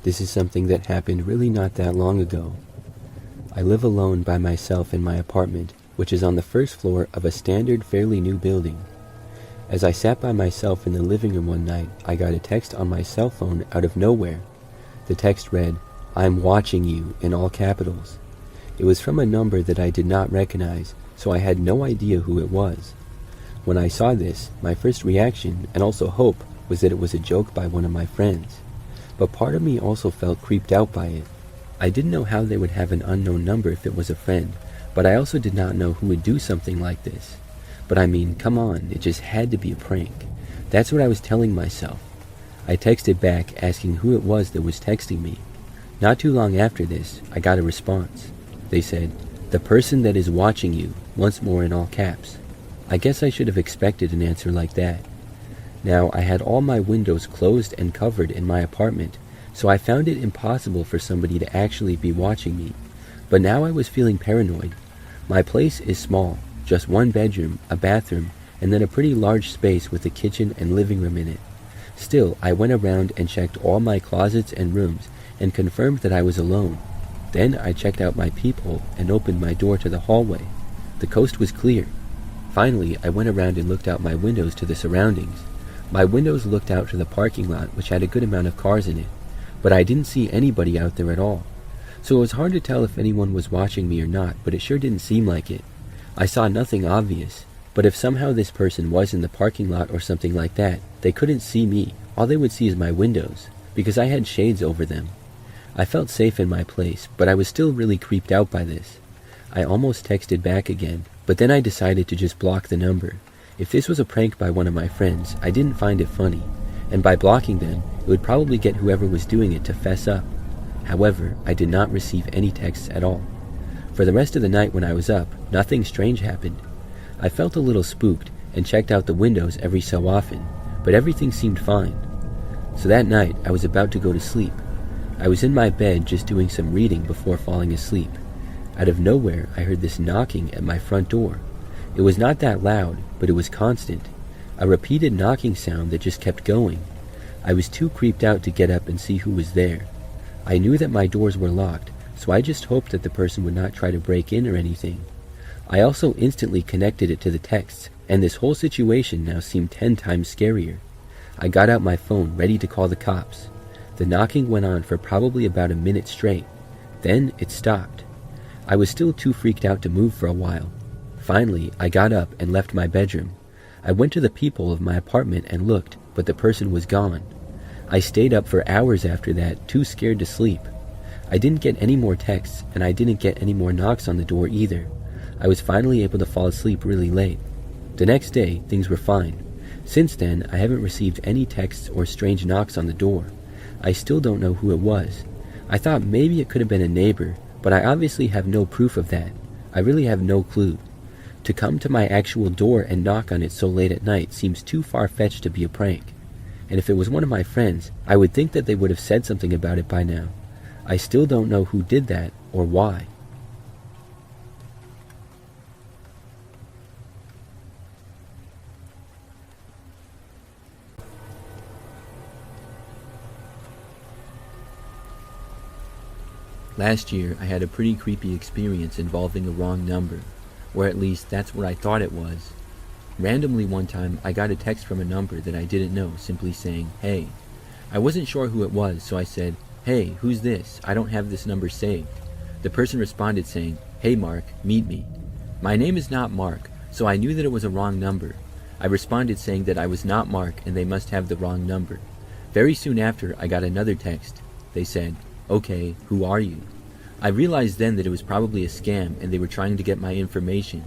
This is something that happened really not that long ago. I live alone by myself in my apartment, which is on the first floor of a standard, fairly new building. As I sat by myself in the living room one night, I got a text on my cell phone out of nowhere. The text read, "I'm watching you," in all capitals. It was from a number that I did not recognize, so I had no idea who it was. When I saw this, my first reaction, and also hope, was that it was a joke by one of my friends. But part of me also felt creeped out by it. I didn't know how they would have an unknown number if it was a friend, but I also did not know who would do something like this. But I mean, come on, it just had to be a prank. That's what I was telling myself. I texted back asking who it was that was texting me. Not too long after this, I got a response. They said, "The person that is watching you," once more in all caps. I guess I should have expected an answer like that. Now, I had all my windows closed and covered in my apartment, so I found it impossible for somebody to actually be watching me. But now I was feeling paranoid. My place is small, just one bedroom, a bathroom, and then a pretty large space with a kitchen and living room in it. Still, I went around and checked all my closets and rooms and confirmed that I was alone. Then I checked out my peephole and opened my door to the hallway. The coast was clear. Finally, I went around and looked out my windows to the surroundings. My windows looked out to the parking lot, which had a good amount of cars in it, but I didn't see anybody out there at all. So it was hard to tell if anyone was watching me or not, but it sure didn't seem like it. I saw nothing obvious, but if somehow this person was in the parking lot or something like that, they couldn't see me. All they would see is my windows, because I had shades over them. I felt safe in my place, but I was still really creeped out by this. I almost texted back again, but then I decided to just block the number. If this was a prank by one of my friends, I didn't find it funny, and by blocking them, it would probably get whoever was doing it to fess up. However, I did not receive any texts at all. For the rest of the night when I was up, nothing strange happened. I felt a little spooked and checked out the windows every so often, but everything seemed fine. So that night, I was about to go to sleep. I was in my bed just doing some reading before falling asleep. Out of nowhere, I heard this knocking at my front door. It was not that loud, but it was constant. A repeated knocking sound that just kept going. I was too creeped out to get up and see who was there. I knew that my doors were locked, so I just hoped that the person would not try to break in or anything. I also instantly connected it to the texts, and this whole situation now seemed 10 times scarier. I got out my phone, ready to call the cops. The knocking went on for probably about a minute straight. Then it stopped. I was still too freaked out to move for a while. Finally, I got up and left my bedroom. I went to the peephole of my apartment and looked, but the person was gone. I stayed up for hours after that, too scared to sleep. I didn't get any more texts, and I didn't get any more knocks on the door either. I was finally able to fall asleep really late. The next day, things were fine. Since then, I haven't received any texts or strange knocks on the door. I still don't know who it was. I thought maybe it could have been a neighbor, but I obviously have no proof of that. I really have no clue. To come to my actual door and knock on it so late at night seems too far-fetched to be a prank. And if it was one of my friends, I would think that they would have said something about it by now. I still don't know who did that or why. Last year, I had a pretty creepy experience involving a wrong number, or at least that's what I thought it was. Randomly one time, I got a text from a number that I didn't know, simply saying, "Hey." I wasn't sure who it was, so I said, "Hey, who's this? I don't have this number saved." The person responded saying, "Hey Mark, meet me." My name is not Mark, so I knew that it was a wrong number. I responded saying that I was not Mark and they must have the wrong number. Very soon after, I got another text. They said, "Okay, who are you?" I realized then that it was probably a scam and they were trying to get my information.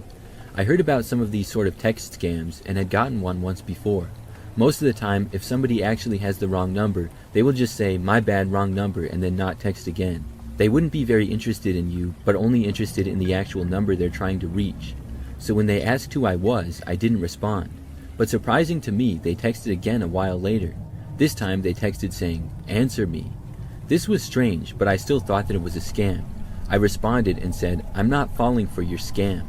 I heard about some of these sort of text scams and had gotten one once before. Most of the time, if somebody actually has the wrong number, they will just say, "My bad, wrong number," and then not text again. They wouldn't be very interested in you, but only interested in the actual number they're trying to reach. So when they asked who I was, I didn't respond. But surprising to me, they texted again a while later. This time they texted saying, "Answer me." This was strange, but I still thought that it was a scam. I responded and said, "I'm not falling for your scam."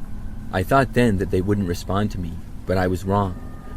I thought then that they wouldn't respond to me, but I was wrong.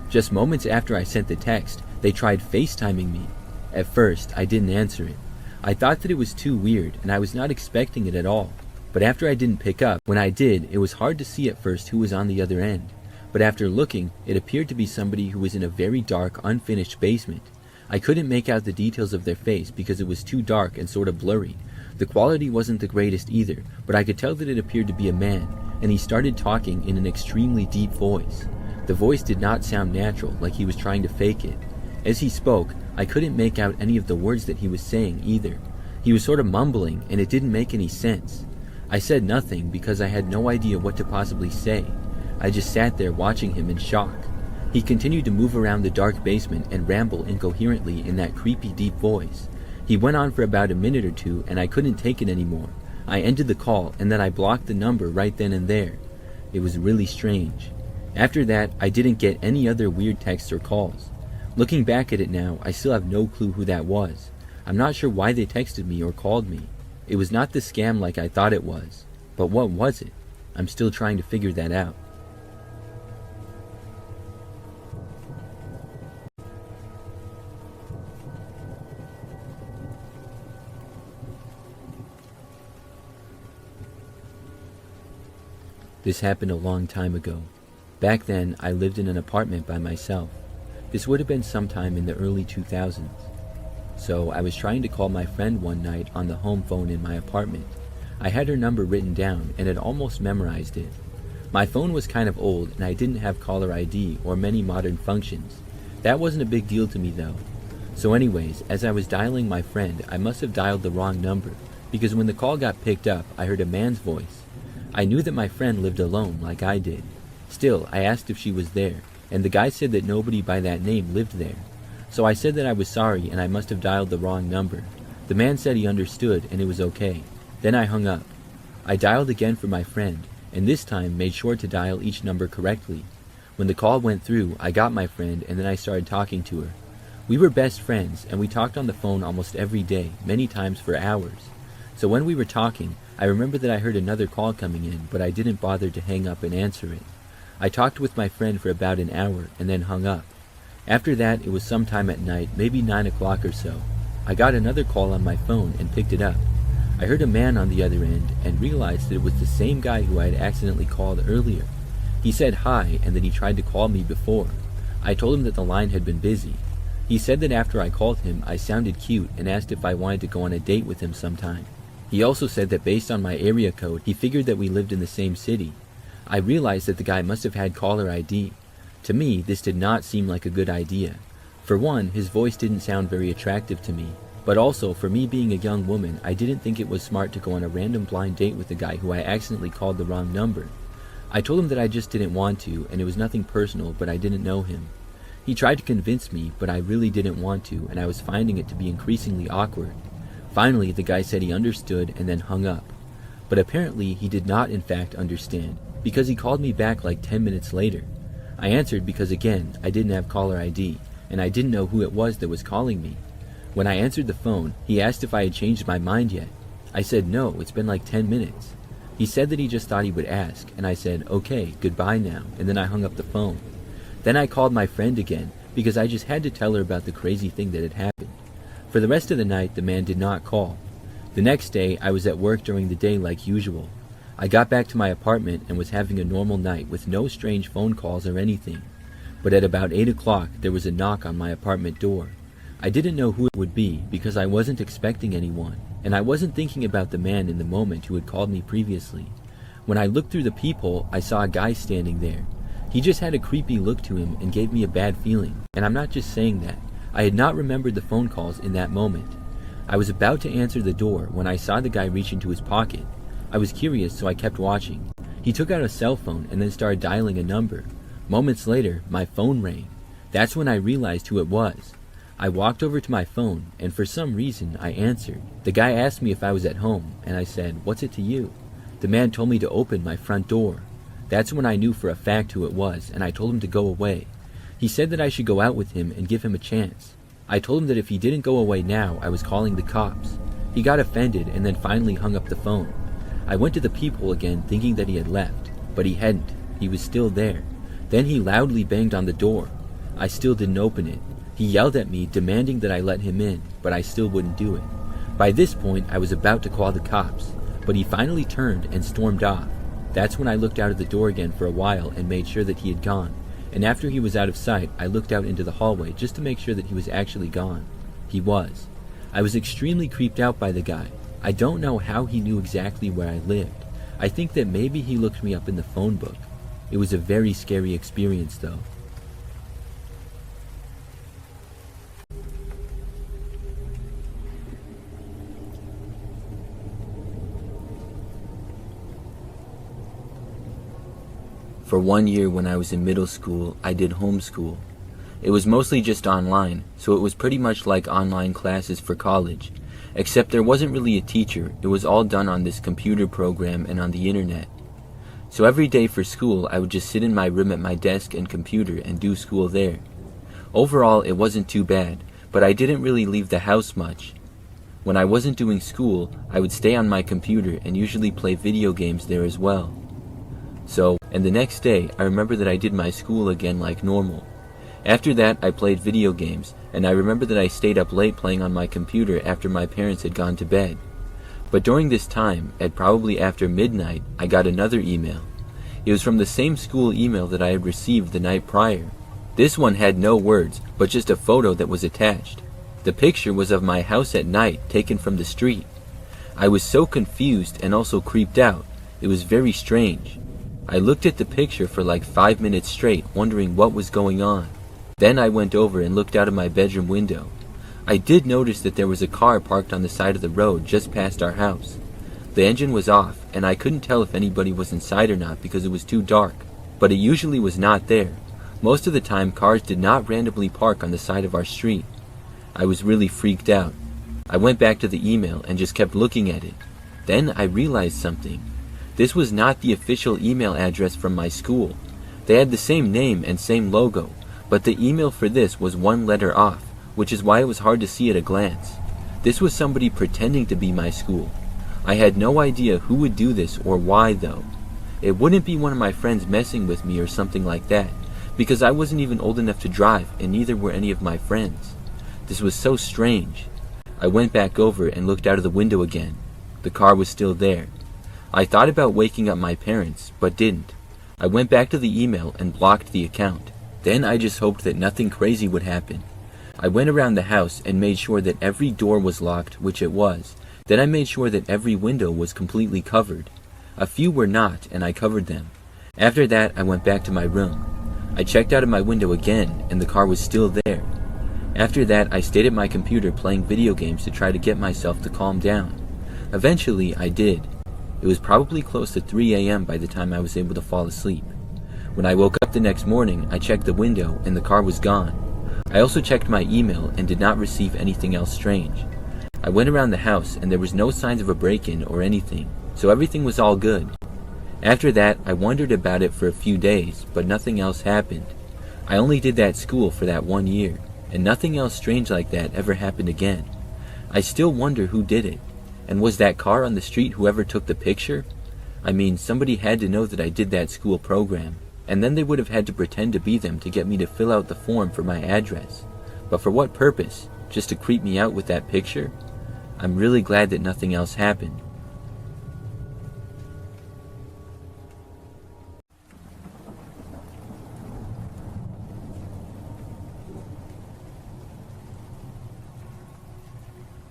Just moments after I sent the text, they tried FaceTiming me. At first, I didn't answer it. I thought that it was too weird, and I was not expecting it at all. But after I didn't pick up, when I did, it was hard to see at first who was on the other end. But after looking, it appeared to be somebody who was in a very dark, unfinished basement. I couldn't make out the details of their face because it was too dark and sort of blurry. The quality wasn't the greatest either, but I could tell that it appeared to be a man, and he started talking in an extremely deep voice. The voice did not sound natural, like he was trying to fake it. As he spoke, I couldn't make out any of the words that he was saying either. He was sort of mumbling, and it didn't make any sense. I said nothing because I had no idea what to possibly say. I just sat there watching him in shock. He continued to move around the dark basement and ramble incoherently in that creepy deep voice. He went on for about a minute or two, and I couldn't take it anymore. I ended the call, and then I blocked the number right then and there. It was really strange. After that, I didn't get any other weird texts or calls. Looking back at it now, I still have no clue who that was. I'm not sure why they texted me or called me. It was not the scam like I thought it was. But what was it? I'm still trying to figure that out. This happened a long time ago. Back then, I lived in an apartment by myself. This would have been sometime in the early 2000s. So I was trying to call my friend one night on the home phone in my apartment. I had her number written down and had almost memorized it. My phone was kind of old and I didn't have caller ID or many modern functions. That wasn't a big deal to me though. So anyways, as I was dialing my friend, I must have dialed the wrong number because when the call got picked up, I heard a man's voice. I knew that my friend lived alone like I did. Still, I asked if she was there, and the guy said that nobody by that name lived there. So I said that I was sorry and I must have dialed the wrong number. The man said he understood and it was okay. Then I hung up. I dialed again for my friend, and this time made sure to dial each number correctly. When the call went through, I got my friend and then I started talking to her. We were best friends and we talked on the phone almost every day, many times for hours. So when we were talking, I remember that I heard another call coming in, but I didn't bother to hang up and answer it. I talked with my friend for about an hour and then hung up. After that, it was sometime at night, maybe 9 o'clock or so. I got another call on my phone and picked it up. I heard a man on the other end and realized that it was the same guy who I had accidentally called earlier. He said hi and that he tried to call me before. I told him that the line had been busy. He said that after I called him, I sounded cute and asked if I wanted to go on a date with him sometime. He also said that based on my area code, he figured that we lived in the same city. I realized that the guy must have had caller ID. To me, this did not seem like a good idea. For one, his voice didn't sound very attractive to me, but also, for me being a young woman, I didn't think it was smart to go on a random blind date with a guy who I accidentally called the wrong number. I told him that I just didn't want to, and it was nothing personal, but I didn't know him. He tried to convince me, but I really didn't want to, and I was finding it to be increasingly awkward. Finally, the guy said he understood and then hung up. But apparently, he did not in fact understand, because he called me back like 10 minutes later. I answered because again, I didn't have caller ID, and I didn't know who it was that was calling me. When I answered the phone, he asked if I had changed my mind yet. I said no, it's been like 10 minutes. He said that he just thought he would ask, and I said, okay, goodbye now, and then I hung up the phone. Then I called my friend again, because I just had to tell her about the crazy thing that had happened. For the rest of the night, the man did not call. The next day, I was at work during the day like usual. I got back to my apartment and was having a normal night with no strange phone calls or anything. But at about 8 o'clock, there was a knock on my apartment door. I didn't know who it would be because I wasn't expecting anyone, and I wasn't thinking about the man in the moment who had called me previously. When I looked through the peephole, I saw a guy standing there. He just had a creepy look to him and gave me a bad feeling, and I'm not just saying that. I had not remembered the phone calls in that moment. I was about to answer the door when I saw the guy reach into his pocket. I was curious, so I kept watching. He took out a cell phone and then started dialing a number. Moments later, my phone rang. That's when I realized who it was. I walked over to my phone, and for some reason, I answered. The guy asked me if I was at home, and I said, "What's it to you?" The man told me to open my front door. That's when I knew for a fact who it was, and I told him to go away. He said that I should go out with him and give him a chance. I told him that if he didn't go away now, I was calling the cops. He got offended and then finally hung up the phone. I went to the peephole again thinking that he had left, but he hadn't. He was still there. Then he loudly banged on the door. I still didn't open it. He yelled at me, demanding that I let him in, but I still wouldn't do it. By this point, I was about to call the cops, but he finally turned and stormed off. That's when I looked out of the door again for a while and made sure that he had gone, and after he was out of sight, I looked out into the hallway just to make sure that he was actually gone. He was. I was extremely creeped out by the guy. I don't know how he knew exactly where I lived. I think that maybe he looked me up in the phone book. It was a very scary experience though. For 1 year when I was in middle school, I did homeschool. It was mostly just online, so it was pretty much like online classes for college, except there wasn't really a teacher. It was all done on this computer program and on the internet. So every day for school, I would just sit in my room at my desk and computer and do school there. Overall, it wasn't too bad, but I didn't really leave the house much. When I wasn't doing school, I would stay on my computer and usually play video games there as well. And the next day, I remember that I did my school again like normal. After that, I played video games, and I remember that I stayed up late playing on my computer after my parents had gone to bed. But during this time, at probably after midnight, I got another email. It was from the same school email that I had received the night prior. This one had no words, but just a photo that was attached. The picture was of my house at night, taken from the street. I was so confused and also creeped out. It was very strange. I looked at the picture for like 5 minutes straight, wondering what was going on. Then I went over and looked out of my bedroom window. I did notice that there was a car parked on the side of the road just past our house. The engine was off, and I couldn't tell if anybody was inside or not because it was too dark, but it usually was not there. Most of the time, cars did not randomly park on the side of our street. I was really freaked out. I went back to the email and just kept looking at it. Then I realized something. This was not the official email address from my school. They had the same name and same logo, but the email for this was one letter off, which is why it was hard to see at a glance. This was somebody pretending to be my school. I had no idea who would do this or why though. It wouldn't be one of my friends messing with me or something like that, because I wasn't even old enough to drive and neither were any of my friends. This was so strange. I went back over and looked out of the window again. The car was still there. I thought about waking up my parents, but didn't. I went back to the email and blocked the account. Then I just hoped that nothing crazy would happen. I went around the house and made sure that every door was locked, which it was. Then I made sure that every window was completely covered. A few were not, and I covered them. After that, I went back to my room. I checked out of my window again, and the car was still there. After that, I stayed at my computer playing video games to try to get myself to calm down. Eventually, I did. It was probably close to 3 a.m. by the time I was able to fall asleep. When I woke up the next morning, I checked the window and the car was gone. I also checked my email and did not receive anything else strange. I went around the house and there was no signs of a break-in or anything, so everything was all good. After that, I wondered about it for a few days, but nothing else happened. I only did that school for that 1 year, and nothing else strange like that ever happened again. I still wonder who did it. And was that car on the street whoever took the picture? I mean, somebody had to know that I did that school program, and then they would have had to pretend to be them to get me to fill out the form for my address. But for what purpose? Just to creep me out with that picture? I'm really glad that nothing else happened.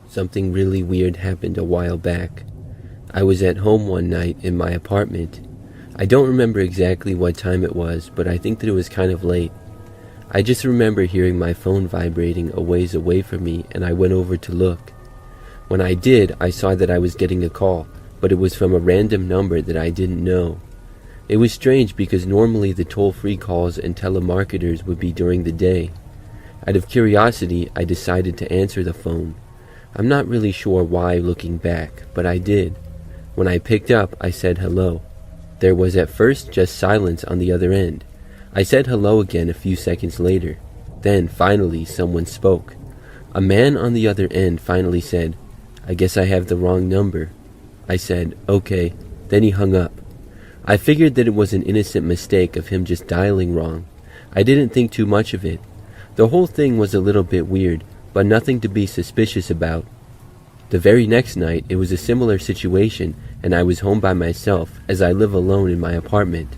Something really weird happened a while back. I was at home one night in my apartment. I don't remember exactly what time it was, but I think that it was kind of late. I just remember hearing my phone vibrating a ways away from me, and I went over to look. When I did, I saw that I was getting a call, but it was from a random number that I didn't know. It was strange because normally the toll-free calls and telemarketers would be during the day. Out of curiosity, I decided to answer the phone. I'm not really sure why looking back, but I did. When I picked up, I said hello. There was at first just silence on the other end. I said hello again a few seconds later. Then, finally, someone spoke. A man on the other end finally said, "I guess I have the wrong number." I said, "Okay." Then he hung up. I figured that it was an innocent mistake of him just dialing wrong. I didn't think too much of it. The whole thing was a little bit weird, but nothing to be suspicious about. The very next night, it was a similar situation, and I was home by myself, as I live alone in my apartment.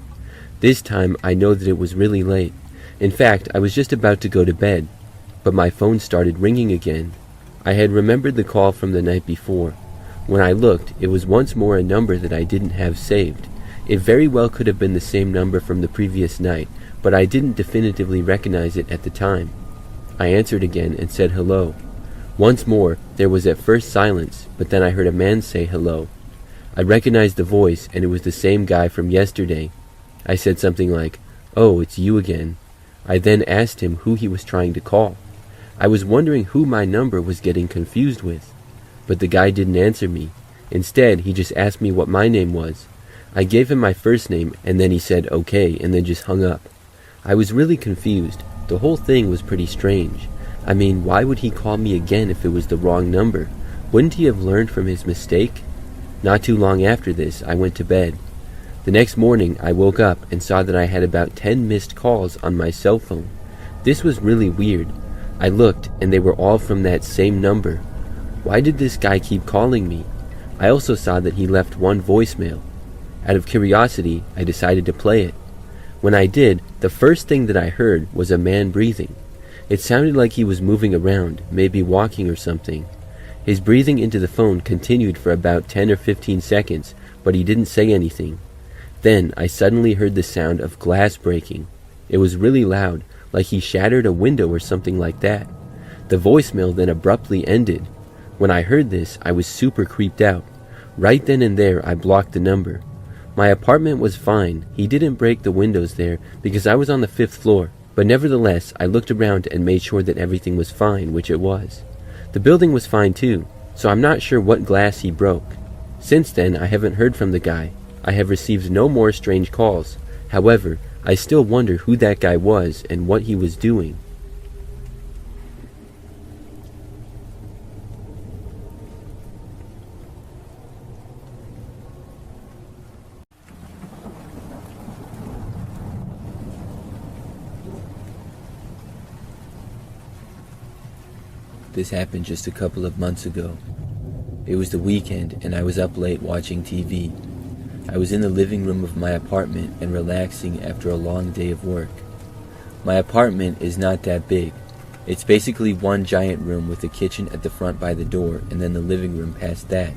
This time, I know that it was really late. In fact, I was just about to go to bed, but my phone started ringing again. I had remembered the call from the night before. When I looked, it was once more a number that I didn't have saved. It very well could have been the same number from the previous night, but I didn't definitively recognize it at the time. I answered again and said hello. Once more, there was at first silence, but then I heard a man say hello. I recognized the voice, and it was the same guy from yesterday. I said something like, "Oh, it's you again." I then asked him who he was trying to call. I was wondering who my number was getting confused with. But the guy didn't answer me. Instead, he just asked me what my name was. I gave him my first name, and then he said okay, and then just hung up. I was really confused. The whole thing was pretty strange. I mean, why would he call me again if it was the wrong number? Wouldn't he have learned from his mistake? Not too long after this, I went to bed. The next morning, I woke up and saw that I had about 10 missed calls on my cell phone. This was really weird. I looked, and they were all from that same number. Why did this guy keep calling me? I also saw that he left one voicemail. Out of curiosity, I decided to play it. When I did, the first thing that I heard was a man breathing. It sounded like he was moving around, maybe walking or something. His breathing into the phone continued for about 10 or 15 seconds, but he didn't say anything. Then I suddenly heard the sound of glass breaking. It was really loud, like he shattered a window or something like that. The voicemail then abruptly ended. When I heard this, I was super creeped out. Right then and there, I blocked the number. My apartment was fine. He didn't break the windows there because I was on the 5th floor. But nevertheless, I looked around and made sure that everything was fine, which it was. The building was fine too, so I'm not sure what glass he broke. Since then, I haven't heard from the guy. I have received no more strange calls. However, I still wonder who that guy was and what he was doing. This happened just a couple of months ago. It was the weekend and I was up late watching TV. I was in the living room of my apartment and relaxing after a long day of work. My apartment is not that big. It's basically one giant room with a kitchen at the front by the door and then the living room past that.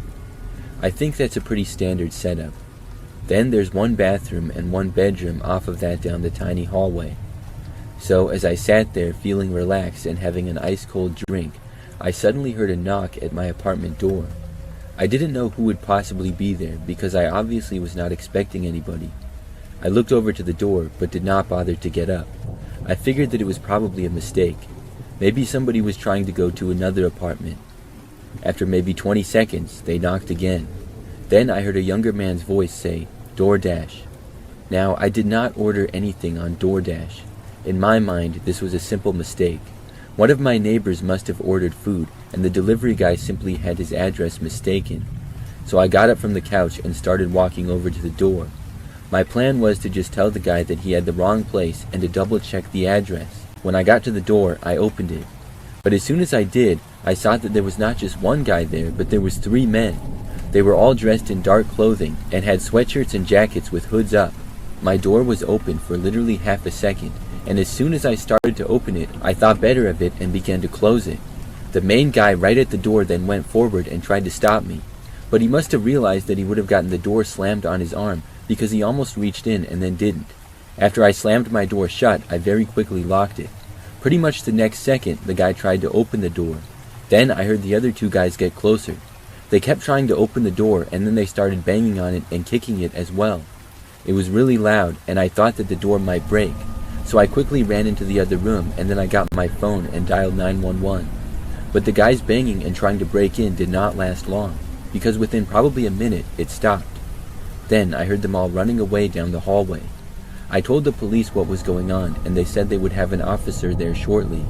I think that's a pretty standard setup. Then there's one bathroom and one bedroom off of that down the tiny hallway. So as I sat there feeling relaxed and having an ice-cold drink, I suddenly heard a knock at my apartment door. I didn't know who would possibly be there because I obviously was not expecting anybody. I looked over to the door but did not bother to get up. I figured that it was probably a mistake. Maybe somebody was trying to go to another apartment. After maybe 20 seconds, they knocked again. Then I heard a younger man's voice say, "DoorDash." Now, I did not order anything on DoorDash. In my mind, this was a simple mistake. One of my neighbors must have ordered food, and the delivery guy simply had his address mistaken. So I got up from the couch and started walking over to the door. My plan was to just tell the guy that he had the wrong place and to double-check the address. When I got to the door, I opened it. But as soon as I did, I saw that there was not just one guy there, but there was 3 men. They were all dressed in dark clothing and had sweatshirts and jackets with hoods up. My door was open for literally half a second, and as soon as I started to open it, I thought better of it and began to close it. The main guy right at the door then went forward and tried to stop me, but he must have realized that he would have gotten the door slammed on his arm because he almost reached in and then didn't. After I slammed my door shut, I very quickly locked it. Pretty much the next second, the guy tried to open the door. Then I heard the other 2 guys get closer. They kept trying to open the door and then they started banging on it and kicking it as well. It was really loud and I thought that the door might break. So I quickly ran into the other room and then I got my phone and dialed 911. But the guys banging and trying to break in did not last long, because within probably a minute, it stopped. Then I heard them all running away down the hallway. I told the police what was going on and they said they would have an officer there shortly.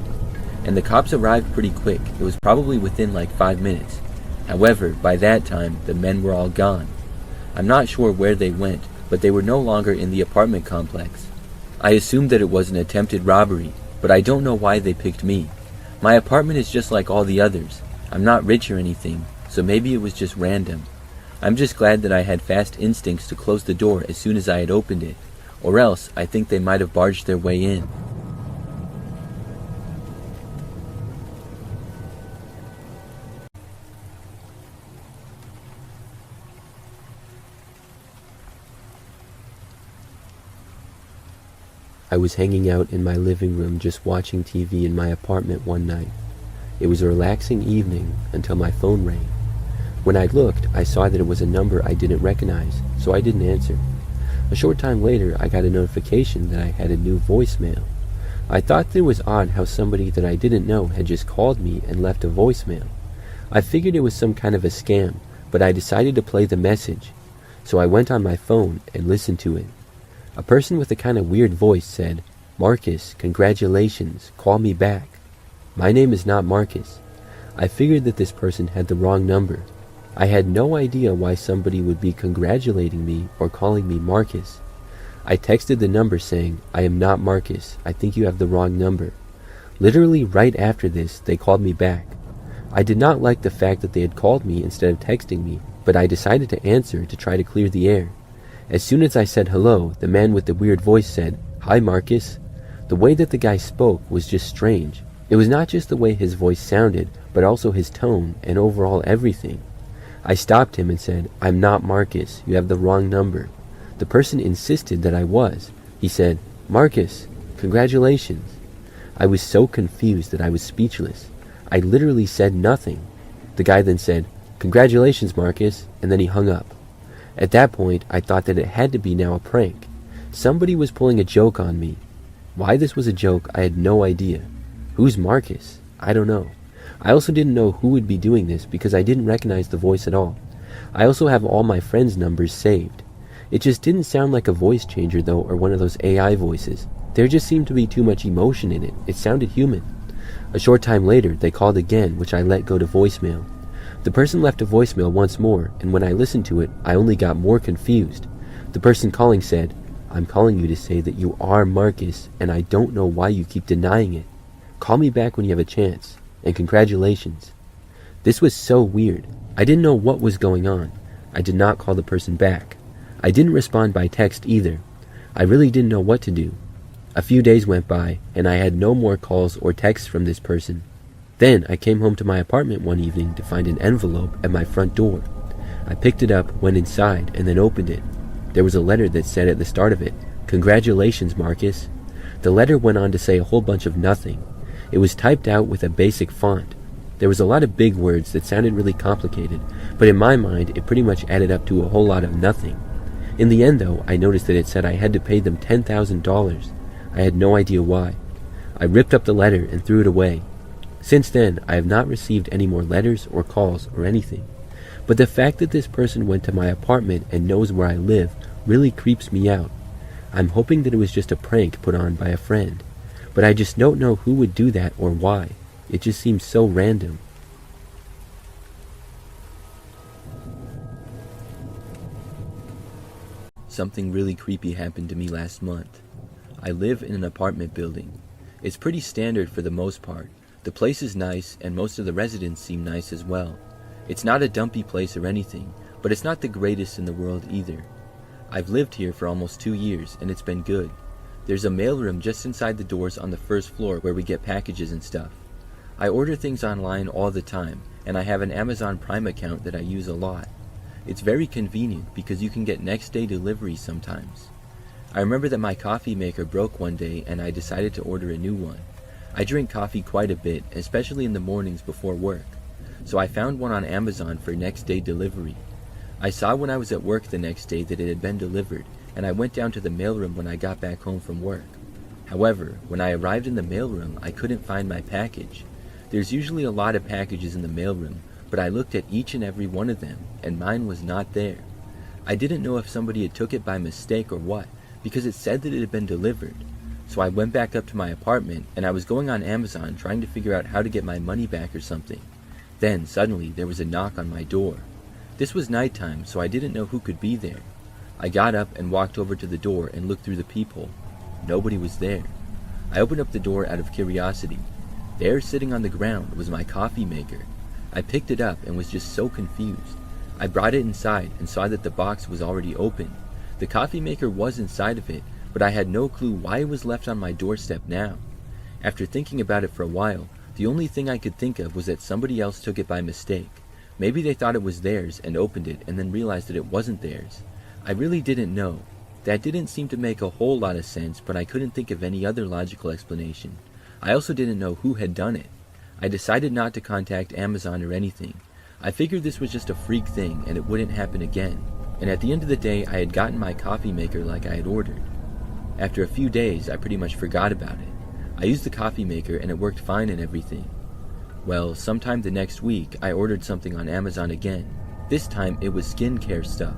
And the cops arrived pretty quick. It was probably within like 5 minutes. However, by that time, the men were all gone. I'm not sure where they went, but they were no longer in the apartment complex. I assumed that it was an attempted robbery, but I don't know why they picked me. My apartment is just like all the others. I'm not rich or anything. so maybe it was just random. I'm just glad that I had fast instincts to close the door as soon as I had opened it, or else I think they might have barged their way in. I was hanging out in my living room just watching TV in my apartment one night. It was a relaxing evening until my phone rang. When I looked, I saw that it was a number I didn't recognize, so I didn't answer. A short time later, I got a notification that I had a new voicemail. I thought that it was odd how somebody that I didn't know had just called me and left a voicemail. I figured it was some kind of a scam, but I decided to play the message. So I went on my phone and listened to it. A person with a kind of weird voice said, "Marcus, congratulations, call me back." My name is not Marcus. I figured that this person had the wrong number. I had no idea why somebody would be congratulating me or calling me Marcus. I texted the number saying, "I am not Marcus, I think you have the wrong number." Literally right after this, they called me back. I did not like the fact that they had called me instead of texting me, but I decided to answer to try to clear the air. As soon as I said hello, the man with the weird voice said, "Hi, Marcus." The way that the guy spoke was just strange. It was not just the way his voice sounded, but also his tone and overall everything. I stopped him and said, "I'm not Marcus, you have the wrong number." The person insisted that I was. He said, "Marcus, congratulations." I was so confused that I was speechless. I literally said nothing. The guy then said, "Congratulations, Marcus," and then he hung up. At that point, I thought that it had to be now a prank. Somebody was pulling a joke on me. Why this was a joke, I had no idea. Who's Marcus? I don't know. I also didn't know who would be doing this because I didn't recognize the voice at all. I also have all my friends' numbers saved. It just didn't sound like a voice changer though, or one of those AI voices. There just seemed to be too much emotion in it. It sounded human. A short time later, they called again, which I let go to voicemail. The person left a voicemail once more, and when I listened to it, I only got more confused. The person calling said, "I'm calling you to say that you are Marcus, and I don't know why you keep denying it. Call me back when you have a chance, and congratulations." This was so weird. I didn't know what was going on. I did not call the person back. I didn't respond by text either. I really didn't know what to do. A few days went by, and I had no more calls or texts from this person. Then I came home to my apartment one evening to find an envelope at my front door. I picked it up, went inside, and then opened it. There was a letter that said at the start of it, "Congratulations, Marcus." The letter went on to say a whole bunch of nothing. It was typed out with a basic font. There was a lot of big words that sounded really complicated, but in my mind it pretty much added up to a whole lot of nothing. In the end though, I noticed that it said I had to pay them $10,000. I had no idea why. I ripped up the letter and threw it away. Since then, I have not received any more letters or calls or anything. But the fact that this person went to my apartment and knows where I live really creeps me out. I'm hoping that it was just a prank put on by a friend. But I just don't know who would do that or why. It just seems so random. Something really creepy happened to me last month. I live in an apartment building. It's pretty standard for the most part. The place is nice, and most of the residents seem nice as well. It's not a dumpy place or anything, but it's not the greatest in the world either. I've lived here for almost 2 years, and it's been good. There's a mailroom just inside the doors on the first floor where we get packages and stuff. I order things online all the time, and I have an Amazon Prime account that I use a lot. It's very convenient because you can get next day delivery sometimes. I remember that my coffee maker broke one day and I decided to order a new one. I drink coffee quite a bit, especially in the mornings before work. So I found one on Amazon for next day delivery. I saw when I was at work the next day that it had been delivered, and I went down to the mailroom when I got back home from work. However, when I arrived in the mailroom, I couldn't find my package. There's usually a lot of packages in the mailroom, but I looked at each and every one of them, and mine was not there. I didn't know if somebody had took it by mistake or what, because it said that it had been delivered. So I went back up to my apartment, and I was going on Amazon trying to figure out how to get my money back or something. Then, suddenly, there was a knock on my door. This was nighttime, so I didn't know who could be there. I got up and walked over to the door and looked through the peephole. Nobody was there. I opened up the door out of curiosity. There, sitting on the ground, was my coffee maker. I picked it up and was just so confused. I brought it inside and saw that the box was already open. The coffee maker was inside of it, but I had no clue why it was left on my doorstep now. After thinking about it for a while, the only thing I could think of was that somebody else took it by mistake. Maybe they thought it was theirs and opened it and then realized that it wasn't theirs. I really didn't know. That didn't seem to make a whole lot of sense, but I couldn't think of any other logical explanation. I also didn't know who had done it. I decided not to contact Amazon or anything. I figured this was just a freak thing and it wouldn't happen again. And at the end of the day, I had gotten my coffee maker like I had ordered. After a few days, I pretty much forgot about it. I used the coffee maker and it worked fine and everything. Well, sometime the next week, I ordered something on Amazon again. This time, it was skincare stuff.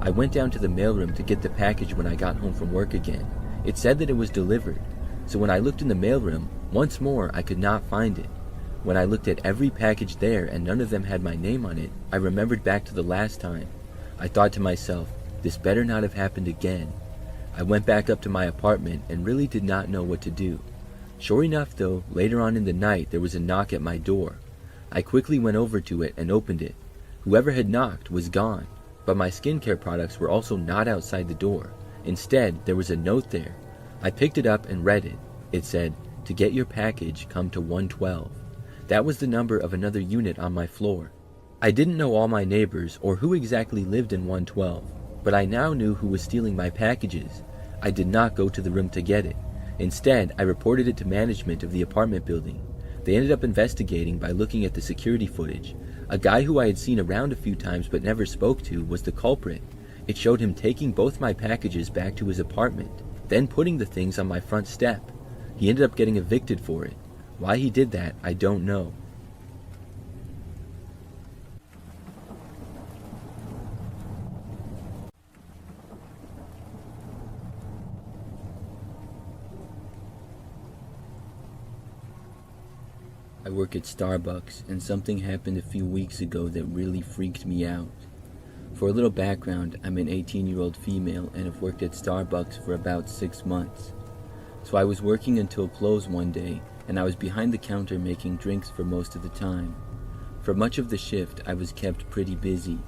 I went down to the mailroom to get the package when I got home from work again. It said that it was delivered. So when I looked in the mailroom, once more, I could not find it. When I looked at every package there and none of them had my name on it, I remembered back to the last time. I thought to myself, this better not have happened again. I went back up to my apartment and really did not know what to do. Sure enough though, later on in the night there was a knock at my door. I quickly went over to it and opened it. Whoever had knocked was gone, but my skincare products were also not outside the door. Instead, there was a note there. I picked it up and read it. It said, "To get your package, come to 112. That was the number of another unit on my floor. I didn't know all my neighbors or who exactly lived in 112, but I now knew who was stealing my packages. I did not go to the room to get it. Instead, I reported it to management of the apartment building. They ended up investigating by looking at the security footage. A guy who I had seen around a few times but never spoke to was the culprit. It showed him taking both my packages back to his apartment, then putting the things on my front step. He ended up getting evicted for it. Why he did that, I don't know. I work at Starbucks, and something happened a few weeks ago that really freaked me out. For a little background, I'm an 18-year-old female and have worked at Starbucks for about 6 months. So I was working until close one day, and I was behind the counter making drinks for most of the time. For much of the shift, I was kept pretty busy.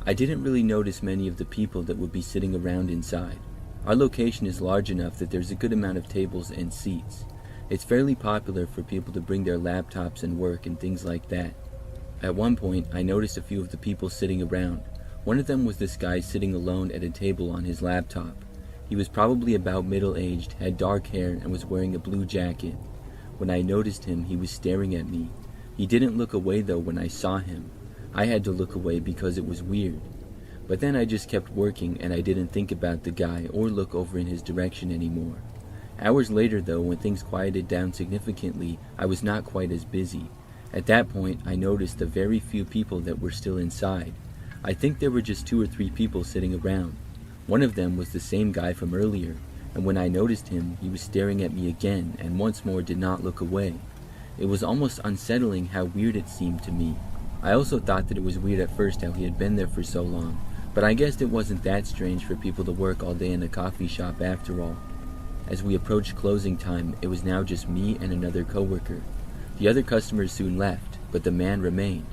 I didn't really notice many of the people that would be sitting around inside. Our location is large enough that there's a good amount of tables and seats. It's fairly popular for people to bring their laptops and work and things like that. At one point, I noticed a few of the people sitting around. One of them was this guy sitting alone at a table on his laptop. He was probably about middle-aged, had dark hair, and was wearing a blue jacket. When I noticed him, he was staring at me. He didn't look away though when I saw him. I had to look away because it was weird. But then I just kept working and I didn't think about the guy or look over in his direction anymore. Hours later though, when things quieted down significantly, I was not quite as busy. At that point, I noticed the very few people that were still inside. I think there were just 2 or 3 people sitting around. One of them was the same guy from earlier, and when I noticed him, he was staring at me again and once more did not look away. It was almost unsettling how weird it seemed to me. I also thought that it was weird at first how he had been there for so long, but I guessed it wasn't that strange for people to work all day in a coffee shop after all. As we approached closing time, it was now just me and another coworker. The other customers soon left, but the man remained.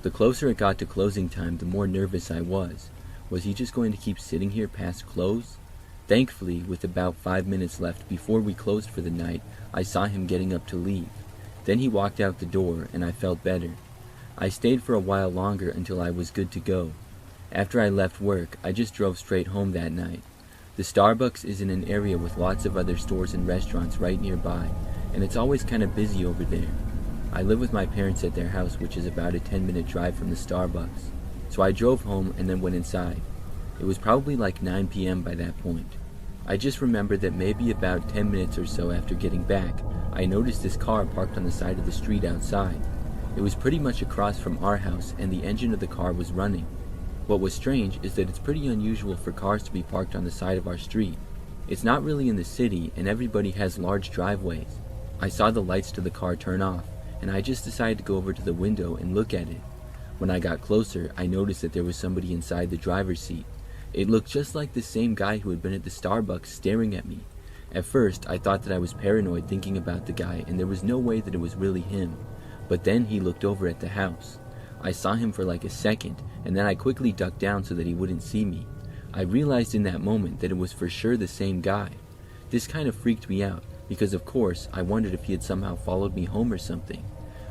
The closer it got to closing time, the more nervous I was. Was he just going to keep sitting here past close? Thankfully, with about 5 minutes left before we closed for the night, I saw him getting up to leave. Then he walked out the door, and I felt better. I stayed for a while longer until I was good to go. After I left work, I just drove straight home that night. The Starbucks is in an area with lots of other stores and restaurants right nearby, and it's always kind of busy over there. I live with my parents at their house, which is about a 10-minute drive from the Starbucks. So I drove home and then went inside. It was probably like 9 p.m. by that point. I just remember that maybe about 10 minutes or so after getting back, I noticed this car parked on the side of the street outside. It was pretty much across from our house and the engine of the car was running. What was strange is that it's pretty unusual for cars to be parked on the side of our street. It's not really in the city and everybody has large driveways. I saw the lights to the car turn off and I just decided to go over to the window and look at it. When I got closer, I noticed that there was somebody inside the driver's seat. It looked just like the same guy who had been at the Starbucks staring at me. At first, I thought that I was paranoid thinking about the guy and there was no way that it was really him. but then he looked over at the house. I saw him for like a second, and then I quickly ducked down so that he wouldn't see me. I realized in that moment that it was for sure the same guy. This kind of freaked me out, because of course I wondered if he had somehow followed me home or something.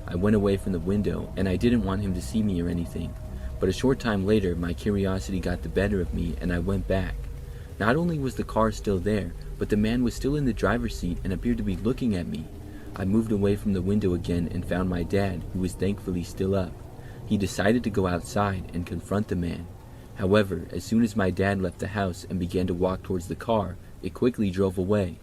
I went away from the window, and I didn't want him to see me or anything, but a short time later my curiosity got the better of me and I went back. Not only was the car still there, but the man was still in the driver's seat and appeared to be looking at me. I moved away from the window again and found my dad, who was thankfully still up. He decided to go outside and confront the man. However, as soon as my dad left the house and began to walk towards the car, it quickly drove away.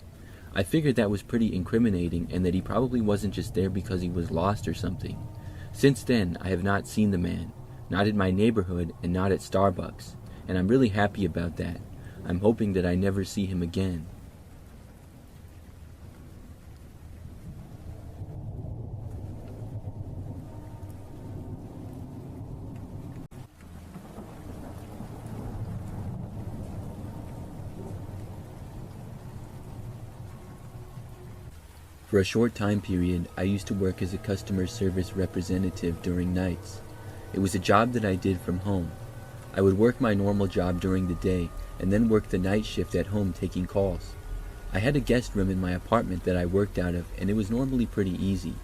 I figured that was pretty incriminating and that he probably wasn't just there because he was lost or something. Since then, I have not seen the man, not in my neighborhood and not at Starbucks, and I'm really happy about that. I'm hoping that I never see him again. For a short time period, I used to work as a customer service representative during nights. It was a job that I did from home. I would work my normal job during the day and then work the night shift at home taking calls. I had a guest room in my apartment that I worked out of, and it was normally pretty easy.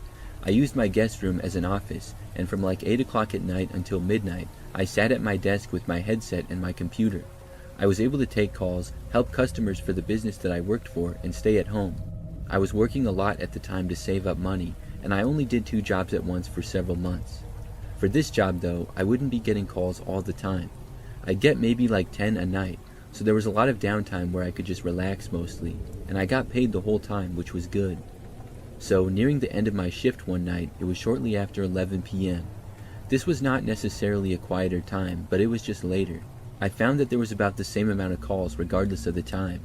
I used my guest room as an office, and from like 8 o'clock at night until midnight, I sat at my desk with my headset and my computer. I was able to take calls, help customers for the business that I worked for, and stay at home. I was working a lot at the time to save up money, and I only did 2 jobs at once for several months. For this job though, I wouldn't be getting calls all the time. I'd get maybe like 10 a night, so there was a lot of downtime where I could just relax mostly, and I got paid the whole time, which was good. So, nearing the end of my shift one night, it was shortly after 11 p.m. This was not necessarily a quieter time, but it was just later. I found that there was about the same amount of calls regardless of the time.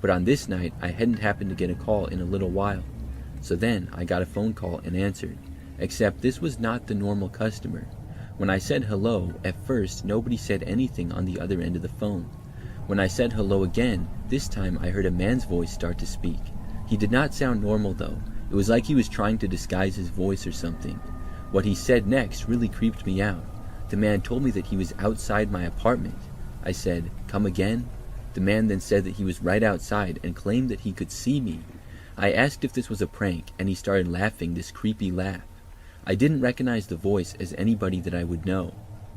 But on this night, I hadn't happened to get a call in a little while. So then, I got a phone call and answered. Except this was not the normal customer. When I said hello, at first, nobody said anything on the other end of the phone. When I said hello again, this time I heard a man's voice start to speak. He did not sound normal though. It was like he was trying to disguise his voice or something. What he said next really creeped me out. The man told me that he was outside my apartment. I said, "Come again?" The man then said that he was right outside and claimed that he could see me. I asked if this was a prank, and he started laughing this creepy laugh. I didn't recognize the voice as anybody that I would know.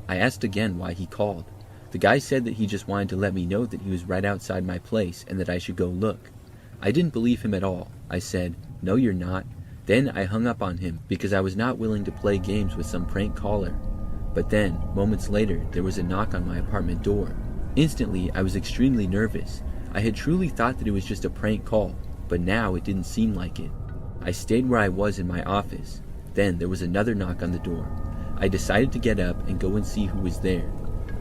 I asked again why he called. The guy said that he just wanted to let me know that he was right outside my place and that I should go look. I didn't believe him at all. I said, "No, you're not." Then I hung up on him because I was not willing to play games with some prank caller. But then, moments later, there was a knock on my apartment door. Instantly, I was extremely nervous. I had truly thought that it was just a prank call, but now it didn't seem like it. I stayed where I was in my office. Then there was another knock on the door. I decided to get up and go and see who was there.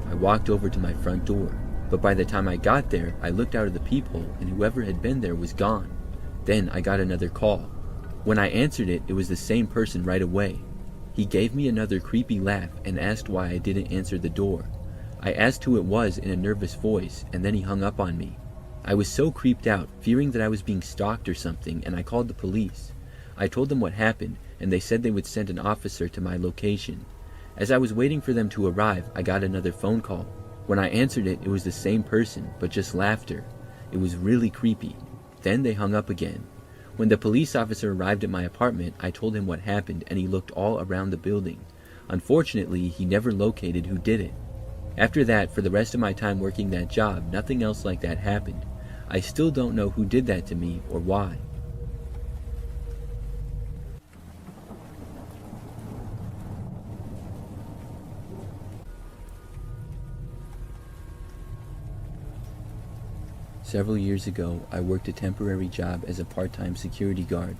I walked over to my front door, but by the time I got there, I looked out at the peephole and whoever had been there was gone. Then I got another call. When I answered it, it was the same person right away. He gave me another creepy laugh and asked why I didn't answer the door. I asked who it was in a nervous voice, and then he hung up on me. I was so creeped out, fearing that I was being stalked or something, and I called the police. I told them what happened, and they said they would send an officer to my location. As I was waiting for them to arrive, I got another phone call. When I answered it, it was the same person, but just laughter. It was really creepy. Then they hung up again. When the police officer arrived at my apartment, I told him what happened, and he looked all around the building. Unfortunately, he never located who did it. After that, for the rest of my time working that job, nothing else like that happened. I still don't know who did that to me or why. Several years ago, I worked a temporary job as a part-time security guard.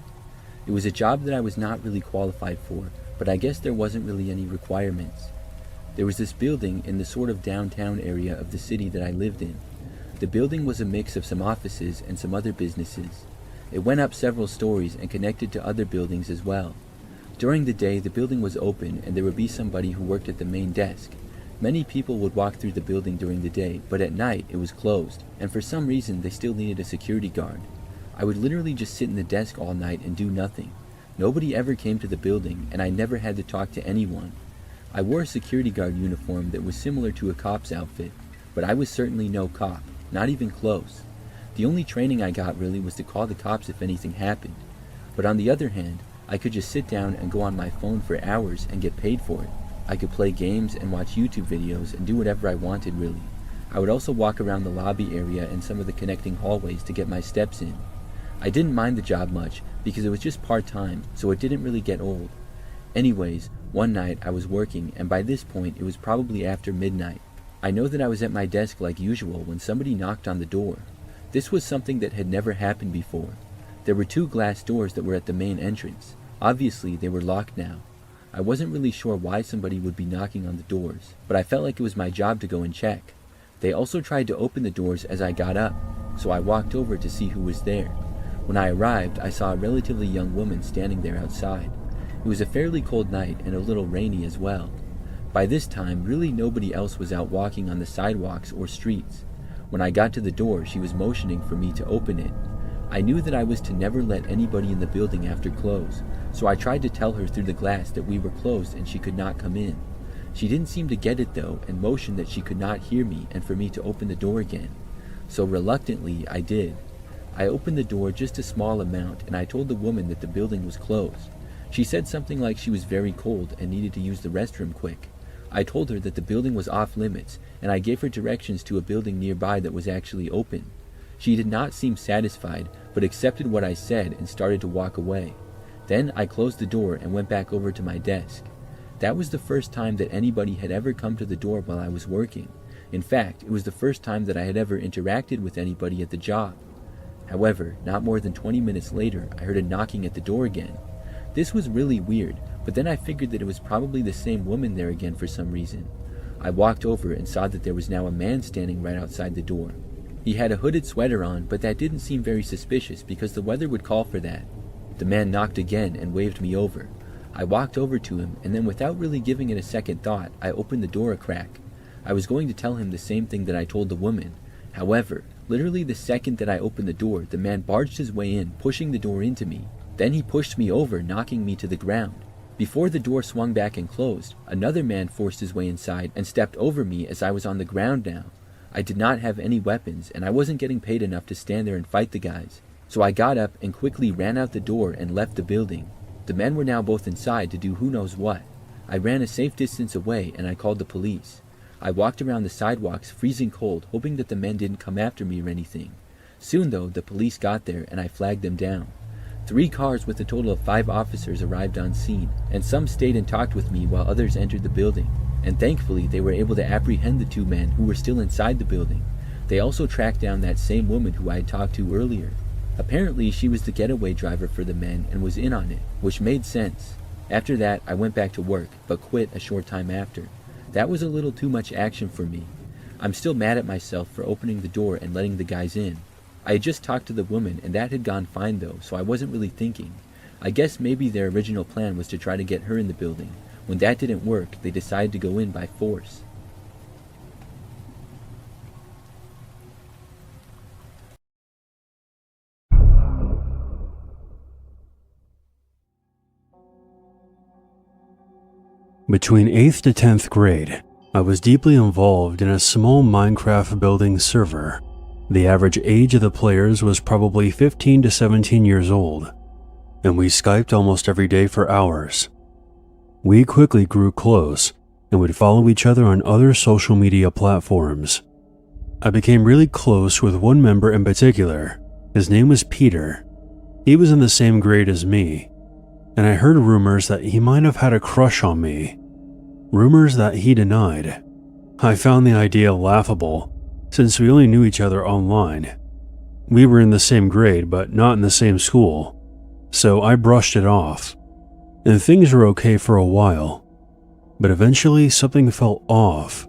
It was a job that I was not really qualified for, but I guess there wasn't really any requirements. There was this building in the sort of downtown area of the city that I lived in. The building was a mix of some offices and some other businesses. It went up several stories and connected to other buildings as well. During the day, the building was open and there would be somebody who worked at the main desk. Many people would walk through the building during the day, but at night it was closed, and for some reason they still needed a security guard. I would literally just sit in the desk all night and do nothing. Nobody ever came to the building, and I never had to talk to anyone. I wore a security guard uniform that was similar to a cop's outfit, but I was certainly no cop, not even close. The only training I got really was to call the cops if anything happened. But on the other hand, I could just sit down and go on my phone for hours and get paid for it. I could play games and watch YouTube videos and do whatever I wanted really. I would also walk around the lobby area and some of the connecting hallways to get my steps in. I didn't mind the job much because it was just part-time, so it didn't really get old. Anyways, one night I was working, and by this point it was probably after midnight. I know that I was at my desk like usual when somebody knocked on the door. This was something that had never happened before. There were 2 glass doors that were at the main entrance. Obviously, they were locked now. I wasn't really sure why somebody would be knocking on the doors, but I felt like it was my job to go and check. They also tried to open the doors as I got up, so I walked over to see who was there. When I arrived, I saw a relatively young woman standing there outside. It was a fairly cold night and a little rainy as well. By this time, really nobody else was out walking on the sidewalks or streets. When I got to the door, she was motioning for me to open it. I knew that I was to never let anybody in the building after close, so I tried to tell her through the glass that we were closed and she could not come in. She didn't seem to get it though, and motioned that she could not hear me and for me to open the door again. So reluctantly, I did. I opened the door just a small amount, and I told the woman that the building was closed. She said something like she was very cold and needed to use the restroom quick. I told her that the building was off limits, and I gave her directions to a building nearby that was actually open. She did not seem satisfied, but accepted what I said and started to walk away. Then I closed the door and went back over to my desk. That was the first time that anybody had ever come to the door while I was working. In fact, it was the first time that I had ever interacted with anybody at the job. However, not more than 20 minutes later, I heard a knocking at the door again. This was really weird, but then I figured that it was probably the same woman there again for some reason. I walked over and saw that there was now a man standing right outside the door. He had a hooded sweater on, but that didn't seem very suspicious because the weather would call for that. The man knocked again and waved me over. I walked over to him, and then without really giving it a second thought, I opened the door a crack. I was going to tell him the same thing that I told the woman. However, literally the second that I opened the door, the man barged his way in, pushing the door into me. Then he pushed me over, knocking me to the ground. Before the door swung back and closed, another man forced his way inside and stepped over me as I was on the ground now. I did not have any weapons, and I wasn't getting paid enough to stand there and fight the guys. So I got up and quickly ran out the door and left the building. The men were now both inside to do who knows what. I ran a safe distance away and I called the police. I walked around the sidewalks freezing cold, hoping that the men didn't come after me or anything. Soon though, the police got there and I flagged them down. 3 cars with a total of 5 officers arrived on scene, and some stayed and talked with me while others entered the building. And thankfully they were able to apprehend the 2 men who were still inside the building. They also tracked down that same woman who I had talked to earlier. Apparently she was the getaway driver for the men and was in on it, which made sense. After that I went back to work, but quit a short time after. That was a little too much action for me. I'm still mad at myself for opening the door and letting the guys in. I had just talked to the woman and that had gone fine though, so I wasn't really thinking. I guess maybe their original plan was to try to get her in the building. When that didn't work, they decided to go in by force. Between 8th to 10th grade, I was deeply involved in a small Minecraft building server. The average age of the players was probably 15 to 17 years old, and we Skyped almost every day for hours. We quickly grew close and would follow each other on other social media platforms. I became really close with one member in particular. His name was Peter. He was in the same grade as me, and I heard rumors that he might have had a crush on me. Rumors that he denied. I found the idea laughable, since we only knew each other online. We were in the same grade, but not in the same school, so I brushed it off, and things were okay for a while. But eventually something felt off.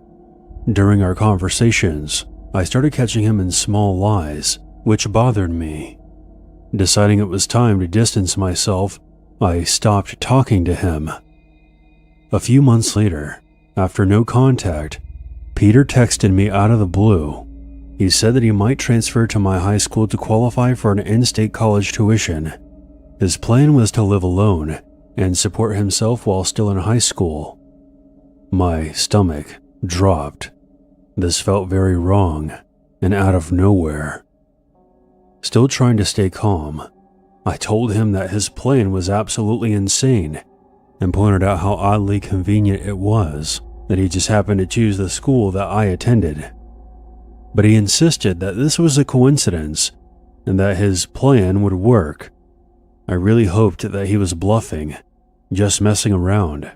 During our conversations, I started catching him in small lies, which bothered me. Deciding it was time to distance myself, I stopped talking to him. A few months later, after no contact, Peter texted me out of the blue. He said that he might transfer to my high school to qualify for an in-state college tuition. His plan was to live alone and support himself while still in high school. My stomach dropped. This felt very wrong and out of nowhere. Still trying to stay calm, I told him that his plan was absolutely insane and pointed out how oddly convenient it was that he just happened to choose the school that I attended. But he insisted that this was a coincidence and that his plan would work. I really hoped that he was bluffing, just messing around.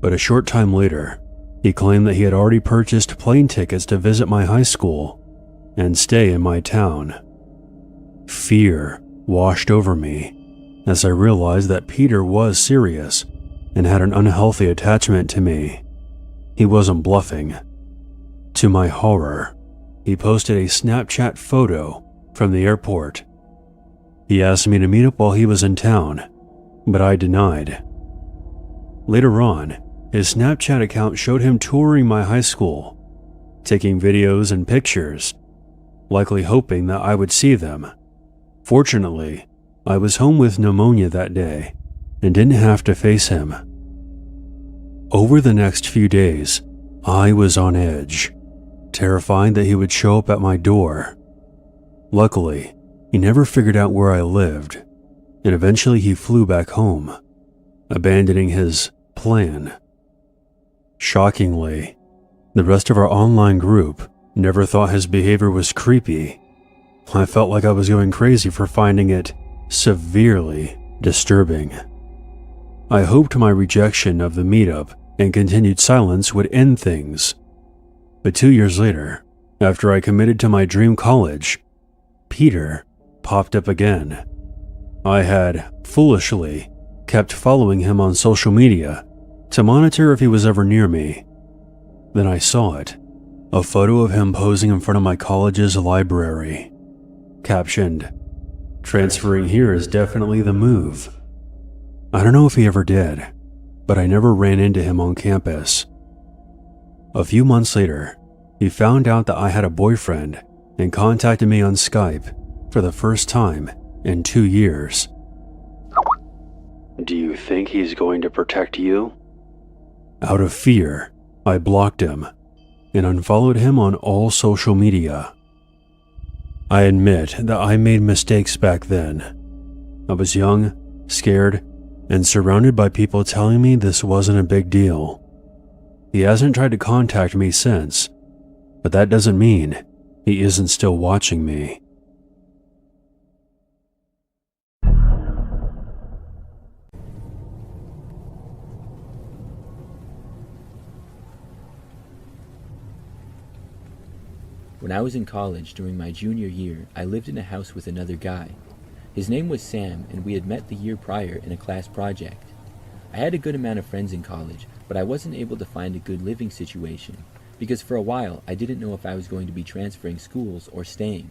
But a short time later, he claimed that he had already purchased plane tickets to visit my high school and stay in my town. Fear washed over me as I realized that Peter was serious and had an unhealthy attachment to me. He wasn't bluffing. To my horror, he posted a Snapchat photo from the airport. He asked me to meet up while he was in town, but I denied. Later on, his Snapchat account showed him touring my high school, taking videos and pictures, likely hoping that I would see them. Fortunately, I was home with pneumonia that day and didn't have to face him. Over the next few days, I was on edge, terrified that he would show up at my door. Luckily, he never figured out where I lived, and eventually he flew back home, abandoning his plan. Shockingly, the rest of our online group never thought his behavior was creepy. I felt like I was going crazy for finding it severely disturbing. I hoped my rejection of the meetup and continued silence would end things. But 2 years later, after I committed to my dream college, Peter popped up again. I had, foolishly, kept following him on social media to monitor if he was ever near me. Then I saw it, a photo of him posing in front of my college's library. Captioned, "Transferring here is definitely the move." I don't know if he ever did, but I never ran into him on campus. A few months later, he found out that I had a boyfriend and contacted me on Skype for the first time in 2 years. "Do you think he's going to protect you?" Out of fear, I blocked him and unfollowed him on all social media. I admit that I made mistakes back then. I was young, scared, and surrounded by people telling me this wasn't a big deal. He hasn't tried to contact me since, but that doesn't mean he isn't still watching me. When I was in college during my junior year, I lived in a house with another guy. His name was Sam, and we had met the year prior in a class project. I had a good amount of friends in college, but I wasn't able to find a good living situation, because for a while I didn't know if I was going to be transferring schools or staying.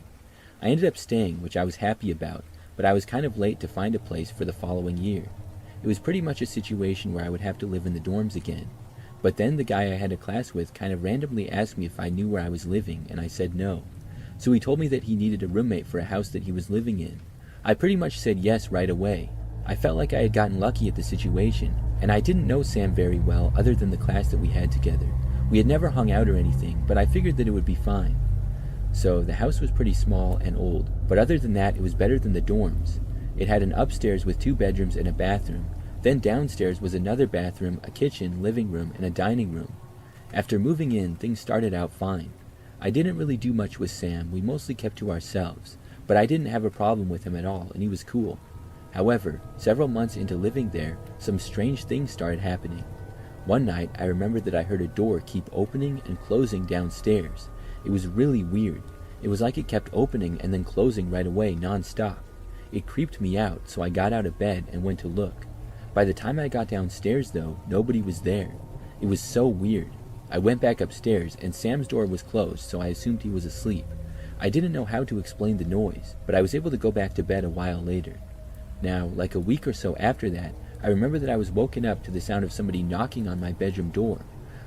I ended up staying, which I was happy about, but I was kind of late to find a place for the following year. It was pretty much a situation where I would have to live in the dorms again. But then the guy I had a class with kind of randomly asked me if I knew where I was living, and I said no. So he told me that he needed a roommate for a house that he was living in. I pretty much said yes right away. I felt like I had gotten lucky at the situation, and I didn't know Sam very well other than the class that we had together. We had never hung out or anything, but I figured that it would be fine. So the house was pretty small and old, but other than that it was better than the dorms. It had an upstairs with 2 bedrooms and a bathroom. Then downstairs was another bathroom, a kitchen, living room, and a dining room. After moving in, things started out fine. I didn't really do much with Sam, we mostly kept to ourselves, but I didn't have a problem with him at all, and he was cool. However, several months into living there, some strange things started happening. One night, I remembered that I heard a door keep opening and closing downstairs. It was really weird. It was like it kept opening and then closing right away, non-stop. It creeped me out, so I got out of bed and went to look. By the time I got downstairs, though, nobody was there. It was so weird. I went back upstairs, and Sam's door was closed, so I assumed he was asleep. I didn't know how to explain the noise, but I was able to go back to bed a while later. Now, like a week or so after that, I remember that I was woken up to the sound of somebody knocking on my bedroom door.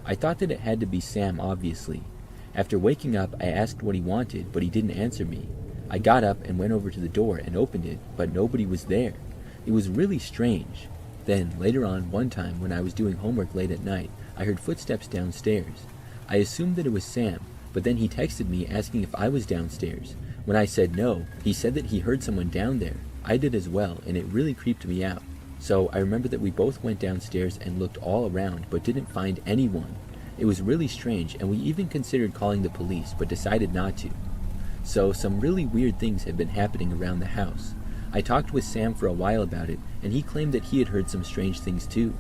I thought that it had to be Sam, obviously. After waking up, I asked what he wanted, but he didn't answer me. I got up and went over to the door and opened it, but nobody was there. It was really strange. Then, later on, one time when I was doing homework late at night, I heard footsteps downstairs. I assumed that it was Sam, but then he texted me asking if I was downstairs. When I said no, he said that he heard someone down there. I did as well, and it really creeped me out. So I remember that we both went downstairs and looked all around, but didn't find anyone. It was really strange, and we even considered calling the police, but decided not to. So some really weird things had been happening around the house. I talked with Sam for a while about it, and he claimed that he had heard some strange things too.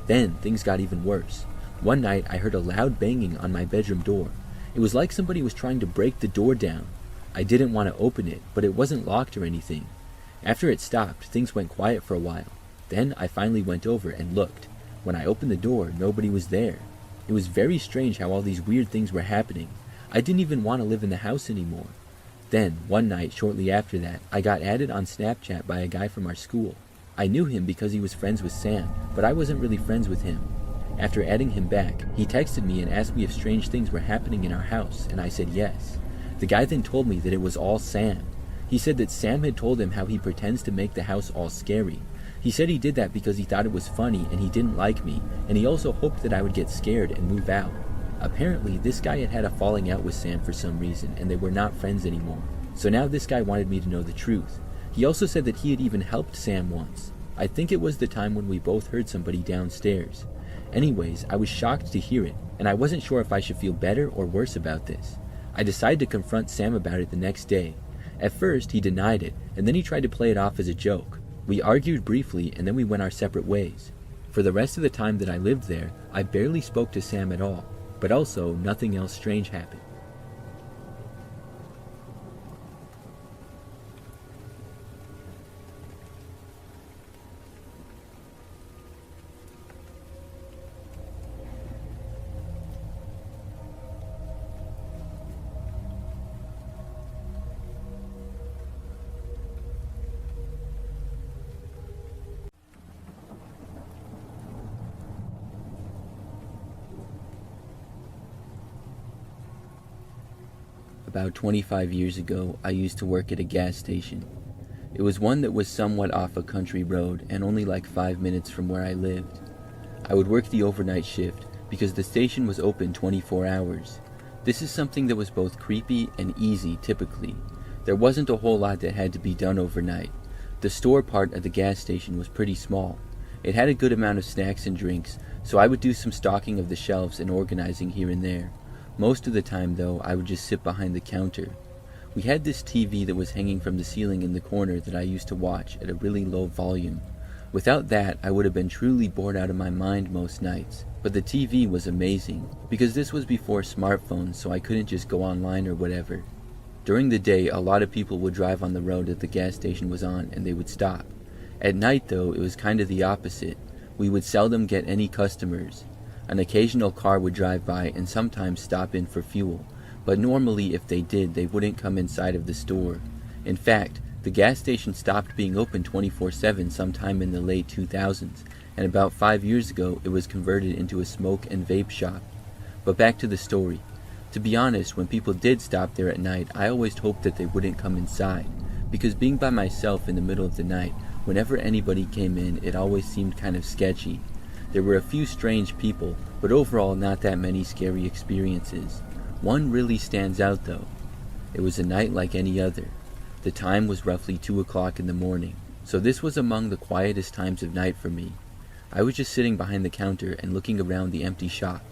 Then things got even worse. One night I heard a loud banging on my bedroom door. It was like somebody was trying to break the door down. I didn't want to open it, but it wasn't locked or anything. After it stopped, things went quiet for a while. Then I finally went over and looked. When I opened the door, nobody was there. It was very strange how all these weird things were happening. I didn't even want to live in the house anymore. Then, one night shortly after that, I got added on Snapchat by a guy from our school. I knew him because he was friends with Sam, but I wasn't really friends with him. After adding him back, he texted me and asked me if strange things were happening in our house, and I said yes. The guy then told me that it was all Sam. He said that Sam had told him how he pretends to make the house all scary. He said he did that because he thought it was funny and he didn't like me, and he also hoped that I would get scared and move out. Apparently, this guy had had a falling out with Sam for some reason, and they were not friends anymore. So now this guy wanted me to know the truth. He also said that he had even helped Sam once. I think it was the time when we both heard somebody downstairs. Anyways, I was shocked to hear it, and I wasn't sure if I should feel better or worse about this. I decided to confront Sam about it the next day. At first, he denied it, and then he tried to play it off as a joke. We argued briefly, and then we went our separate ways. For the rest of the time that I lived there, I barely spoke to Sam at all, but also nothing else strange happened. About 25 years ago, I used to work at a gas station. It was one that was somewhat off a country road and only like 5 minutes from where I lived. I would work the overnight shift because the station was open 24 hours. This is something that was both creepy and easy typically. There wasn't a whole lot that had to be done overnight. The store part of the gas station was pretty small. It had a good amount of snacks and drinks, so I would do some stocking of the shelves and organizing here and there. Most of the time, though, I would just sit behind the counter. We had this TV that was hanging from the ceiling in the corner that I used to watch at a really low volume. Without that, I would have been truly bored out of my mind most nights. But the TV was amazing, because this was before smartphones, so I couldn't just go online or whatever. During the day, a lot of people would drive on the road that the gas station was on, and they would stop. At night, though, it was kind of the opposite. We would seldom get any customers. An occasional car would drive by and sometimes stop in for fuel, but normally if they did, they wouldn't come inside of the store. In fact, the gas station stopped being open 24/7 sometime in the late 2000s, and about 5 years ago it was converted into a smoke and vape shop. But back to the story. To be honest, when people did stop there at night, I always hoped that they wouldn't come inside, because being by myself in the middle of the night, whenever anybody came in, it always seemed kind of sketchy. There were a few strange people, but overall not that many scary experiences. One really stands out though. It was a night like any other. The time was roughly 2 o'clock in the morning, so this was among the quietest times of night for me. I was just sitting behind the counter and looking around the empty shop.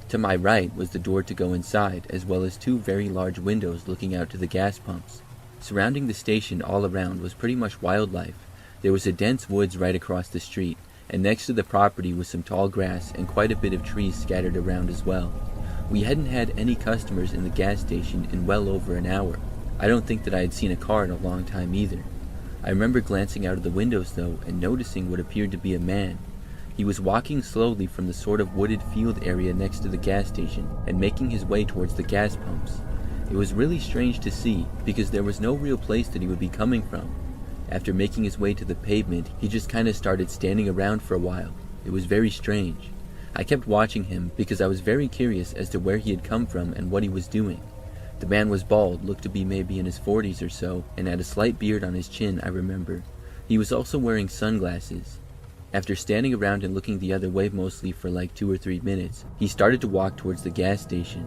To my right was the door to go inside, as well as 2 very large windows looking out to the gas pumps. Surrounding the station all around was pretty much wildlife. There was a dense woods right across the street, and next to the property was some tall grass and quite a bit of trees scattered around as well. We hadn't had any customers in the gas station in well over an hour. I don't think that I had seen a car in a long time either. I remember glancing out of the windows though and noticing what appeared to be a man. He was walking slowly from the sort of wooded field area next to the gas station and making his way towards the gas pumps. It was really strange to see because there was no real place that he would be coming from. After making his way to the pavement, he just kind of started standing around for a while. It was very strange. I kept watching him because I was very curious as to where he had come from and what he was doing. The man was bald, looked to be maybe in his 40s or so, and had a slight beard on his chin, I remember. He was also wearing sunglasses. After standing around and looking the other way mostly for like 2 or 3 minutes, he started to walk towards the gas station.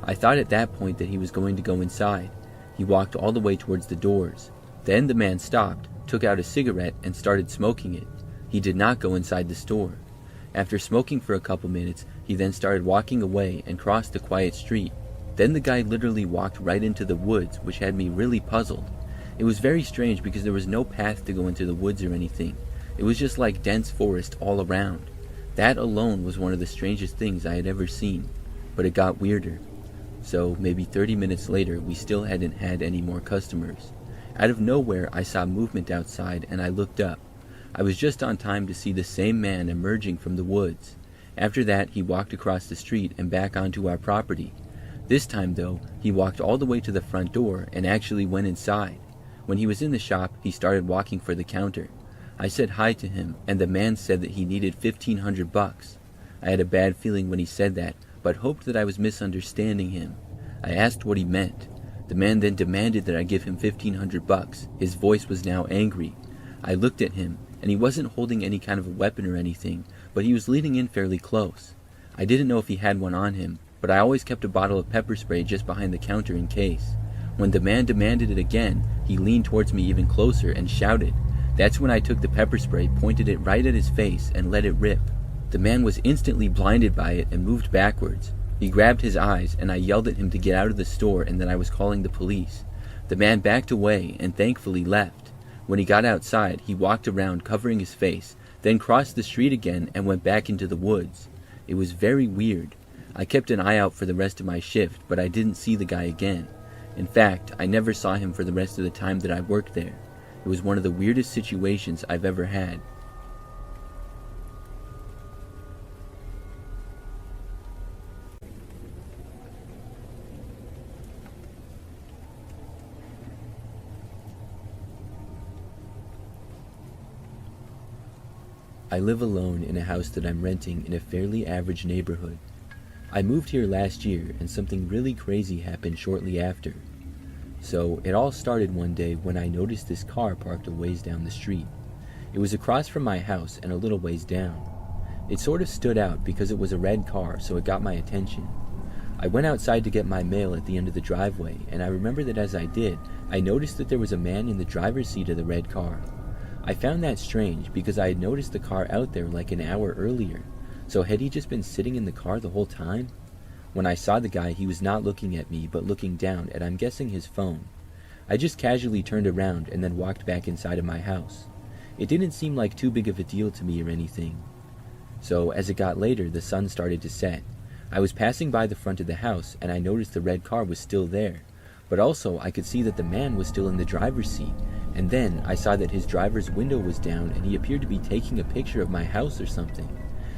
I thought at that point that he was going to go inside. He walked all the way towards the doors. Then the man stopped, took out a cigarette, and started smoking it. He did not go inside the store. After smoking for a couple minutes, he then started walking away and crossed the quiet street. Then the guy literally walked right into the woods, which had me really puzzled. It was very strange because there was no path to go into the woods or anything. It was just like dense forest all around. That alone was one of the strangest things I had ever seen. But it got weirder. So maybe 30 minutes later, we still hadn't had any more customers. Out of nowhere, I saw movement outside and I looked up. I was just on time to see the same man emerging from the woods. After that, he walked across the street and back onto our property. This time though, he walked all the way to the front door and actually went inside. When he was in the shop, he started walking for the counter. I said hi to him, and the man said that he needed $1,500. I had a bad feeling when he said that, but hoped that I was misunderstanding him. I asked what he meant. The man then demanded that I give him $1,500. His voice was now angry. I looked at him, and he wasn't holding any kind of a weapon or anything, but he was leaning in fairly close. I didn't know if he had one on him, but I always kept a bottle of pepper spray just behind the counter in case. When the man demanded it again, he leaned towards me even closer and shouted. That's when I took the pepper spray, pointed it right at his face, and let it rip. The man was instantly blinded by it and moved backwards. He grabbed his eyes, and I yelled at him to get out of the store and that I was calling the police. The man backed away and thankfully left. When he got outside, he walked around covering his face, then crossed the street again and went back into the woods. It was very weird. I kept an eye out for the rest of my shift, but I didn't see the guy again. In fact, I never saw him for the rest of the time that I worked there. It was one of the weirdest situations I've ever had. I live alone in a house that I'm renting in a fairly average neighborhood. I moved here last year and something really crazy happened shortly after. So it all started one day when I noticed this car parked a ways down the street. It was across from my house and a little ways down. It sort of stood out because it was a red car, so it got my attention. I went outside to get my mail at the end of the driveway, and I remember that as I did, I noticed that there was a man in the driver's seat of the red car. I found that strange because I had noticed the car out there like an hour earlier. So had he just been sitting in the car the whole time? When I saw the guy, he was not looking at me, but looking down at, I'm guessing, his phone. I just casually turned around and then walked back inside of my house. It didn't seem like too big of a deal to me or anything. So as it got later, the sun started to set. I was passing by the front of the house, and I noticed the red car was still there. But also, I could see that the man was still in the driver's seat. And then I saw that his driver's window was down, and he appeared to be taking a picture of my house or something.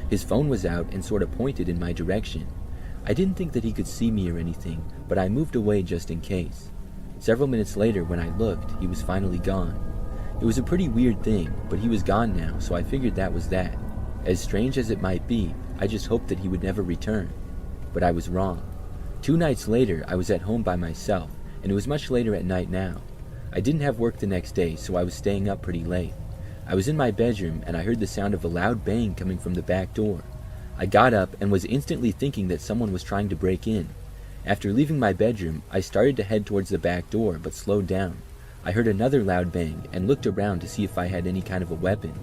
His phone was out and sort of pointed in my direction. I didn't think that he could see me or anything, but I moved away just in case. Several minutes later, when I looked, he was finally gone. It was a pretty weird thing, but he was gone now, so I figured that was that. As strange as it might be, I just hoped that he would never return. But I was wrong. 2 nights later, I was at home by myself, and it was much later at night now. I didn't have work the next day, so I was staying up pretty late. I was in my bedroom, and I heard the sound of a loud bang coming from the back door. I got up and was instantly thinking that someone was trying to break in. After leaving my bedroom, I started to head towards the back door, but slowed down. I heard another loud bang and looked around to see if I had any kind of a weapon.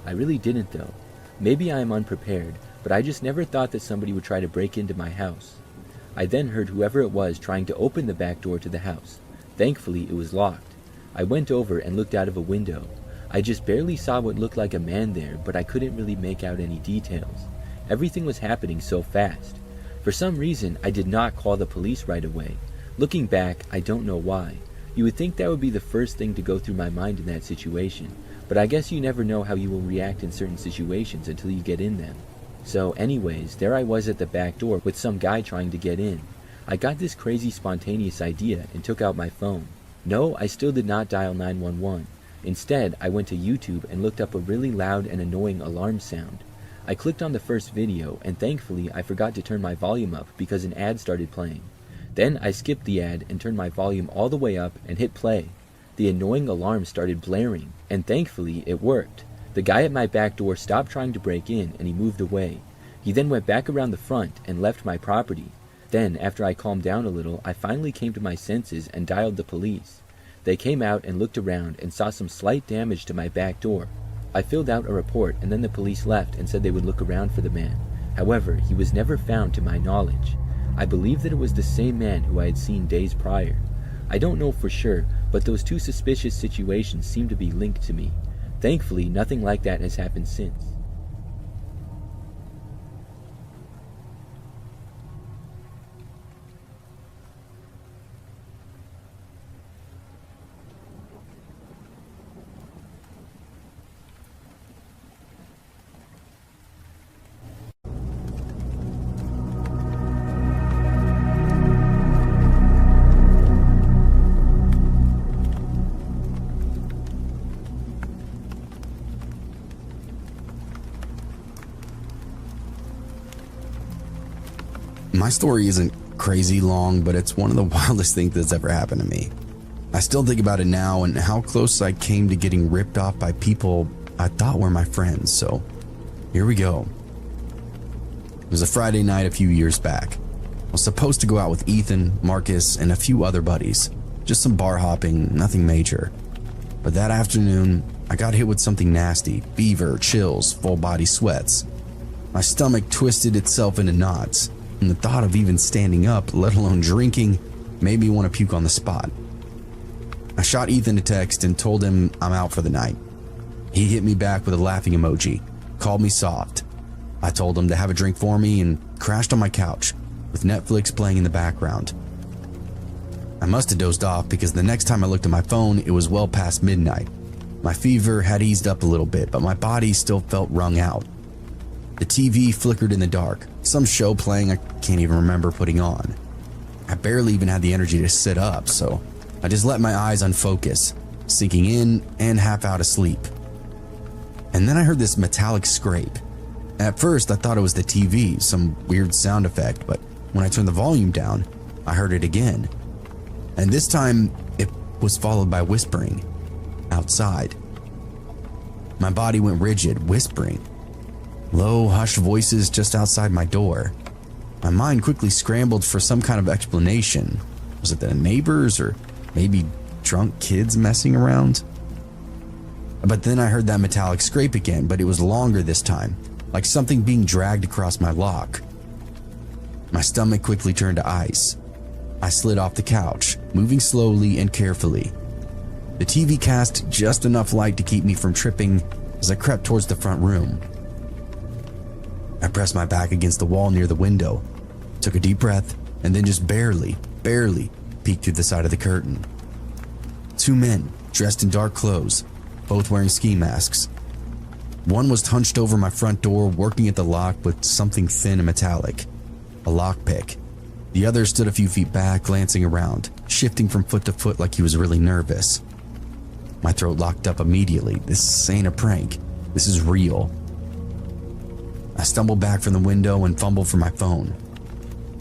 I really didn't though. Maybe I am unprepared, but I just never thought that somebody would try to break into my house. I then heard whoever it was trying to open the back door to the house. Thankfully, it was locked. I went over and looked out of a window. I just barely saw what looked like a man there, but I couldn't really make out any details. Everything was happening so fast. For some reason, I did not call the police right away. Looking back, I don't know why. You would think that would be the first thing to go through my mind in that situation, but I guess you never know how you will react in certain situations until you get in them. So anyways, there I was at the back door with some guy trying to get in. I got this crazy spontaneous idea and took out my phone. No, I still did not dial 911. Instead, I went to YouTube and looked up a really loud and annoying alarm sound. I clicked on the first video, and thankfully I forgot to turn my volume up because an ad started playing. Then I skipped the ad and turned my volume all the way up and hit play. The annoying alarm started blaring, and thankfully it worked. The guy at my back door stopped trying to break in and he moved away. He then went back around the front and left my property. Then, after I calmed down a little, I finally came to my senses and dialed the police. They came out and looked around and saw some slight damage to my back door. I filled out a report and then the police left and said they would look around for the man. However, he was never found to my knowledge. I believe that it was the same man who I had seen days prior. I don't know for sure, but those two suspicious situations seem to be linked to me. Thankfully, nothing like that has happened since. My story isn't crazy long, but it's one of the wildest things that's ever happened to me. I still think about it now and how close I came to getting ripped off by people I thought were my friends, so here we go. It was a Friday night a few years back. I was supposed to go out with Ethan, Marcus, and a few other buddies. Just some bar hopping, nothing major. But that afternoon, I got hit with something nasty, fever, chills, full body sweats. My stomach twisted itself into knots, and the thought of even standing up, let alone drinking, made me want to puke on the spot. I shot Ethan a text and told him I'm out for the night. He hit me back with a laughing emoji, called me soft. I told him to have a drink for me and crashed on my couch, with Netflix playing in the background. I must have dozed off because the next time I looked at my phone, it was well past midnight. My fever had eased up a little bit, but my body still felt wrung out. The TV flickered in the dark, some show playing I can't even remember putting on. I barely even had the energy to sit up, so I just let my eyes unfocus, sinking in and half out of sleep. And then I heard this metallic scrape. At first, I thought it was the TV, some weird sound effect, but when I turned the volume down, I heard it again. And this time, it was followed by whispering outside. My body went rigid, whispering. Low, hushed voices just outside my door. My mind quickly scrambled for some kind of explanation. Was it the neighbors or maybe drunk kids messing around? But then I heard that metallic scrape again, but it was longer this time, like something being dragged across my lock. My stomach quickly turned to ice. I slid off the couch, moving slowly and carefully. The TV cast just enough light to keep me from tripping as I crept towards the front room. I pressed my back against the wall near the window, took a deep breath, and then just barely peeked through the side of the curtain. Two men, dressed in dark clothes, both wearing ski masks. One was hunched over my front door, working at the lock with something thin and metallic, a lockpick. The other stood a few feet back, glancing around, shifting from foot to foot like he was really nervous. My throat locked up immediately. This ain't a prank. This is real. I stumbled back from the window and fumbled for my phone.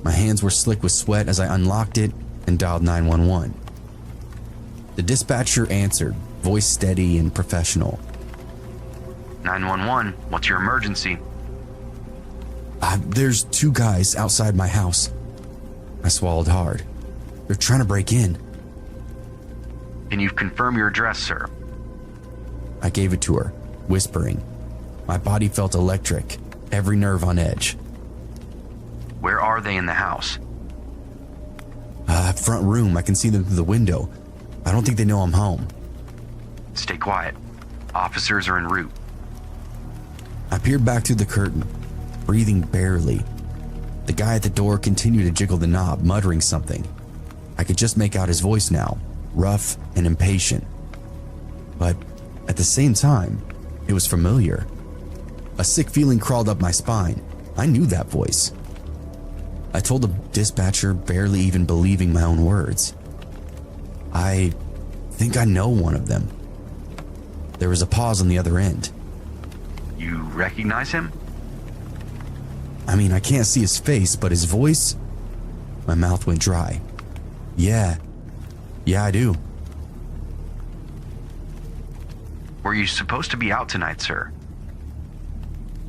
My hands were slick with sweat as I unlocked it and dialed 911. The dispatcher answered, voice steady and professional. 911, what's your emergency? There's two guys outside my house. I swallowed hard. They're trying to break in. Can you confirm your address, sir? I gave it to her, whispering. My body felt electric, every nerve on edge. Where are they in the house? Front room. I can see them through the window. I don't think they know I'm home. Stay quiet. Officers are en route. I peered back through the curtain, breathing barely. The guy at the door continued to jiggle the knob, muttering something. I could just make out his voice now, rough and impatient. But at the same time, it was familiar. A sick feeling crawled up my spine. I knew that voice. I told the dispatcher, barely even believing my own words. I think I know one of them. There was a pause on the other end. You recognize him? I mean, I can't see his face, but his voice, My mouth went dry. Yeah, I do. Were you supposed to be out tonight, sir?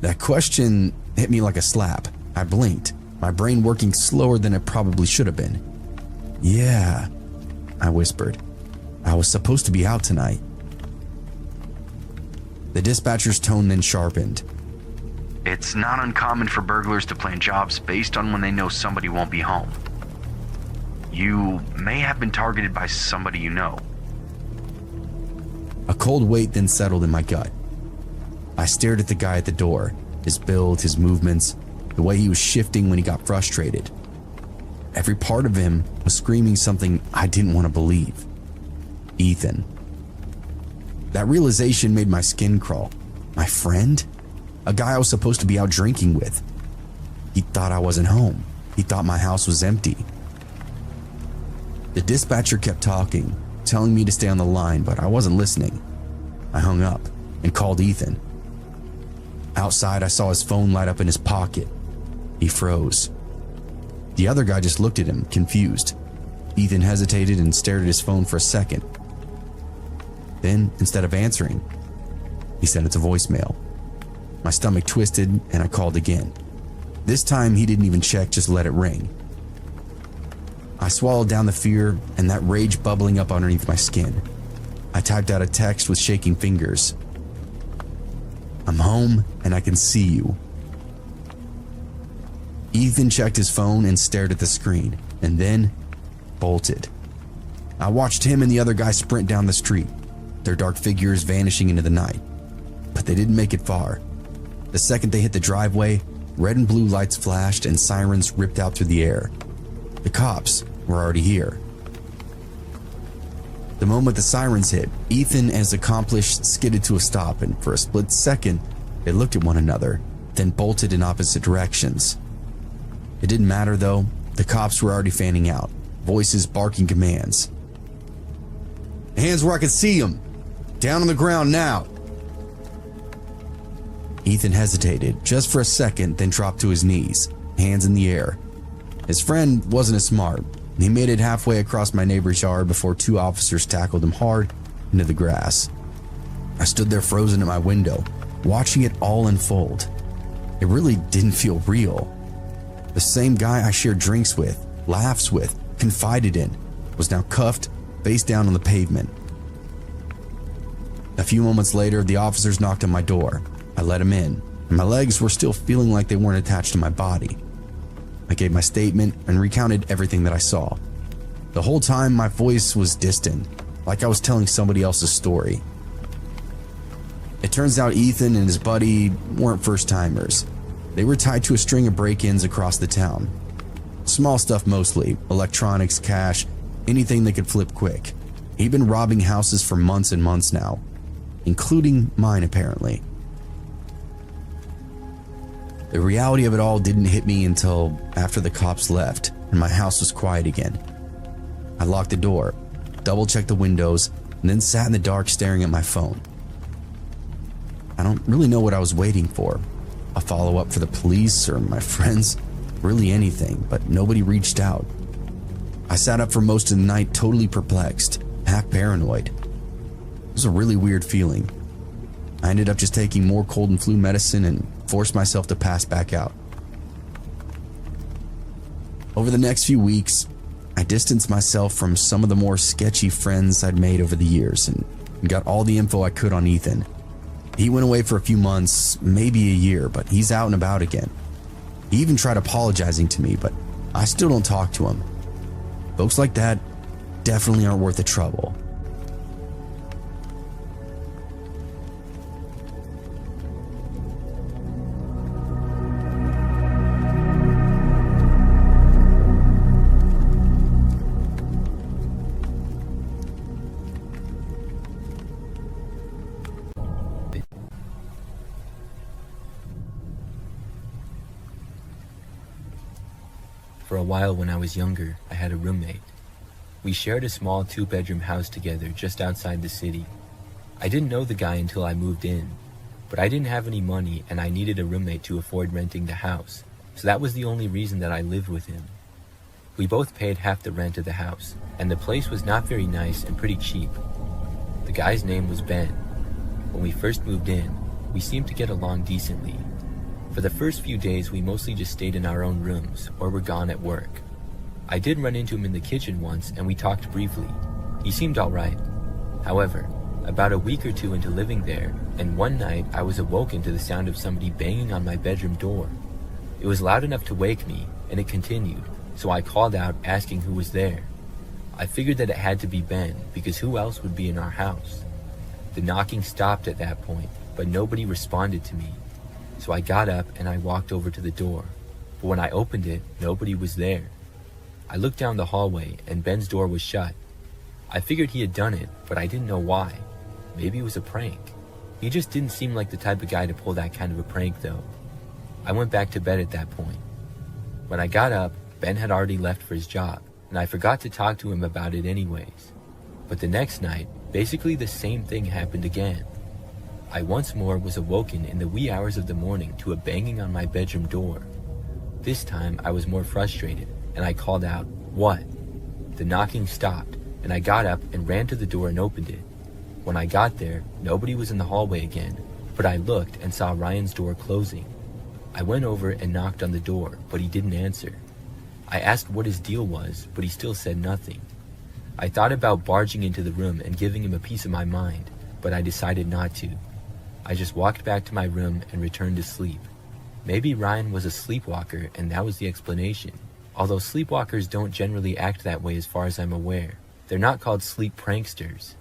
That question hit me like a slap. I blinked, my brain working slower than it probably should have been. Yeah, I whispered. I was supposed to be out tonight. The dispatcher's tone then sharpened. It's not uncommon for burglars to plan jobs based on when they know somebody won't be home. You may have been targeted by somebody you know. A cold weight then settled in my gut. I stared at the guy at the door, his build, his movements, the way he was shifting when he got frustrated. Every part of him was screaming something I didn't want to believe. Ethan. That realization made my skin crawl. My friend? A guy I was supposed to be out drinking with. He thought I wasn't home. He thought my house was empty. The dispatcher kept talking, telling me to stay on the line, but I wasn't listening. I hung up and called Ethan. Outside, I saw his phone light up in his pocket. He froze. The other guy just looked at him, confused. Ethan hesitated and stared at his phone for a second. Then, instead of answering, he sent it to voicemail. My stomach twisted and I called again. This time, he didn't even check, just let it ring. I swallowed down the fear and that rage bubbling up underneath my skin. I typed out a text with shaking fingers. I'm home and I can see you. Ethan checked his phone and stared at the screen, and then bolted. I watched him and the other guy sprint down the street, their dark figures vanishing into the night. But they didn't make it far. The second they hit the driveway, red and blue lights flashed and sirens ripped out through the air. The cops were already here. The moment the sirens hit, Ethan and his accomplice skidded to a stop, and for a split second, they looked at one another, then bolted in opposite directions. It didn't matter though, the cops were already fanning out, voices barking commands. Hands where I can see them! Down on the ground now! Ethan hesitated just for a second, then dropped to his knees, hands in the air. His friend wasn't as smart. He made it halfway across my neighbor's yard before two officers tackled him hard into the grass. I stood there frozen at my window, watching it all unfold. It really didn't feel real. The same guy I shared drinks with, laughs with, confided in, was now cuffed, face down on the pavement. A few moments later, the officers knocked on my door. I let him in, and my legs were still feeling like they weren't attached to my body. I gave my statement and recounted everything that I saw. The whole time, my voice was distant, like I was telling somebody else's story. It turns out Ethan and his buddy weren't first-timers. They were tied to a string of break-ins across the town. Small stuff mostly, electronics, cash, anything they could flip quick. He'd been robbing houses for months and months now, including mine apparently. The reality of it all didn't hit me until after the cops left and my house was quiet again. I locked the door, double-checked the windows, and then sat in the dark staring at my phone. I don't really know what I was waiting for. A follow-up for the police or my friends, really anything, but nobody reached out. I sat up for most of the night totally perplexed, half paranoid. It was a really weird feeling. I ended up just taking more cold and flu medicine and forced myself to pass back out. Over the next few weeks, I distanced myself from some of the more sketchy friends I'd made over the years and got all the info I could on Ethan. He went away for a few months, maybe a year, but he's out and about again. He even tried apologizing to me, but I still don't talk to him. Folks like that definitely aren't worth the trouble. For a while when I was younger, I had a roommate. We shared a small 2-bedroom house together just outside the city. I didn't know the guy until I moved in, but I didn't have any money and I needed a roommate to afford renting the house, so that was the only reason that I lived with him. We both paid half the rent of the house, and the place was not very nice and pretty cheap. The guy's name was Ben. When we first moved in, we seemed to get along decently. For the first few days, we mostly just stayed in our own rooms or were gone at work. I did run into him in the kitchen once and we talked briefly. He seemed alright. However, about a week or two into living there, and one night I was awoken to the sound of somebody banging on my bedroom door. It was loud enough to wake me, and it continued, so I called out asking who was there. I figured that it had to be Ben, because who else would be in our house? The knocking stopped at that point, but nobody responded to me. So I got up and I walked over to the door, but when I opened it, nobody was there. I looked down the hallway and Ben's door was shut. I figured he had done it, but I didn't know why. Maybe it was a prank. He just didn't seem like the type of guy to pull that kind of a prank though. I went back to bed at that point. When I got up, Ben had already left for his job, and I forgot to talk to him about it anyways. But the next night, basically the same thing happened again. I once more was awoken in the wee hours of the morning to a banging on my bedroom door. This time I was more frustrated, and I called out, "What?" The knocking stopped, and I got up and ran to the door and opened it. When I got there, nobody was in the hallway again, but I looked and saw Ryan's door closing. I went over and knocked on the door, but he didn't answer. I asked what his deal was, but he still said nothing. I thought about barging into the room and giving him a piece of my mind, but I decided not to. I just walked back to my room and returned to sleep. Maybe Ryan was a sleepwalker and that was the explanation. Although sleepwalkers don't generally act that way as far as I'm aware. They're not called sleep pranksters.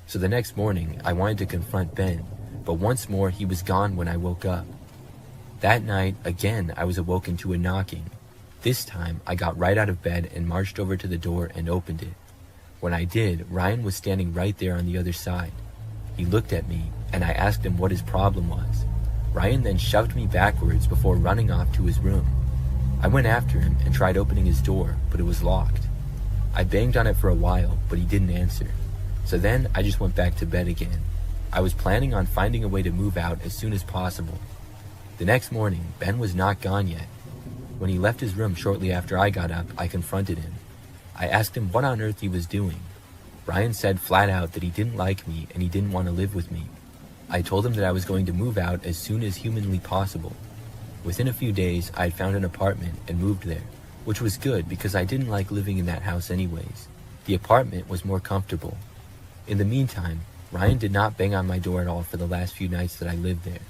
So the next morning, I wanted to confront Ben, but once more he was gone when I woke up. That night, again, I was awoken to a knocking. This time, I got right out of bed and marched over to the door and opened it. When I did, Ryan was standing right there on the other side. He looked at me, and I asked him what his problem was. Ryan then shoved me backwards before running off to his room. I went after him and tried opening his door, but it was locked. I banged on it for a while, but he didn't answer. So then I just went back to bed again. I was planning on finding a way to move out as soon as possible. The next morning, Ben was not gone yet. When he left his room shortly after I got up, I confronted him. I asked him what on earth he was doing. Ryan said flat out that he didn't like me and he didn't want to live with me. I told him that I was going to move out as soon as humanly possible. Within a few days, I had found an apartment and moved there, which was good because I didn't like living in that house anyways. The apartment was more comfortable. In the meantime, Ryan did not bang on my door at all for the last few nights that I lived there.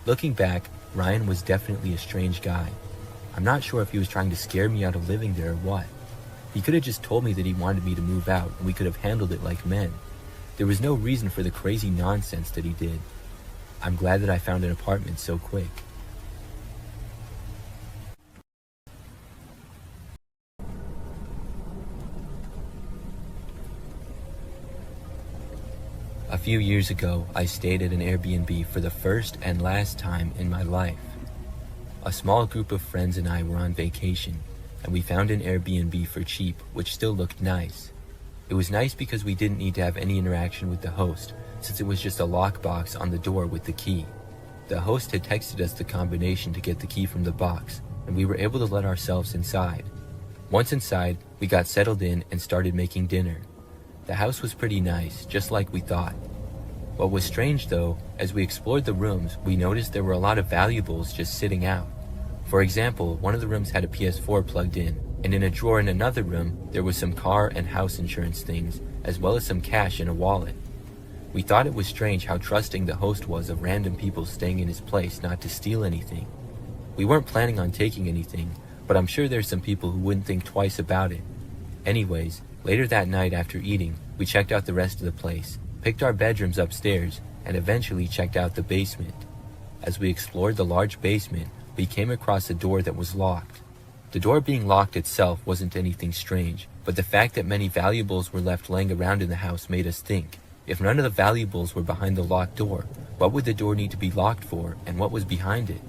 Looking back, Ryan was definitely a strange guy. I'm not sure if he was trying to scare me out of living there or what. He could have just told me that he wanted me to move out and we could have handled it like men. There was no reason for the crazy nonsense that he did. I'm glad that I found an apartment so quick. A few years ago, I stayed at an Airbnb for the first and last time in my life. A small group of friends and I were on vacation, and we found an Airbnb for cheap, which still looked nice. It was nice because we didn't need to have any interaction with the host, since it was just a lockbox on the door with the key. The host had texted us the combination to get the key from the box, and we were able to let ourselves inside. Once inside, we got settled in and started making dinner. The house was pretty nice, just like we thought. What was strange though, as we explored the rooms, we noticed there were a lot of valuables just sitting out. For example, one of the rooms had a PS4 plugged in, and in a drawer in another room, there was some car and house insurance things, as well as some cash in a wallet. We thought it was strange how trusting the host was of random people staying in his place not to steal anything. We weren't planning on taking anything, but I'm sure there's some people who wouldn't think twice about it. Anyways, later that night after eating, we checked out the rest of the place, picked our bedrooms upstairs, and eventually checked out the basement. As we explored the large basement, we came across a door that was locked. The door being locked itself wasn't anything strange, but the fact that many valuables were left laying around in the house made us think, if none of the valuables were behind the locked door, what would the door need to be locked for, and what was behind it?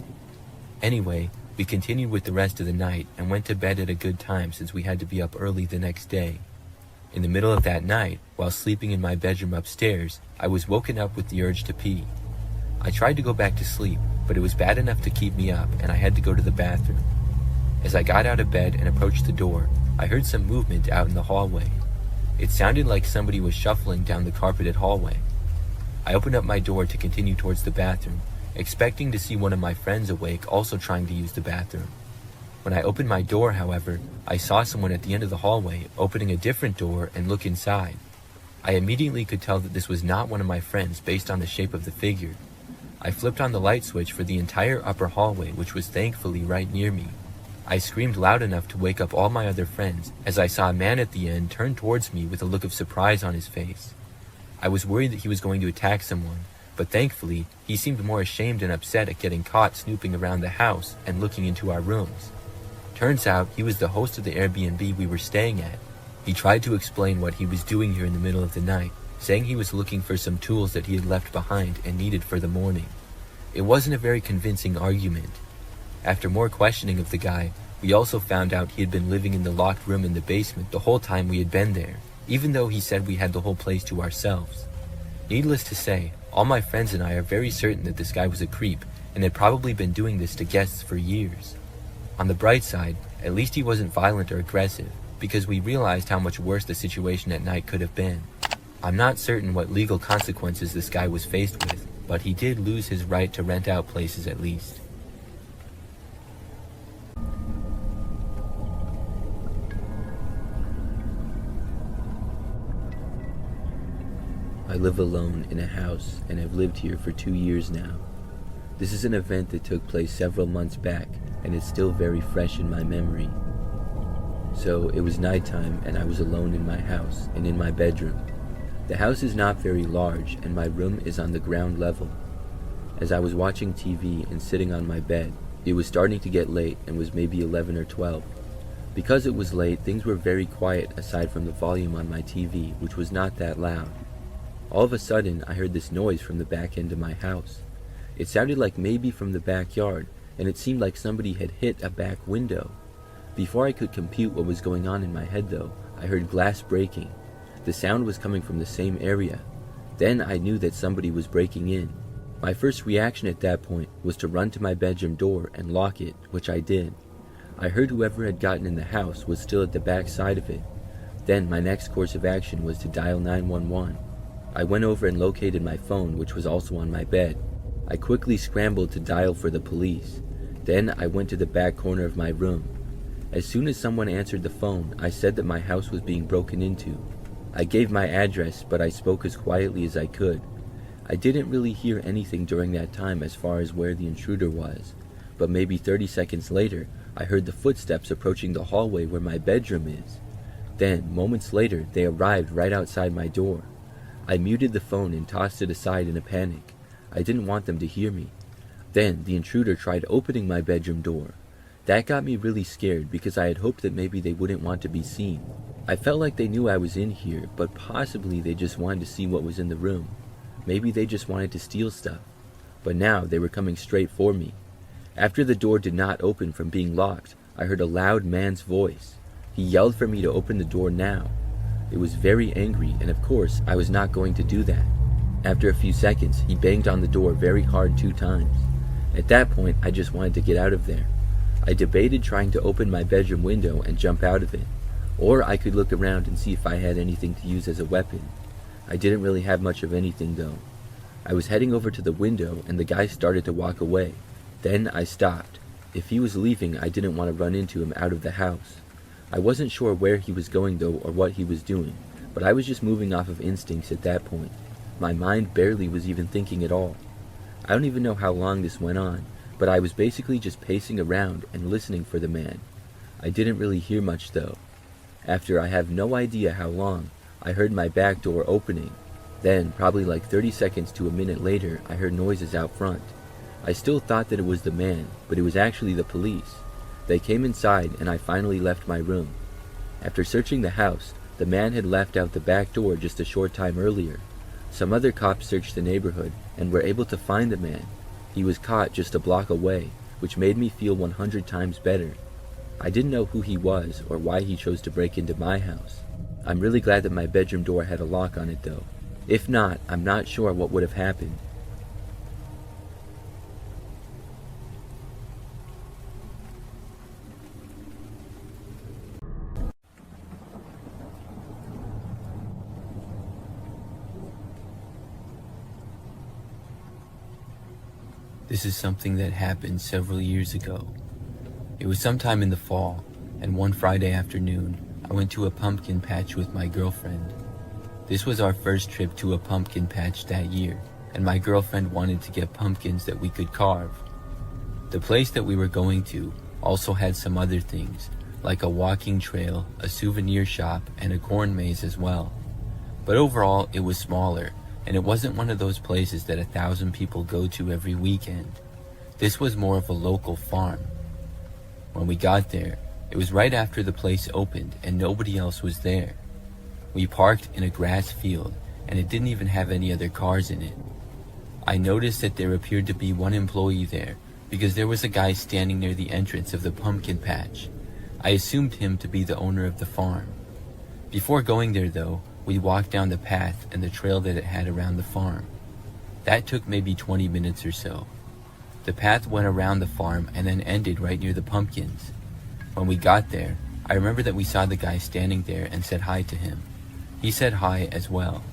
Anyway, we continued with the rest of the night and went to bed at a good time since we had to be up early the next day. In the middle of that night, while sleeping in my bedroom upstairs, I was woken up with the urge to pee. I tried to go back to sleep, but it was bad enough to keep me up and I had to go to the bathroom. As I got out of bed and approached the door, I heard some movement out in the hallway. It sounded like somebody was shuffling down the carpeted hallway. I opened up my door to continue towards the bathroom, expecting to see one of my friends awake also trying to use the bathroom. When I opened my door, however, I saw someone at the end of the hallway opening a different door and look inside. I immediately could tell that this was not one of my friends based on the shape of the figure. I flipped on the light switch for the entire upper hallway, which was thankfully right near me. I screamed loud enough to wake up all my other friends as I saw a man at the end turn towards me with a look of surprise on his face. I was worried that he was going to attack someone, but thankfully, he seemed more ashamed and upset at getting caught snooping around the house and looking into our rooms. Turns out, he was the host of the Airbnb we were staying at. He tried to explain what he was doing here in the middle of the night, saying he was looking for some tools that he had left behind and needed for the morning. It wasn't a very convincing argument. After more questioning of the guy, we also found out he had been living in the locked room in the basement the whole time we had been there, even though he said we had the whole place to ourselves. Needless to say, all my friends and I are very certain that this guy was a creep and had probably been doing this to guests for years. On the bright side, at least he wasn't violent or aggressive, because we realized how much worse the situation at night could have been. I'm not certain what legal consequences this guy was faced with, but he did lose his right to rent out places at least. I live alone in a house and have lived here for 2 years now. This is an event that took place several months back and is still very fresh in my memory. So it was nighttime and I was alone in my house and in my bedroom. The house is not very large and my room is on the ground level. As I was watching TV and sitting on my bed, it was starting to get late and was maybe 11 or 12. Because it was late, things were very quiet aside from the volume on my TV, which was not that loud. All of a sudden, I heard this noise from the back end of my house. It sounded like maybe from the backyard, and it seemed like somebody had hit a back window. Before I could compute what was going on in my head though, I heard glass breaking. The sound was coming from the same area. Then I knew that somebody was breaking in. My first reaction at that point was to run to my bedroom door and lock it, which I did. I heard whoever had gotten in the house was still at the back side of it. Then my next course of action was to dial 911. I went over and located my phone, which was also on my bed. I quickly scrambled to dial for the police. Then I went to the back corner of my room. As soon as someone answered the phone, I said that my house was being broken into. I gave my address, but I spoke as quietly as I could. I didn't really hear anything during that time as far as where the intruder was, but maybe 30 seconds later, I heard the footsteps approaching the hallway where my bedroom is. Then, moments later, they arrived right outside my door. I muted the phone and tossed it aside in a panic. I didn't want them to hear me. Then, the intruder tried opening my bedroom door. That got me really scared because I had hoped that maybe they wouldn't want to be seen. I felt like they knew I was in here, but possibly they just wanted to see what was in the room. Maybe they just wanted to steal stuff. But now they were coming straight for me. After the door did not open from being locked, I heard a loud man's voice. He yelled for me to open the door now. It was very angry, and of course, I was not going to do that. After a few seconds, he banged on the door very hard 2 times. At that point, I just wanted to get out of there. I debated trying to open my bedroom window and jump out of it, or I could look around and see if I had anything to use as a weapon. I didn't really have much of anything though. I was heading over to the window and the guy started to walk away. Then I stopped. If he was leaving, I didn't want to run into him out of the house. I wasn't sure where he was going though or what he was doing, but I was just moving off of instincts at that point. My mind barely was even thinking at all. I don't even know how long this went on, but I was basically just pacing around and listening for the man. I didn't really hear much though. After I have no idea how long, I heard my back door opening. Then, probably like 30 seconds to a minute later, I heard noises out front. I still thought that it was the man, but it was actually the police. They came inside and I finally left my room. After searching the house, the man had left out the back door just a short time earlier. Some other cops searched the neighborhood and were able to find the man. He was caught just a block away, which made me feel 100 times better. I didn't know who he was or why he chose to break into my house. I'm really glad that my bedroom door had a lock on it though. If not, I'm not sure what would have happened. This is something that happened several years ago. It was sometime in the fall, and one Friday afternoon, I went to a pumpkin patch with my girlfriend. This was our first trip to a pumpkin patch that year, and my girlfriend wanted to get pumpkins that we could carve. The place that we were going to also had some other things, like a walking trail, a souvenir shop, and a corn maze as well. But overall, it was smaller, and it wasn't one of those places that 1,000 people go to every weekend. This was more of a local farm. When we got there, it was right after the place opened and nobody else was there. We parked in a grass field, and it didn't even have any other cars in it. I noticed that there appeared to be one employee there, because there was a guy standing near the entrance of the pumpkin patch. I assumed him to be the owner of the farm. Before going there though, we walked down the path and the trail that it had around the farm. That took maybe 20 minutes or so. The path went around the farm and then ended right near the pumpkins. When we got there, I remember that we saw the guy standing there and said hi to him. He said hi as well.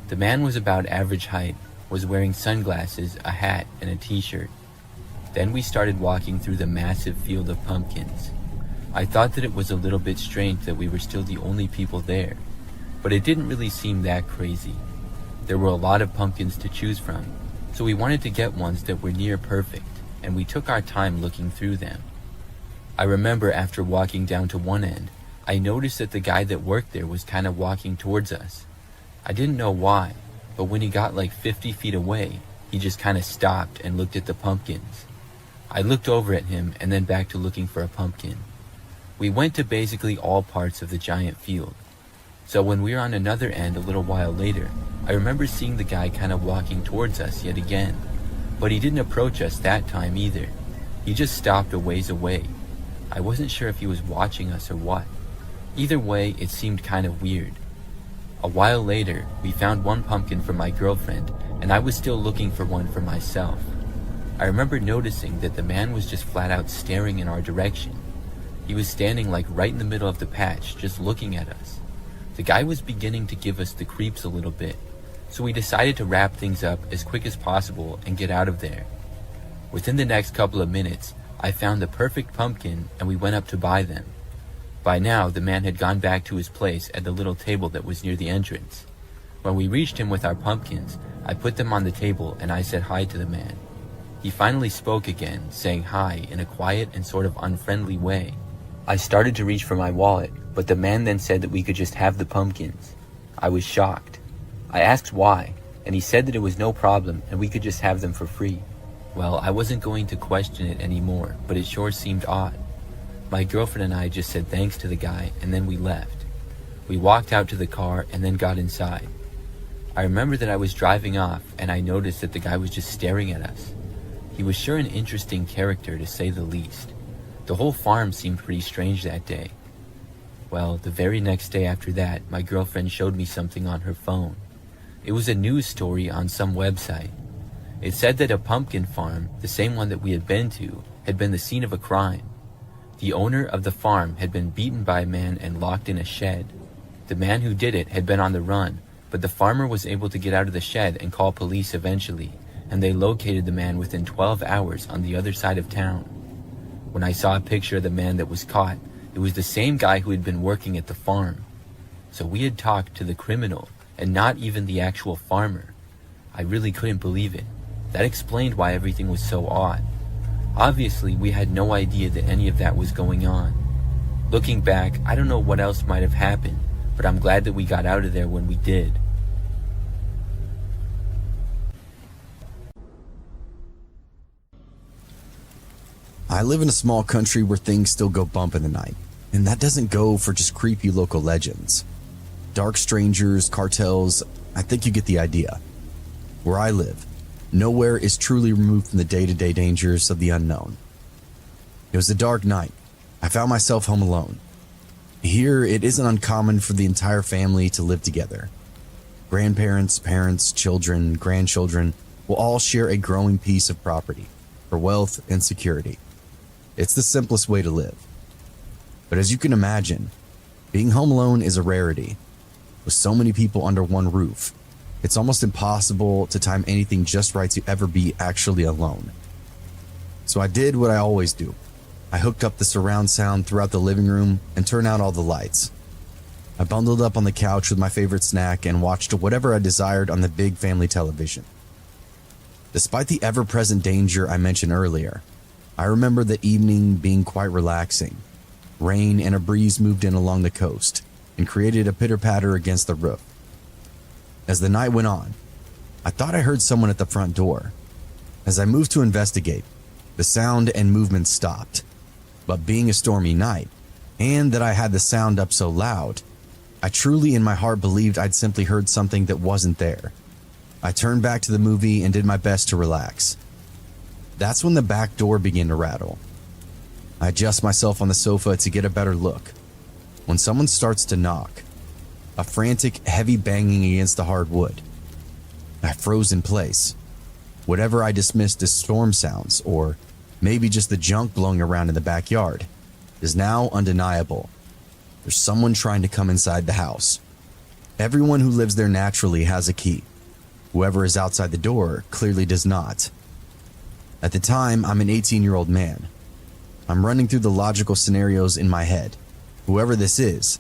The man was about average height, was wearing sunglasses, a hat, and a t-shirt. Then we started walking through the massive field of pumpkins. I thought that it was a little bit strange that we were still the only people there, but it didn't really seem that crazy. There were a lot of pumpkins to choose from, so we wanted to get ones that were near perfect, and we took our time looking through them. I remember after walking down to one end, I noticed that the guy that worked there was kind of walking towards us. I didn't know why, but when he got like 50 feet away, he just kind of stopped and looked at the pumpkins. I looked over at him and then back to looking for a pumpkin. We went to basically all parts of the giant field. So when we were on another end a little while later, I remember seeing the guy kind of walking towards us yet again. But he didn't approach us that time either. He just stopped a ways away. I wasn't sure if he was watching us or what. Either way, it seemed kind of weird. A while later, we found one pumpkin for my girlfriend, and I was still looking for one for myself. I remember noticing that the man was just flat out staring in our direction. He was standing like right in the middle of the patch, just looking at us. The guy was beginning to give us the creeps a little bit, so we decided to wrap things up as quick as possible and get out of there. Within the next couple of minutes, I found the perfect pumpkin and we went up to buy them. By now, the man had gone back to his place at the little table that was near the entrance. When we reached him with our pumpkins, I put them on the table and I said hi to the man. He finally spoke again, saying hi in a quiet and sort of unfriendly way. I started to reach for my wallet, but the man then said that we could just have the pumpkins. I was shocked. I asked why, and he said that it was no problem and we could just have them for free. Well, I wasn't going to question it anymore, but it sure seemed odd. My girlfriend and I just said thanks to the guy and then we left. We walked out to the car and then got inside. I remember that I was driving off and I noticed that the guy was just staring at us. He was sure an interesting character to say the least. The whole farm seemed pretty strange that day. Well, the very next day after that, my girlfriend showed me something on her phone. It was a news story on some website. It said that a pumpkin farm, the same one that we had been to, had been the scene of a crime. The owner of the farm had been beaten by a man and locked in a shed. The man who did it had been on the run, but the farmer was able to get out of the shed and call police eventually, and they located the man within 12 hours on the other side of town. When I saw a picture of the man that was caught, it was the same guy who had been working at the farm. So we had talked to the criminal, and not even the actual farmer. I really couldn't believe it. That explained why everything was so odd. Obviously, we had no idea that any of that was going on. Looking back, I don't know what else might have happened, but I'm glad that we got out of there when we did. I live in a small country where things still go bump in the night, and that doesn't go for just creepy local legends. Dark strangers, cartels, I think you get the idea. Where I live, nowhere is truly removed from the day-to-day dangers of the unknown. It was a dark night. I found myself home alone. Here, it isn't uncommon for the entire family to live together. Grandparents, parents, children, grandchildren will all share a growing piece of property for wealth and security. It's the simplest way to live. But as you can imagine, being home alone is a rarity. With so many people under one roof, It's almost impossible to time anything just right to ever be actually alone. So I did what I always do. I hooked up the surround sound throughout the living room and turned out all the lights. I bundled up on the couch with my favorite snack and watched whatever I desired on the big family television. Despite the ever-present danger I mentioned earlier, I remember the evening being quite relaxing. Rain and a breeze moved in along the coast and created a pitter-patter against the roof. As the night went on, I thought I heard someone at the front door. As I moved to investigate, the sound and movement stopped. But being a stormy night, and that I had the sound up so loud, I truly in my heart believed I'd simply heard something that wasn't there. I turned back to the movie and did my best to relax. That's when the back door began to rattle. I adjust myself on the sofa to get a better look. When someone starts to knock, a frantic, heavy banging against the hard wood. I froze in place. Whatever I dismissed as storm sounds, or maybe just the junk blowing around in the backyard, is now undeniable. There's someone trying to come inside the house. Everyone who lives there naturally has a key. Whoever is outside the door clearly does not. At the time, I'm an 18-year-old man. I'm running through the logical scenarios in my head. Whoever this is,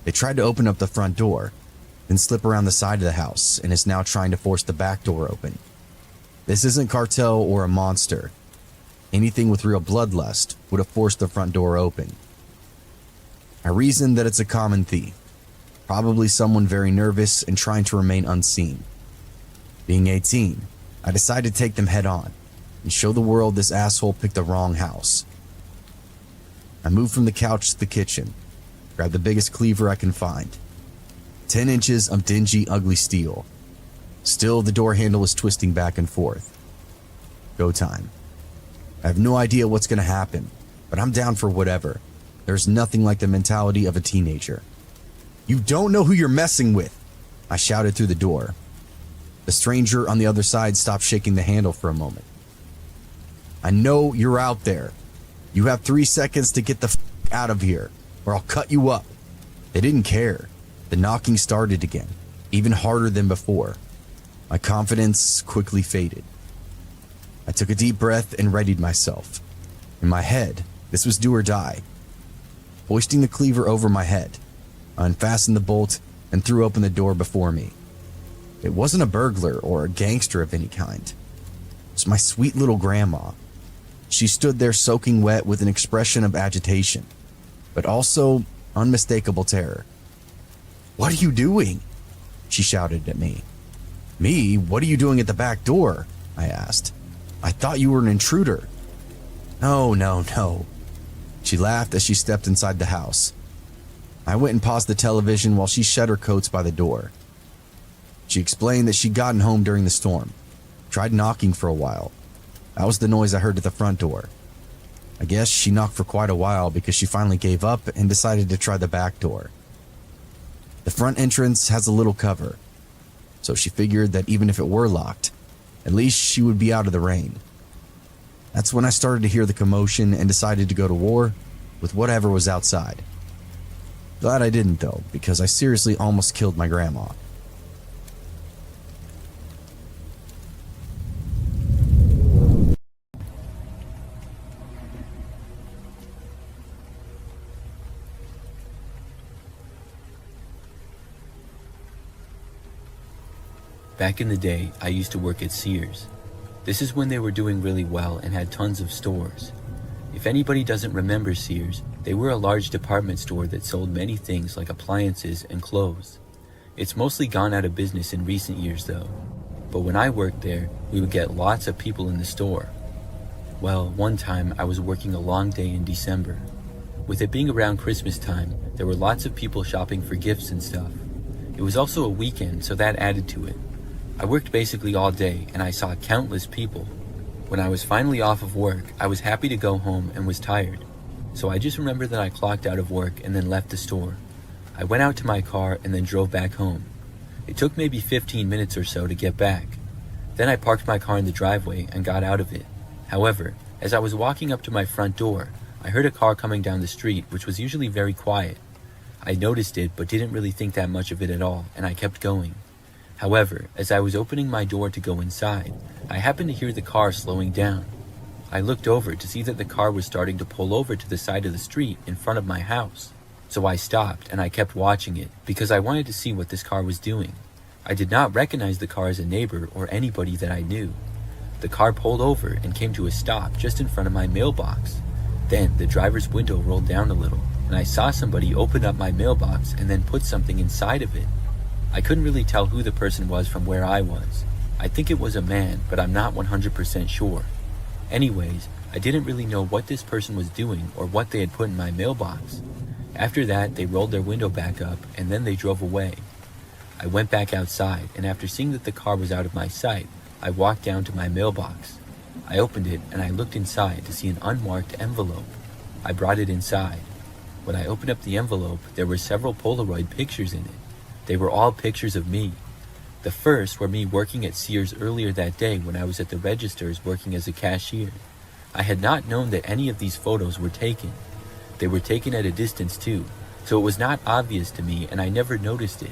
they tried to open up the front door, then slip around the side of the house and is now trying to force the back door open. This isn't cartel or a monster. Anything with real bloodlust would have forced the front door open. I reason that it's a common thief, probably someone very nervous and trying to remain unseen. Being 18, I decided to take them head on and show the world this asshole picked the wrong house. I moved from the couch to the kitchen, grabbed the biggest cleaver I can find. 10 inches of dingy, ugly steel. Still, the door handle is twisting back and forth. Go time. I have no idea what's going to happen, but I'm down for whatever. There's nothing like the mentality of a teenager. You don't know who you're messing with, I shouted through the door. The stranger on the other side stopped shaking the handle for a moment. I know you're out there. You have 3 seconds to get the f out of here, or I'll cut you up. They didn't care. The knocking started again, even harder than before. My confidence quickly faded. I took a deep breath and readied myself. In my head, this was do or die. Hoisting the cleaver over my head, I unfastened the bolt and threw open the door before me. It wasn't a burglar or a gangster of any kind. It was my sweet little grandma. She stood there soaking wet with an expression of agitation, but also unmistakable terror. "What are you doing?" she shouted at me. "Me? What are you doing at the back door?" I asked. "I thought you were an intruder." No. She laughed as she stepped inside the house. I went and paused the television while she shut her coats by the door. She explained that she'd gotten home during the storm, tried knocking for a while. That was the noise I heard at the front door. I guess she knocked for quite a while because she finally gave up and decided to try the back door. The front entrance has a little cover, so she figured that even if it were locked, at least she would be out of the rain. That's when I started to hear the commotion and decided to go to war with whatever was outside. Glad I didn't though, because I seriously almost killed my grandma. Back in the day, I used to work at Sears. This is when they were doing really well and had tons of stores. If anybody doesn't remember Sears, they were a large department store that sold many things like appliances and clothes. It's mostly gone out of business in recent years though. But when I worked there, we would get lots of people in the store. Well, one time I was working a long day in December. With it being around Christmas time, there were lots of people shopping for gifts and stuff. It was also a weekend, so that added to it. I worked basically all day and I saw countless people. When I was finally off of work, I was happy to go home and was tired. So I just remember that I clocked out of work and then left the store. I went out to my car and then drove back home. It took maybe 15 minutes or so to get back. Then I parked my car in the driveway and got out of it. However, as I was walking up to my front door, I heard a car coming down the street, which was usually very quiet. I noticed it but didn't really think that much of it at all, and I kept going. However, as I was opening my door to go inside, I happened to hear the car slowing down. I looked over to see that the car was starting to pull over to the side of the street in front of my house. So I stopped and I kept watching it because I wanted to see what this car was doing. I did not recognize the car as a neighbor or anybody that I knew. The car pulled over and came to a stop just in front of my mailbox. Then the driver's window rolled down a little, and I saw somebody open up my mailbox and then put something inside of it. I couldn't really tell who the person was from where I was. I think it was a man, but I'm not 100% sure. Anyways, I didn't really know what this person was doing or what they had put in my mailbox. After that, they rolled their window back up and then they drove away. I went back outside, and after seeing that the car was out of my sight, I walked down to my mailbox. I opened it and I looked inside to see an unmarked envelope. I brought it inside. When I opened up the envelope, there were several Polaroid pictures in it. They were all pictures of me. The first were me working at Sears earlier that day when I was at the registers working as a cashier. I had not known that any of these photos were taken. They were taken at a distance too, so it was not obvious to me and I never noticed it.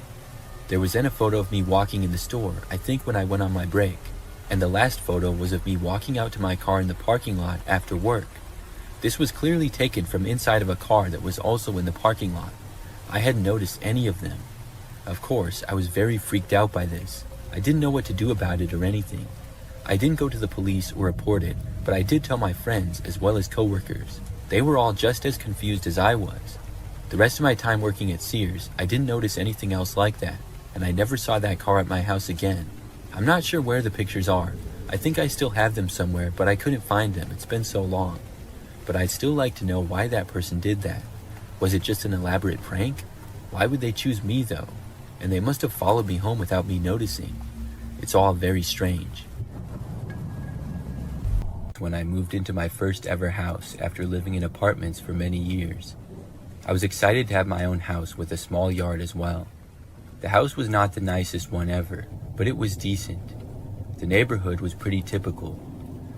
There was then a photo of me walking in the store, I think when I went on my break. And the last photo was of me walking out to my car in the parking lot after work. This was clearly taken from inside of a car that was also in the parking lot. I hadn't noticed any of them. Of course, I was very freaked out by this. I didn't know what to do about it or anything. I didn't go to the police or report it, but I did tell my friends as well as coworkers. They were all just as confused as I was. The rest of my time working at Sears, I didn't notice anything else like that, and I never saw that car at my house again. I'm not sure where the pictures are. I think I still have them somewhere, but I couldn't find them. It's been so long. But I'd still like to know why that person did that. Was it just an elaborate prank? Why would they choose me though? And they must have followed me home without me noticing. It's all very strange. When I moved into my first ever house after living in apartments for many years, I was excited to have my own house with a small yard as well. The house was not the nicest one ever, but it was decent. The neighborhood was pretty typical.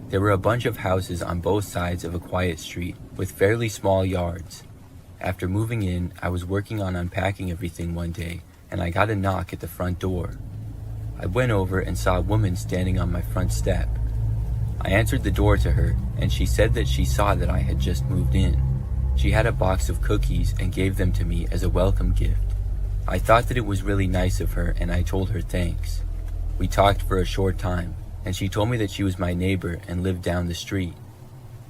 There were a bunch of houses on both sides of a quiet street with fairly small yards. After moving in, I was working on unpacking everything one day, and I got a knock at the front door. I went over and saw a woman standing on my front step. I answered the door to her, and she said that she saw that I had just moved in. She had a box of cookies and gave them to me as a welcome gift. I thought that it was really nice of her, and I told her thanks. We talked for a short time, and she told me that she was my neighbor and lived down the street.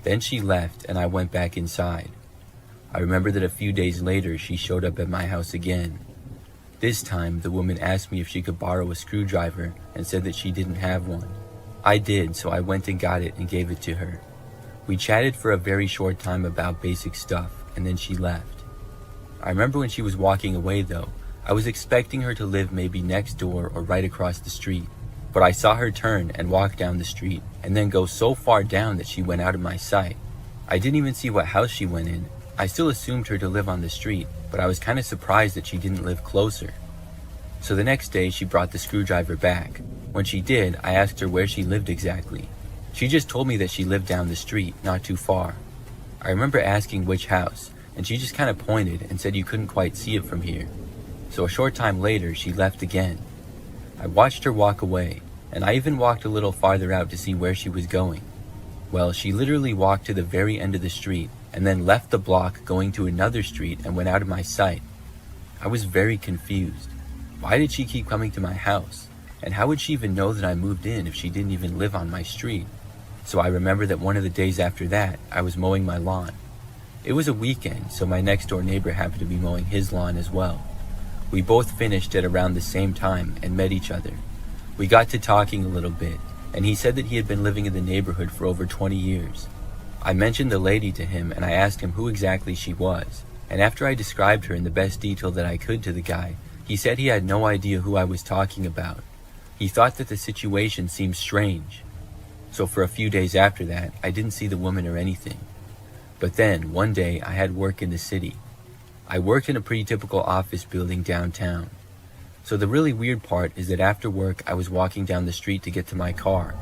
Then she left, and I went back inside. I remember that a few days later she showed up at my house again. This time, the woman asked me if she could borrow a screwdriver and said that she didn't have one. I did, so I went and got it and gave it to her. We chatted for a very short time about basic stuff, and then she left. I remember when she was walking away though, I was expecting her to live maybe next door or right across the street, but I saw her turn and walk down the street and then go so far down that she went out of my sight. I didn't even see what house she went in. I still assumed her to live on the street, but I was kind of surprised that she didn't live closer. So the next day she brought the screwdriver back. When she did, I asked her where she lived exactly. She just told me that she lived down the street, not too far. I remember asking which house, and she just kind of pointed and said you couldn't quite see it from here. So a short time later, she left again. I watched her walk away, and I even walked a little farther out to see where she was going. Well, she literally walked to the very end of the street, and then left the block going to another street and went out of my sight. I was very confused. Why did she keep coming to my house? And how would she even know that I moved in if she didn't even live on my street? So I remember that one of the days after that, I was mowing my lawn. It was a weekend, so my next door neighbor happened to be mowing his lawn as well. We both finished at around the same time and met each other. We got to talking a little bit, and he said that he had been living in the neighborhood for over 20 years. I mentioned the lady to him and I asked him who exactly she was, and after I described her in the best detail that I could to the guy, he said he had no idea who I was talking about. He thought that the situation seemed strange. So for a few days after that, I didn't see the woman or anything. But then, one day, I had work in the city. I worked in a pretty typical office building downtown. So the really weird part is that after work, I was walking down the street to get to my car.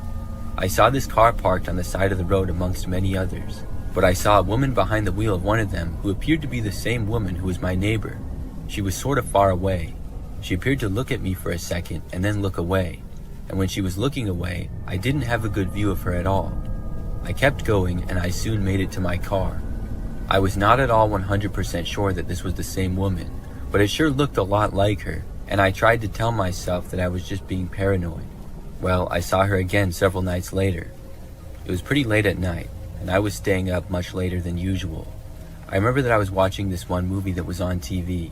I saw this car parked on the side of the road amongst many others, but I saw a woman behind the wheel of one of them who appeared to be the same woman who was my neighbor. She was sort of far away. She appeared to look at me for a second and then look away, and when she was looking away, I didn't have a good view of her at all. I kept going and I soon made it to my car. I was not at all 100% sure that this was the same woman, but it sure looked a lot like her, and I tried to tell myself that I was just being paranoid. Well, I saw her again several nights later. It was pretty late at night, and I was staying up much later than usual. I remember that I was watching this one movie that was on TV.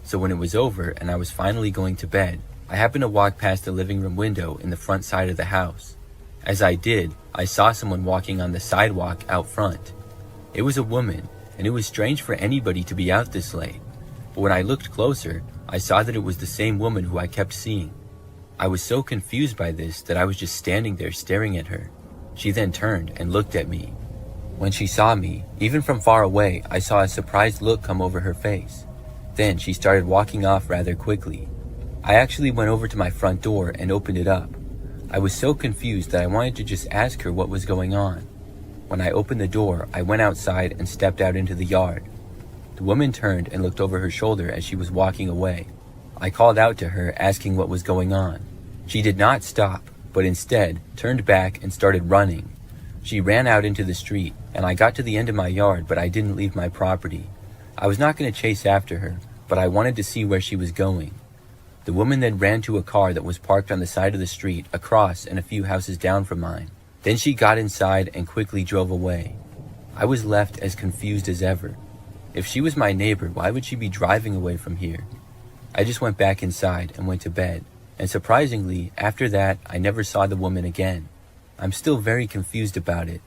So when it was over and I was finally going to bed, I happened to walk past the living room window in the front side of the house. As I did, I saw someone walking on the sidewalk out front. It was a woman, and it was strange for anybody to be out this late. But when I looked closer, I saw that it was the same woman who I kept seeing. I was so confused by this that I was just standing there staring at her. She then turned and looked at me. When she saw me, even from far away, I saw a surprised look come over her face. Then she started walking off rather quickly. I actually went over to my front door and opened it up. I was so confused that I wanted to just ask her what was going on. When I opened the door, I went outside and stepped out into the yard. The woman turned and looked over her shoulder as she was walking away. I called out to her, asking what was going on. She did not stop, but instead turned back and started running. She ran out into the street, and I got to the end of my yard, but I didn't leave my property. I was not going to chase after her, but I wanted to see where she was going. The woman then ran to a car that was parked on the side of the street across and a few houses down from mine. Then she got inside and quickly drove away. I was left as confused as ever. If she was my neighbor, why would she be driving away from here? I just went back inside and went to bed, and surprisingly, after that, I never saw the woman again. I'm still very confused about it.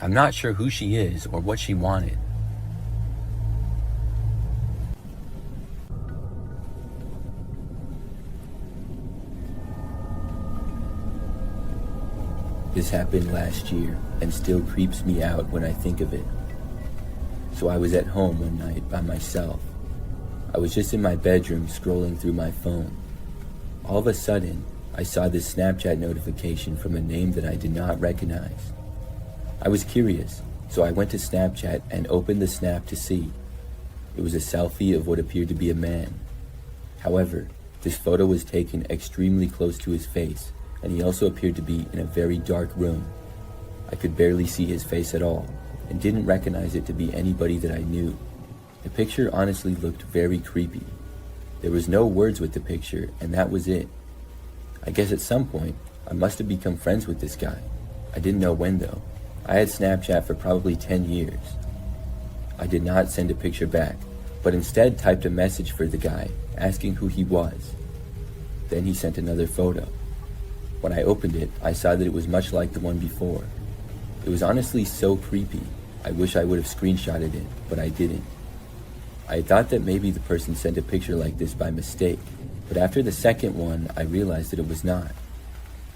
I'm not sure who she is or what she wanted. This happened last year and still creeps me out when I think of it. So I was at home one night by myself. I was just in my bedroom scrolling through my phone. All of a sudden, I saw this Snapchat notification from a name that I did not recognize. I was curious, so I went to Snapchat and opened the snap to see. It was a selfie of what appeared to be a man. However, this photo was taken extremely close to his face, and he also appeared to be in a very dark room. I could barely see his face at all, and didn't recognize it to be anybody that I knew. The picture honestly looked very creepy. There was no words with the picture, and that was it. I guess at some point, I must have become friends with this guy. I didn't know when though. I had Snapchat for probably 10 years. I did not send a picture back, but instead typed a message for the guy, asking who he was. Then he sent another photo. When I opened it, I saw that it was much like the one before. It was honestly so creepy. I wish I would have screenshotted it, but I didn't. I thought that maybe the person sent a picture like this by mistake, but after the second one, I realized that it was not.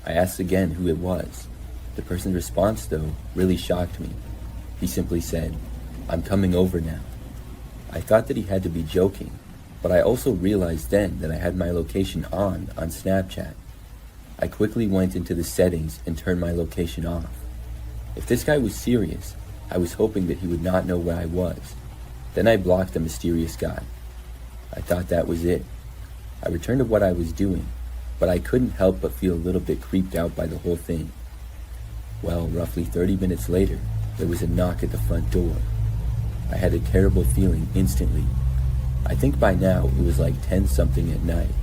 I asked again who it was. The person's response, though, really shocked me. He simply said, "I'm coming over now." I thought that he had to be joking, but I also realized then that I had my location on Snapchat. I quickly went into the settings and turned my location off. If this guy was serious, I was hoping that he would not know where I was. Then I blocked the mysterious guy. I thought that was it. I returned to what I was doing, but I couldn't help but feel a little bit creeped out by the whole thing. Well, roughly 30 minutes later, there was a knock at the front door. I had a terrible feeling instantly. I think by now it was like 10-something at night.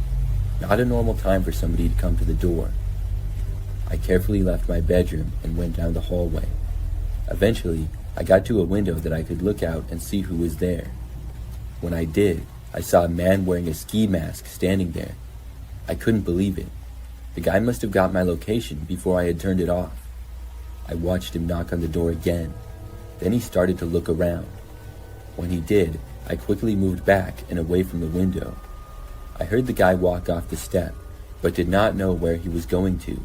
Not a normal time for somebody to come to the door. I carefully left my bedroom and went down the hallway. Eventually, I got to a window that I could look out and see who was there. When I did, I saw a man wearing a ski mask standing there. I couldn't believe it. The guy must have got my location before I had turned it off. I watched him knock on the door again. Then he started to look around. When he did, I quickly moved back and away from the window. I heard the guy walk off the step, but did not know where he was going to.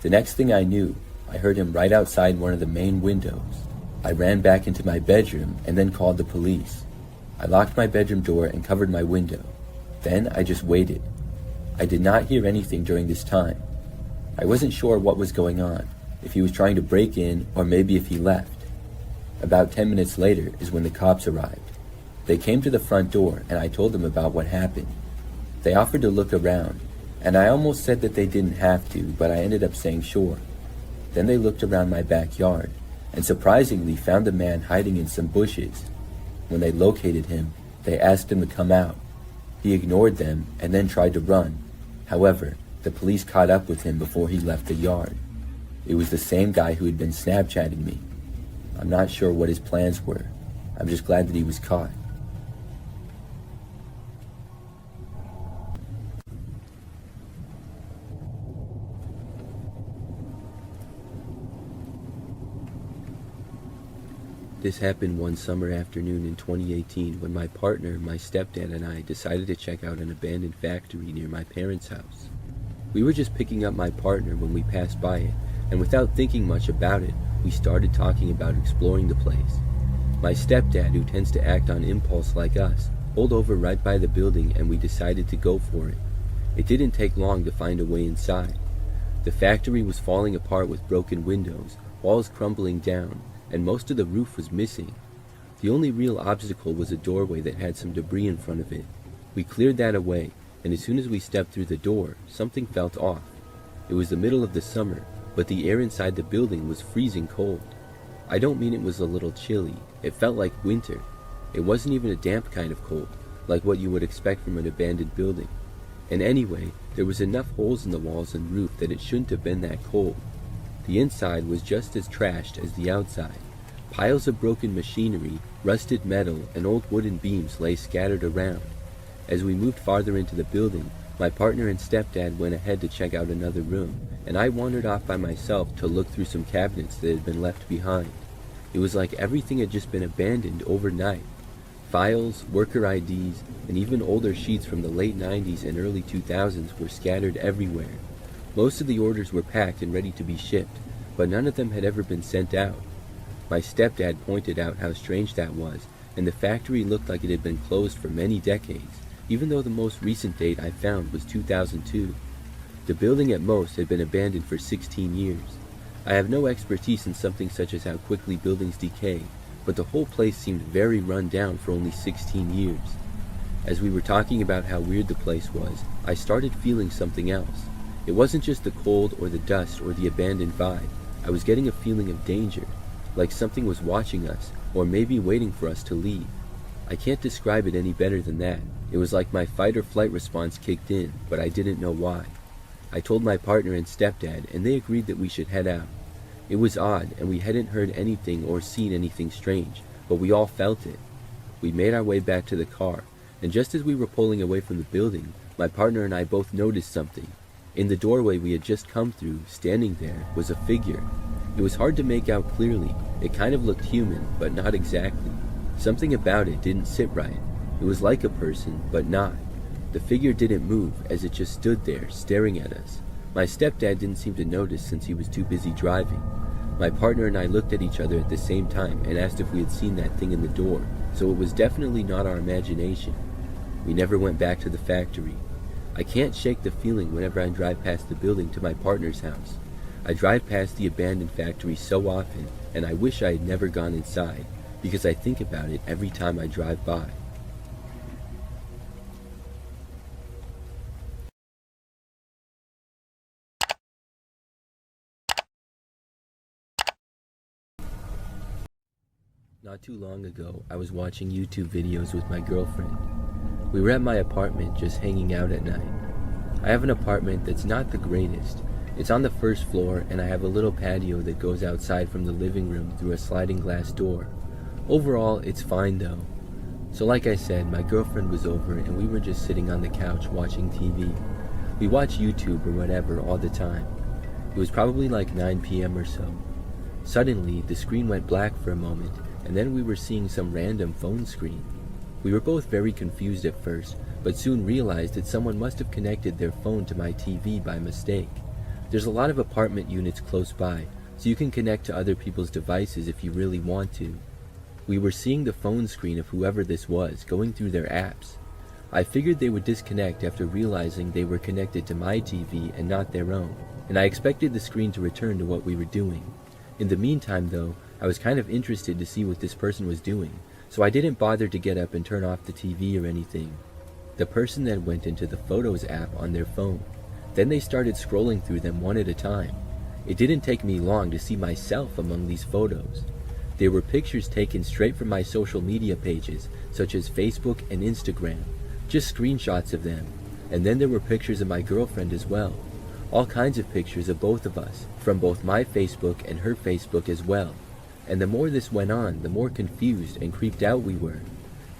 The next thing I knew, I heard him right outside one of the main windows. I ran back into my bedroom and then called the police. I locked my bedroom door and covered my window. Then I just waited. I did not hear anything during this time. I wasn't sure what was going on, if he was trying to break in or maybe if he left. About 10 minutes later is when the cops arrived. They came to the front door and I told them about what happened. They offered to look around, and I almost said that they didn't have to, but I ended up saying sure. Then they looked around my backyard, and surprisingly found a man hiding in some bushes. When they located him, they asked him to come out. He ignored them and then tried to run. However, the police caught up with him before he left the yard. It was the same guy who had been Snapchatting me. I'm not sure what his plans were. I'm just glad that he was caught. This happened one summer afternoon in 2018 when my partner, my stepdad, and I decided to check out an abandoned factory near my parents' house. We were just picking up my partner when we passed by it, and without thinking much about it, we started talking about exploring the place. My stepdad, who tends to act on impulse like us, pulled over right by the building and we decided to go for it. It didn't take long to find a way inside. The factory was falling apart with broken windows, walls crumbling down, and most of the roof was missing. The only real obstacle was a doorway that had some debris in front of it. We cleared that away, and as soon as we stepped through the door, something felt off. It was the middle of the summer, but the air inside the building was freezing cold. I don't mean it was a little chilly, it felt like winter. It wasn't even a damp kind of cold, like what you would expect from an abandoned building. And anyway, there was enough holes in the walls and roof that it shouldn't have been that cold. The inside was just as trashed as the outside. Piles of broken machinery, rusted metal, and old wooden beams lay scattered around. As we moved farther into the building, my partner and stepdad went ahead to check out another room, and I wandered off by myself to look through some cabinets that had been left behind. It was like everything had just been abandoned overnight. Files, worker IDs, and even older sheets from the late 90s and early 2000s were scattered everywhere. Most of the orders were packed and ready to be shipped, but none of them had ever been sent out. My stepdad pointed out how strange that was, and the factory looked like it had been closed for many decades, even though the most recent date I found was 2002. The building at most had been abandoned for 16 years. I have no expertise in something such as how quickly buildings decay, but the whole place seemed very run down for only 16 years. As we were talking about how weird the place was, I started feeling something else. It wasn't just the cold or the dust or the abandoned vibe. I was getting a feeling of danger, like something was watching us, or maybe waiting for us to leave. I can't describe it any better than that. It was like my fight or flight response kicked in, but I didn't know why. I told my partner and stepdad, and they agreed that we should head out. It was odd, and we hadn't heard anything or seen anything strange, but we all felt it. We made our way back to the car, and just as we were pulling away from the building, my partner and I both noticed something. In the doorway we had just come through, standing there, was a figure. It was hard to make out clearly. It kind of looked human, but not exactly. Something about it didn't sit right. It was like a person, but not. The figure didn't move, as it just stood there, staring at us. My stepdad didn't seem to notice since he was too busy driving. My partner and I looked at each other at the same time and asked if we had seen that thing in the door, so it was definitely not our imagination. We never went back to the factory. I can't shake the feeling whenever I drive past the building to my partner's house. I drive past the abandoned factory so often, and I wish I had never gone inside, because I think about it every time I drive by. Not too long ago, I was watching YouTube videos with my girlfriend. We were at my apartment just hanging out at night. I have an apartment that's not the greatest. It's on the first floor, and I have a little patio that goes outside from the living room through a sliding glass door. Overall, it's fine though. So like I said, my girlfriend was over and we were just sitting on the couch watching TV. We watch YouTube or whatever all the time. It was probably like 9 p.m. or so. Suddenly, the screen went black for a moment, and then we were seeing some random phone screen. We were both very confused at first, but soon realized that someone must have connected their phone to my TV by mistake. There's a lot of apartment units close by, so you can connect to other people's devices if you really want to. We were seeing the phone screen of whoever this was going through their apps. I figured they would disconnect after realizing they were connected to my TV and not their own, and I expected the screen to return to what we were doing. In the meantime though, I was kind of interested to see what this person was doing, so I didn't bother to get up and turn off the TV or anything. the person then went into the Photos app on their phone. Then they started scrolling through them one at a time. It didn't take me long to see myself among these photos. There were pictures taken straight from my social media pages, such as Facebook and Instagram, just screenshots of them. And then there were pictures of my girlfriend as well. All kinds of pictures of both of us, from both my Facebook and her Facebook as well. And the more this went on, the more confused and creeped out we were.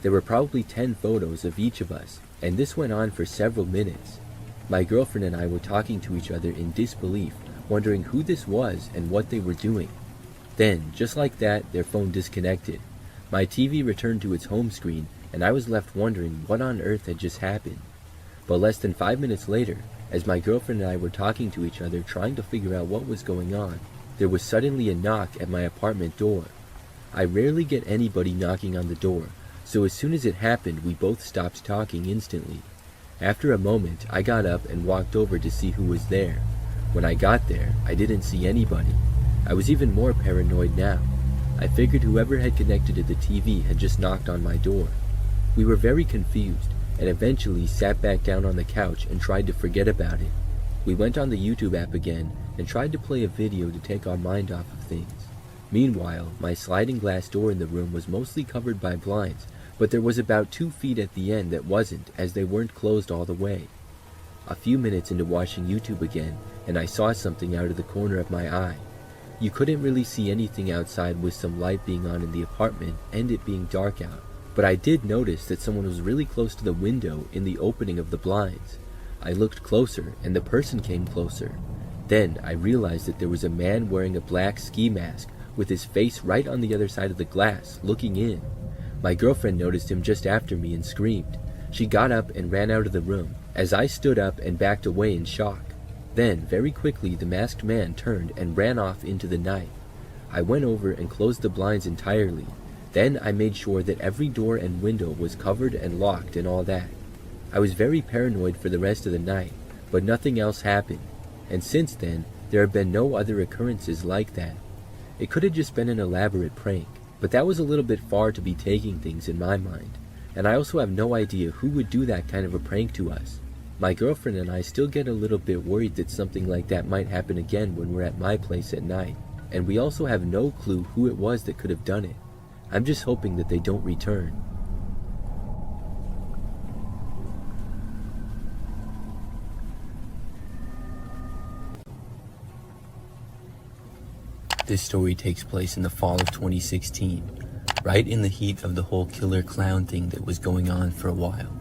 There were probably 10 photos of each of us, and this went on for several minutes. My girlfriend and I were talking to each other in disbelief, wondering who this was and what they were doing. Then, just like that, their phone disconnected. My TV returned to its home screen, and I was left wondering what on earth had just happened. But less than 5 minutes later, as my girlfriend and I were talking to each other trying to figure out what was going on, there was suddenly a knock at my apartment door. I rarely get anybody knocking on the door, so as soon as it happened we both stopped talking instantly. After a moment, I got up and walked over to see who was there. When I got there, I didn't see anybody. I was even more paranoid now. I figured whoever had connected to the TV had just knocked on my door. We were very confused, and eventually sat back down on the couch and tried to forget about it. We went on the YouTube app again and tried to play a video to take our mind off of things. Meanwhile, my sliding glass door in the room was mostly covered by blinds, but there was about 2 feet at the end that wasn't, as they weren't closed all the way. A few minutes into watching YouTube again, and I saw something out of the corner of my eye. You couldn't really see anything outside with some light being on in the apartment and it being dark out. But I did notice that someone was really close to the window in the opening of the blinds. I looked closer, and the person came closer. Then I realized that there was a man wearing a black ski mask with his face right on the other side of the glass, looking in. My girlfriend noticed him just after me and screamed. She got up and ran out of the room, as I stood up and backed away in shock. Then, very quickly, the masked man turned and ran off into the night. I went over and closed the blinds entirely. Then I made sure that every door and window was covered and locked and all that. I was very paranoid for the rest of the night, but nothing else happened. And since then, there have been no other occurrences like that. It could have just been an elaborate prank, but that was a little bit far to be taking things in my mind. And I also have no idea who would do that kind of a prank to us. My girlfriend and I still get a little bit worried that something like that might happen again when we're at my place at night. And we also have no clue who it was that could have done it. I'm just hoping that they don't return. This story takes place in the fall of 2016, right in the heat of the whole killer clown thing that was going on for a while.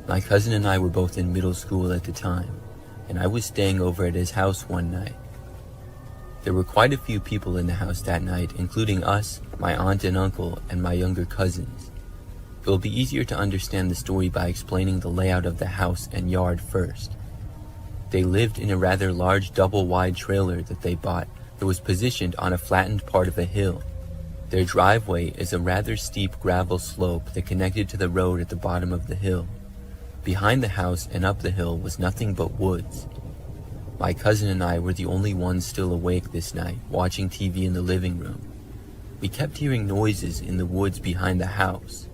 My cousin and I were both in middle school at the time, and I was staying over at his house one night. There were quite a few people in the house that night, including us, my aunt and uncle, and my younger cousins. It will be easier to understand the story by explaining the layout of the house and yard first. They lived in a rather large double-wide trailer that they bought that was positioned on a flattened part of a hill. Their driveway is a rather steep gravel slope that connected to the road at the bottom of the hill. Behind the house and up the hill was nothing but woods. My cousin and I were the only ones still awake this night, watching TV in the living room. We kept hearing noises in the woods behind the house.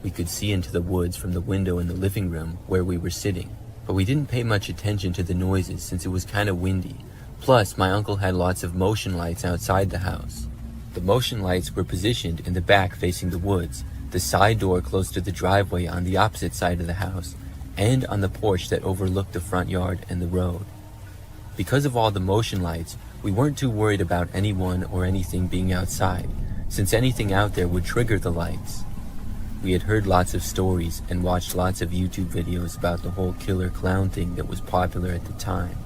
We could see into the woods from the window in the living room where we were sitting, but we didn't pay much attention to the noises since it was kind of windy. Plus, my uncle had lots of motion lights outside the house. The motion lights were positioned in the back facing the woods, the side door close to the driveway on the opposite side of the house, and on the porch that overlooked the front yard and the road. Because of all the motion lights, we weren't too worried about anyone or anything being outside, since anything out there would trigger the lights. We had heard lots of stories and watched lots of YouTube videos about the whole killer clown thing that was popular at the time.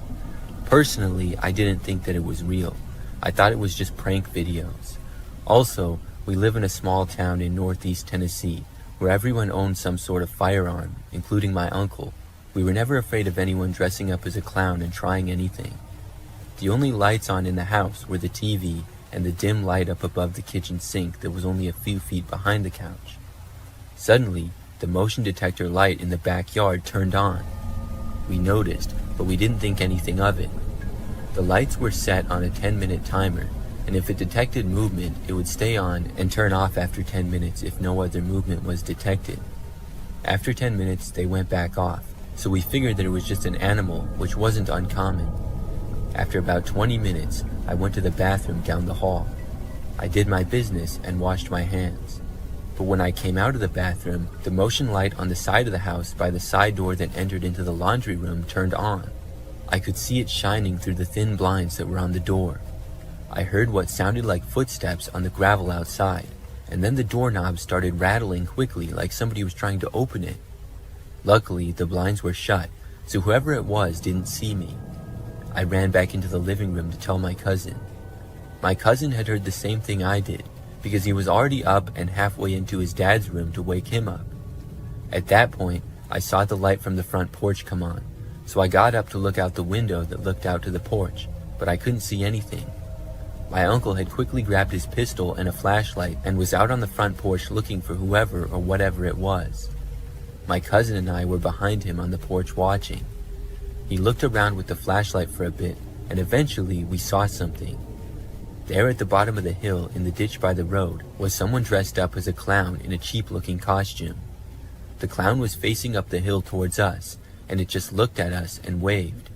Personally, I didn't think that it was real. I thought it was just prank videos. Also, we live in a small town in northeast Tennessee, where everyone owned some sort of firearm, including my uncle. We were never afraid of anyone dressing up as a clown and trying anything. The only lights on in the house were the TV and the dim light up above the kitchen sink that was only a few feet behind the couch. Suddenly, the motion detector light in the backyard turned on. We noticed, but we didn't think anything of it. The lights were set on a 10-minute timer, and if it detected movement, it would stay on and turn off after 10 minutes if no other movement was detected. After 10 minutes, they went back off, so we figured that it was just an animal, which wasn't uncommon. After about 20 minutes, I went to the bathroom down the hall. I did my business and washed my hands. But when I came out of the bathroom, the motion light on the side of the house by the side door that entered into the laundry room turned on. I could see it shining through the thin blinds that were on the door. I heard what sounded like footsteps on the gravel outside, and then the doorknob started rattling quickly like somebody was trying to open it. Luckily, the blinds were shut, so whoever it was didn't see me. I ran back into the living room to tell my cousin. My cousin had heard the same thing I did, because he was already up and halfway into his dad's room to wake him up. At that point, I saw the light from the front porch come on, so I got up to look out the window that looked out to the porch, but I couldn't see anything. My uncle had quickly grabbed his pistol and a flashlight and was out on the front porch looking for whoever or whatever it was. My cousin and I were behind him on the porch watching. He looked around with the flashlight for a bit, and eventually we saw something. There at the bottom of the hill in the ditch by the road was someone dressed up as a clown in a cheap-looking costume. The clown was facing up the hill towards us, and it just looked at us and waved.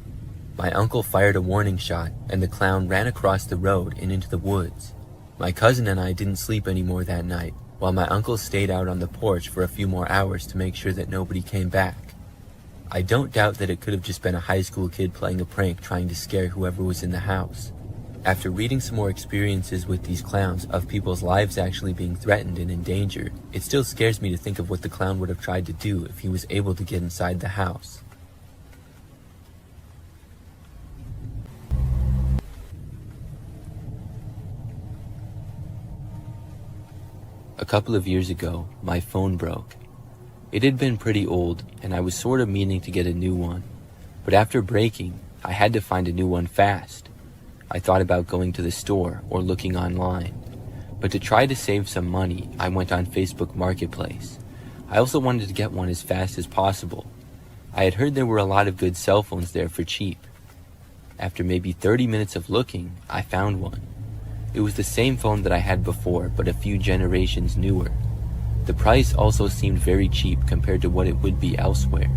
My uncle fired a warning shot, and the clown ran across the road and into the woods. My cousin and I didn't sleep anymore that night, while my uncle stayed out on the porch for a few more hours to make sure that nobody came back. I don't doubt that it could have just been a high school kid playing a prank trying to scare whoever was in the house. After reading some more experiences with these clowns of people's lives actually being threatened and endangered, it still scares me to think of what the clown would have tried to do if he was able to get inside the house. A couple of years ago, my phone broke. It had been pretty old, and I was sort of meaning to get a new one. But after breaking, I had to find a new one fast. I thought about going to the store or looking online. But to try to save some money, I went on Facebook Marketplace. I also wanted to get one as fast as possible. I had heard there were a lot of good cell phones there for cheap. After maybe 30 minutes of looking, I found one. It was the same phone that I had before, but a few generations newer. The price also seemed very cheap compared to what it would be elsewhere.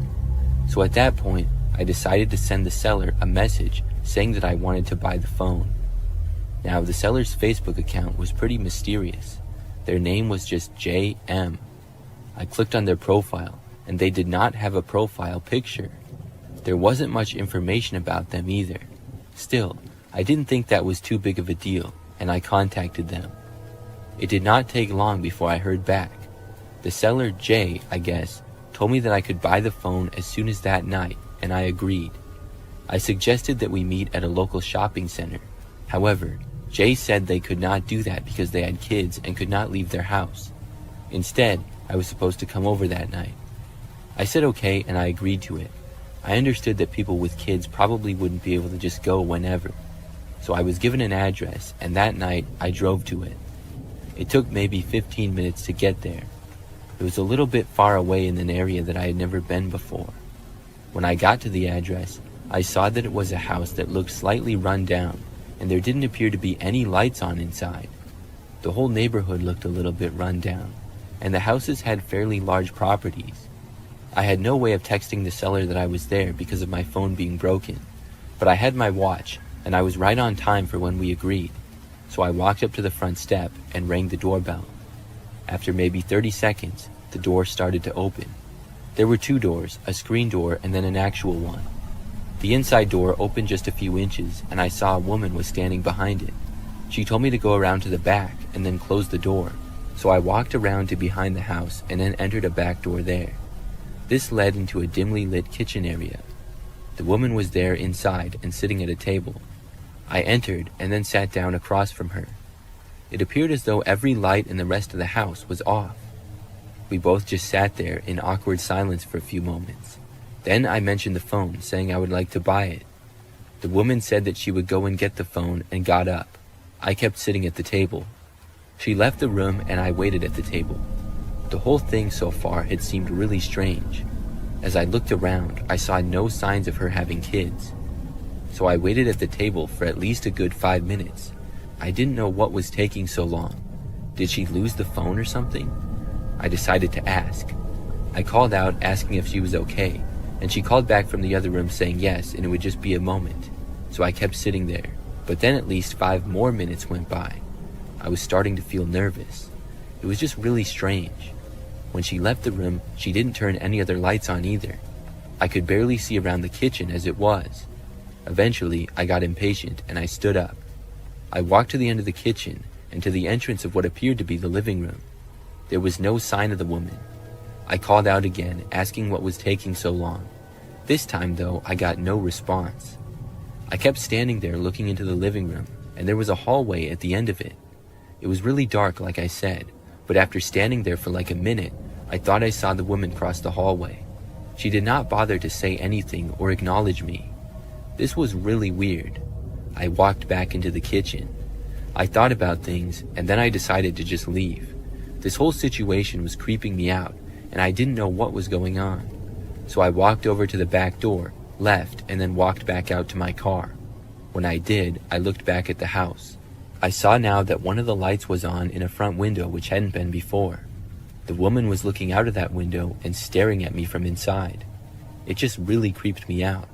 So at that point, I decided to send the seller a message saying that I wanted to buy the phone. Now, the seller's Facebook account was pretty mysterious. Their name was just JM. I clicked on their profile, and they did not have a profile picture. There wasn't much information about them either. Still, I didn't think that was too big of a deal, and I contacted them. It did not take long before I heard back. The seller, Jay, I guess, told me that I could buy the phone as soon as that night, and I agreed. I suggested that we meet at a local shopping center. However, Jay said they could not do that because they had kids and could not leave their house. Instead, I was supposed to come over that night. I said okay, and I agreed to it. I understood that people with kids probably wouldn't be able to just go whenever. So I was given an address, and that night I drove to it. It took maybe 15 minutes to get there. It was a little bit far away in an area that I had never been before. When I got to the address, I saw that it was a house that looked slightly run down, and there didn't appear to be any lights on inside. The whole neighborhood looked a little bit run down, and the houses had fairly large properties. I had no way of texting the seller that I was there because of my phone being broken, but I had my watch, and I was right on time for when we agreed. So I walked up to the front step and rang the doorbell. After maybe 30 seconds, the door started to open. There were two doors, a screen door and then an actual one. The inside door opened just a few inches, and I saw a woman was standing behind it. She told me to go around to the back and then close the door. So I walked around to behind the house and then entered a back door there. This led into a dimly lit kitchen area. The woman was there inside and sitting at a table. I entered and then sat down across from her. It appeared as though every light in the rest of the house was off. We both just sat there in awkward silence for a few moments. Then I mentioned the phone, saying I would like to buy it. The woman said that she would go and get the phone and got up. I kept sitting at the table. She left the room and I waited at the table. The whole thing so far had seemed really strange. As I looked around, I saw no signs of her having kids. So I waited at the table for at least a good 5 minutes. I didn't know what was taking so long. Did she lose the phone or something? I decided to ask. I called out asking if she was okay, and she called back from the other room saying yes, and it would just be a moment. So I kept sitting there, but then at least 5 more minutes went by. I was starting to feel nervous. It was just really strange. When she left the room, she didn't turn any other lights on either. I could barely see around the kitchen as it was. Eventually, I got impatient and I stood up. I walked to the end of the kitchen and to the entrance of what appeared to be the living room. There was no sign of the woman. I called out again, asking what was taking so long. This time, though, I got no response. I kept standing there looking into the living room, and there was a hallway at the end of it. It was really dark, like I said, but after standing there for like a minute, I thought I saw the woman cross the hallway. She did not bother to say anything or acknowledge me. This was really weird. I walked back into the kitchen. I thought about things, and then I decided to just leave. This whole situation was creeping me out, and I didn't know what was going on. So I walked over to the back door, left, and then walked back out to my car. When I did, I looked back at the house. I saw now that one of the lights was on in a front window which hadn't been before. The woman was looking out of that window and staring at me from inside. It just really creeped me out.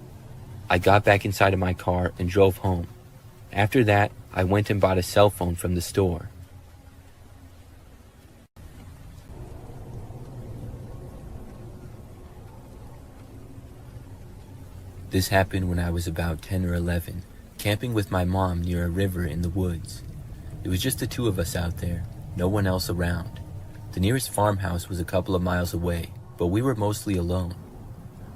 I got back inside of my car and drove home. After that, I went and bought a cell phone from the store. This happened when I was about 10 or 11, camping with my mom near a river in the woods. It was just the two of us out there, no one else around. The nearest farmhouse was a couple of miles away, but we were mostly alone.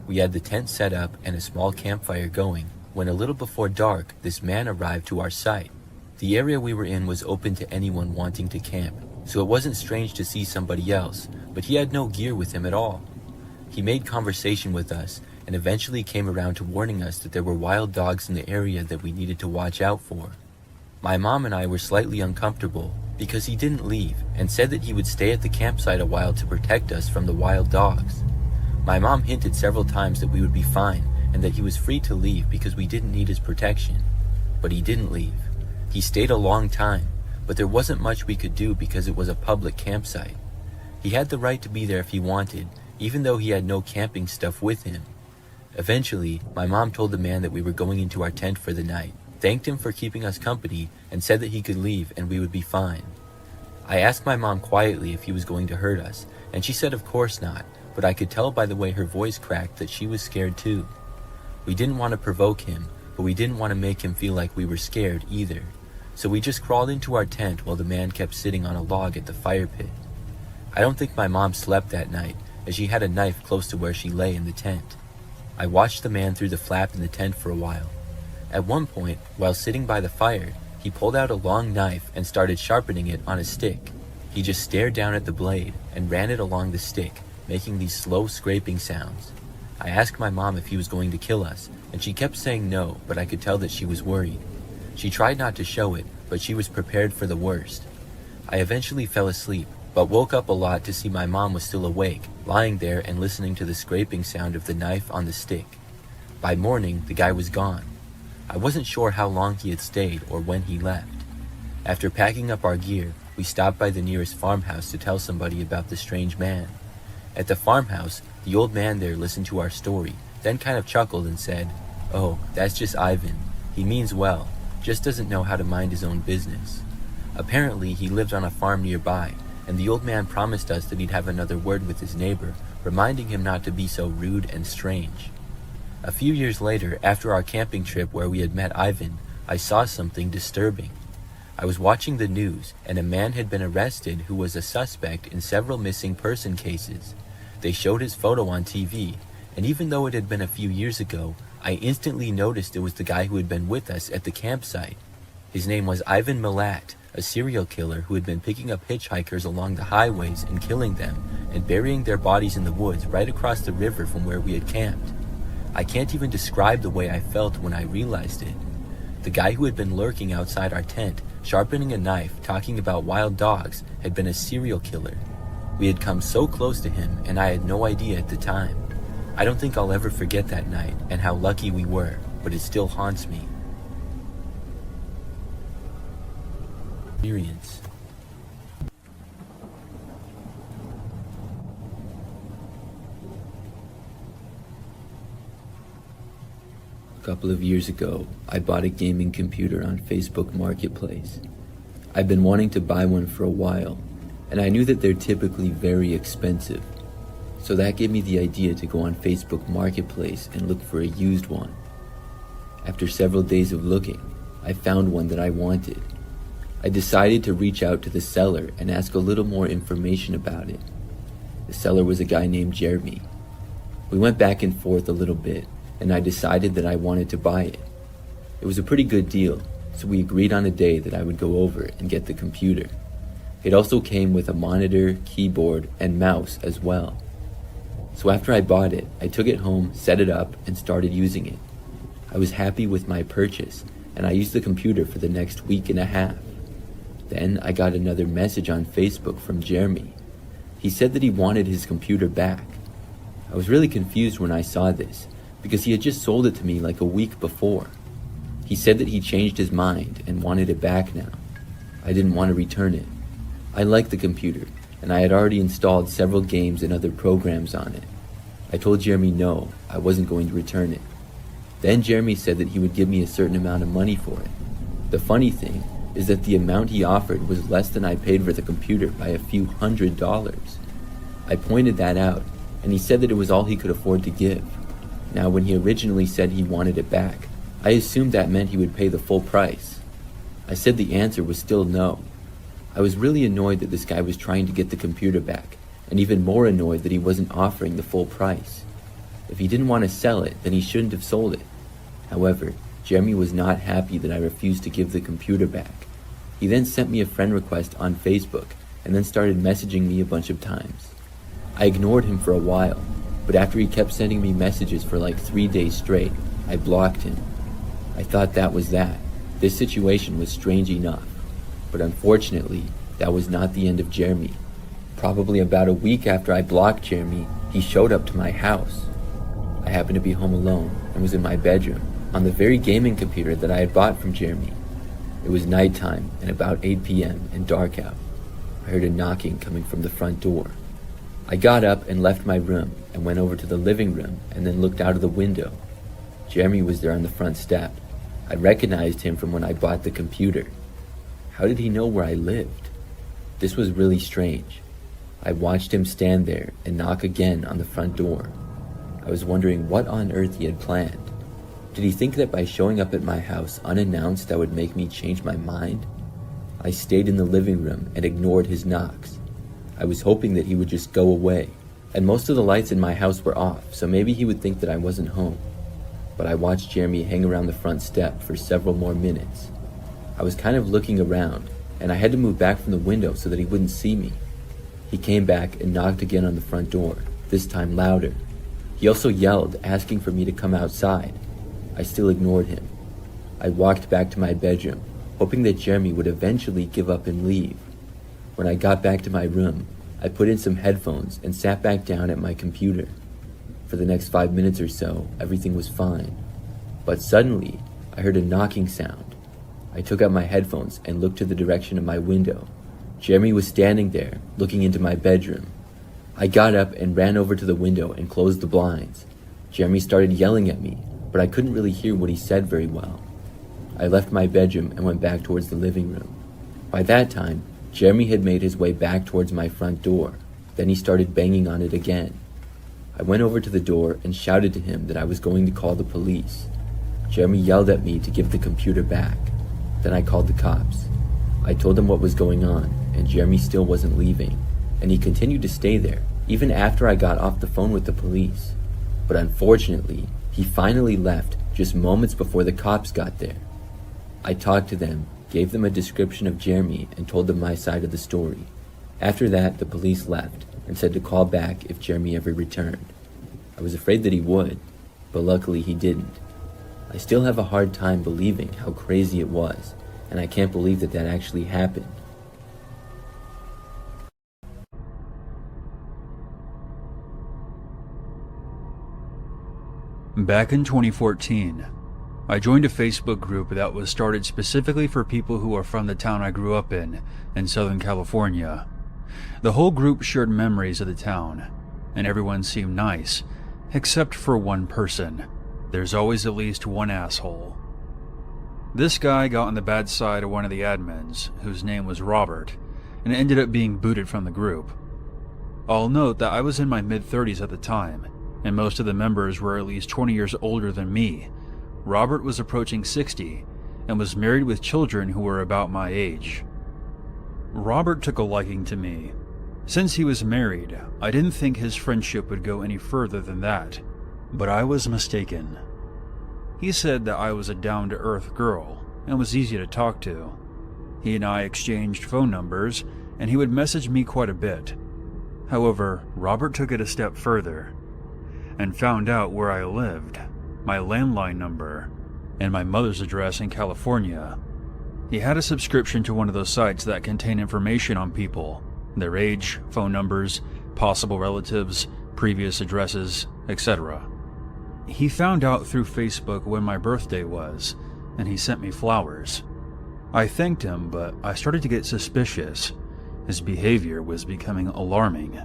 We had the tent set up and a small campfire going, when a little before dark, this man arrived to our site. The area we were in was open to anyone wanting to camp, so it wasn't strange to see somebody else, but he had no gear with him at all. He made conversation with us, and eventually came around to warning us that there were wild dogs in the area that we needed to watch out for. My mom and I were slightly uncomfortable because he didn't leave and said that he would stay at the campsite a while to protect us from the wild dogs. My mom hinted several times that we would be fine and that he was free to leave because we didn't need his protection. But he didn't leave. He stayed a long time, but there wasn't much we could do because it was a public campsite. He had the right to be there if he wanted, even though he had no camping stuff with him. Eventually, my mom told the man that we were going into our tent for the night, thanked him for keeping us company, and said that he could leave and we would be fine. I asked my mom quietly if he was going to hurt us, and she said of course not, but I could tell by the way her voice cracked that she was scared too. We didn't want to provoke him, but we didn't want to make him feel like we were scared either, so we just crawled into our tent while the man kept sitting on a log at the fire pit. I don't think my mom slept that night, as she had a knife close to where she lay in the tent. I watched the man through the flap in the tent for a while. At one point, while sitting by the fire, he pulled out a long knife and started sharpening it on a stick. He just stared down at the blade and ran it along the stick, making these slow scraping sounds. I asked my mom if he was going to kill us, and she kept saying no, but I could tell that she was worried. She tried not to show it, but she was prepared for the worst. I eventually fell asleep, but woke up a lot to see my mom was still awake, lying there and listening to the scraping sound of the knife on the stick. By morning, the guy was gone. I wasn't sure how long he had stayed or when he left. After packing up our gear, we stopped by the nearest farmhouse to tell somebody about the strange man. At the farmhouse, the old man there listened to our story, then kind of chuckled and said, "Oh, that's just Ivan. He means well, just doesn't know how to mind his own business." Apparently, he lived on a farm nearby, and the old man promised us that he'd have another word with his neighbor, reminding him not to be so rude and strange. A few years later, after our camping trip where we had met Ivan, I saw something disturbing. I was watching the news, and a man had been arrested who was a suspect in several missing person cases. They showed his photo on TV, and even though it had been a few years ago, I instantly noticed it was the guy who had been with us at the campsite. His name was Ivan Milat, a serial killer who had been picking up hitchhikers along the highways and killing them, and burying their bodies in the woods right across the river from where we had camped. I can't even describe the way I felt when I realized it. The guy who had been lurking outside our tent, sharpening a knife, talking about wild dogs, had been a serial killer. We had come so close to him, and I had no idea at the time. I don't think I'll ever forget that night and how lucky we were, but it still haunts me. Experience. couple of years ago, I bought a gaming computer on Facebook Marketplace. I've been wanting to buy one for a while, and I knew that they're typically very expensive. So that gave me the idea to go on Facebook Marketplace and look for a used one. After several days of looking, I found one that I wanted. I decided to reach out to the seller and ask a little more information about it. The seller was a guy named Jeremy. We went back and forth a little bit, and I decided that I wanted to buy it. It was a pretty good deal, so we agreed on a day that I would go over and get the computer. It also came with a monitor, keyboard, and mouse as well. So after I bought it, I took it home, set it up, and started using it. I was happy with my purchase, and I used the computer for the next week and a half. Then I got another message on Facebook from Jeremy. He said that he wanted his computer back. I was really confused when I saw this, because he had just sold it to me like a week before. He said that he changed his mind and wanted it back now. I didn't want to return it. I liked the computer, and I had already installed several games and other programs on it. I told Jeremy no, I wasn't going to return it. Then Jeremy said that he would give me a certain amount of money for it. The funny thing is that the amount he offered was less than I paid for the computer by a few $100s. I pointed that out, and he said that it was all he could afford to give. Now, when he originally said he wanted it back, I assumed that meant he would pay the full price. I said the answer was still no. I was really annoyed that this guy was trying to get the computer back, and even more annoyed that he wasn't offering the full price. If he didn't want to sell it, then he shouldn't have sold it. However, Jeremy was not happy that I refused to give the computer back. He then sent me a friend request on Facebook, and then started messaging me a bunch of times. I ignored him for a while, but after he kept sending me messages for like 3 days straight, I blocked him. I thought that was that. This situation was strange enough. But unfortunately, that was not the end of Jeremy. Probably about a week after I blocked Jeremy, he showed up to my house. I happened to be home alone and was in my bedroom, on the very gaming computer that I had bought from Jeremy. It was nighttime and about 8 p.m. and dark out. I heard a knocking coming from the front door. I got up and left my room and went over to the living room and then looked out of the window. Jeremy was there on the front step. I recognized him from when I bought the computer. How did he know where I lived? This was really strange. I watched him stand there and knock again on the front door. I was wondering what on earth he had planned. Did he think that by showing up at my house unannounced that would make me change my mind? I stayed in the living room and ignored his knocks. I was hoping that he would just go away, and most of the lights in my house were off, so maybe he would think that I wasn't home. But I watched Jeremy hang around the front step for several more minutes. I was kind of looking around, and I had to move back from the window so that he wouldn't see me. He came back and knocked again on the front door, this time louder. He also yelled, asking for me to come outside. I still ignored him. I walked back to my bedroom, hoping that Jeremy would eventually give up and leave. When I got back to my room, I put in some headphones and sat back down at my computer. For the next 5 minutes or so, everything was fine. But suddenly, I heard a knocking sound. I took out my headphones and looked to the direction of my window. Jeremy was standing there, looking into my bedroom. I got up and ran over to the window and closed the blinds. Jeremy started yelling at me, but I couldn't really hear what he said very well. I left my bedroom and went back towards the living room. By that time, Jeremy had made his way back towards my front door. Then he started banging on it again. I went over to the door and shouted to him that I was going to call the police. Jeremy yelled at me to give the computer back. Then I called the cops. I told them what was going on, and Jeremy still wasn't leaving, and he continued to stay there, even after I got off the phone with the police. But unfortunately, he finally left just moments before the cops got there. I talked to them, gave them a description of Jeremy, and told them my side of the story. After that, the police left and said to call back if Jeremy ever returned. I was afraid that he would, but luckily he didn't. I still have a hard time believing how crazy it was, and I can't believe that that actually happened. Back in 2014, I joined a Facebook group that was started specifically for people who are from the town I grew up in Southern California. The whole group shared memories of the town, and everyone seemed nice, except for one person. there's always at least one asshole. This guy got on the bad side of one of the admins, whose name was Robert, and ended up being booted from the group. I'll note that I was in my mid-30s at the time, and most of the members were at least 20 years older than me. Robert was approaching 60, and was married with children who were about my age. Robert took a liking to me. Since he was married, I didn't think his friendship would go any further than that, but I was mistaken. He said that I was a down-to-earth girl, and was easy to talk to. He and I exchanged phone numbers, and he would message me quite a bit. However, Robert took it a step further, and found out where I lived, my landline number, and my mother's address in California. He had a subscription to one of those sites that contain information on people, their age, phone numbers, possible relatives, previous addresses, etc. He found out through Facebook when my birthday was, and he sent me flowers. I thanked him, but I started to get suspicious. His behavior was becoming alarming.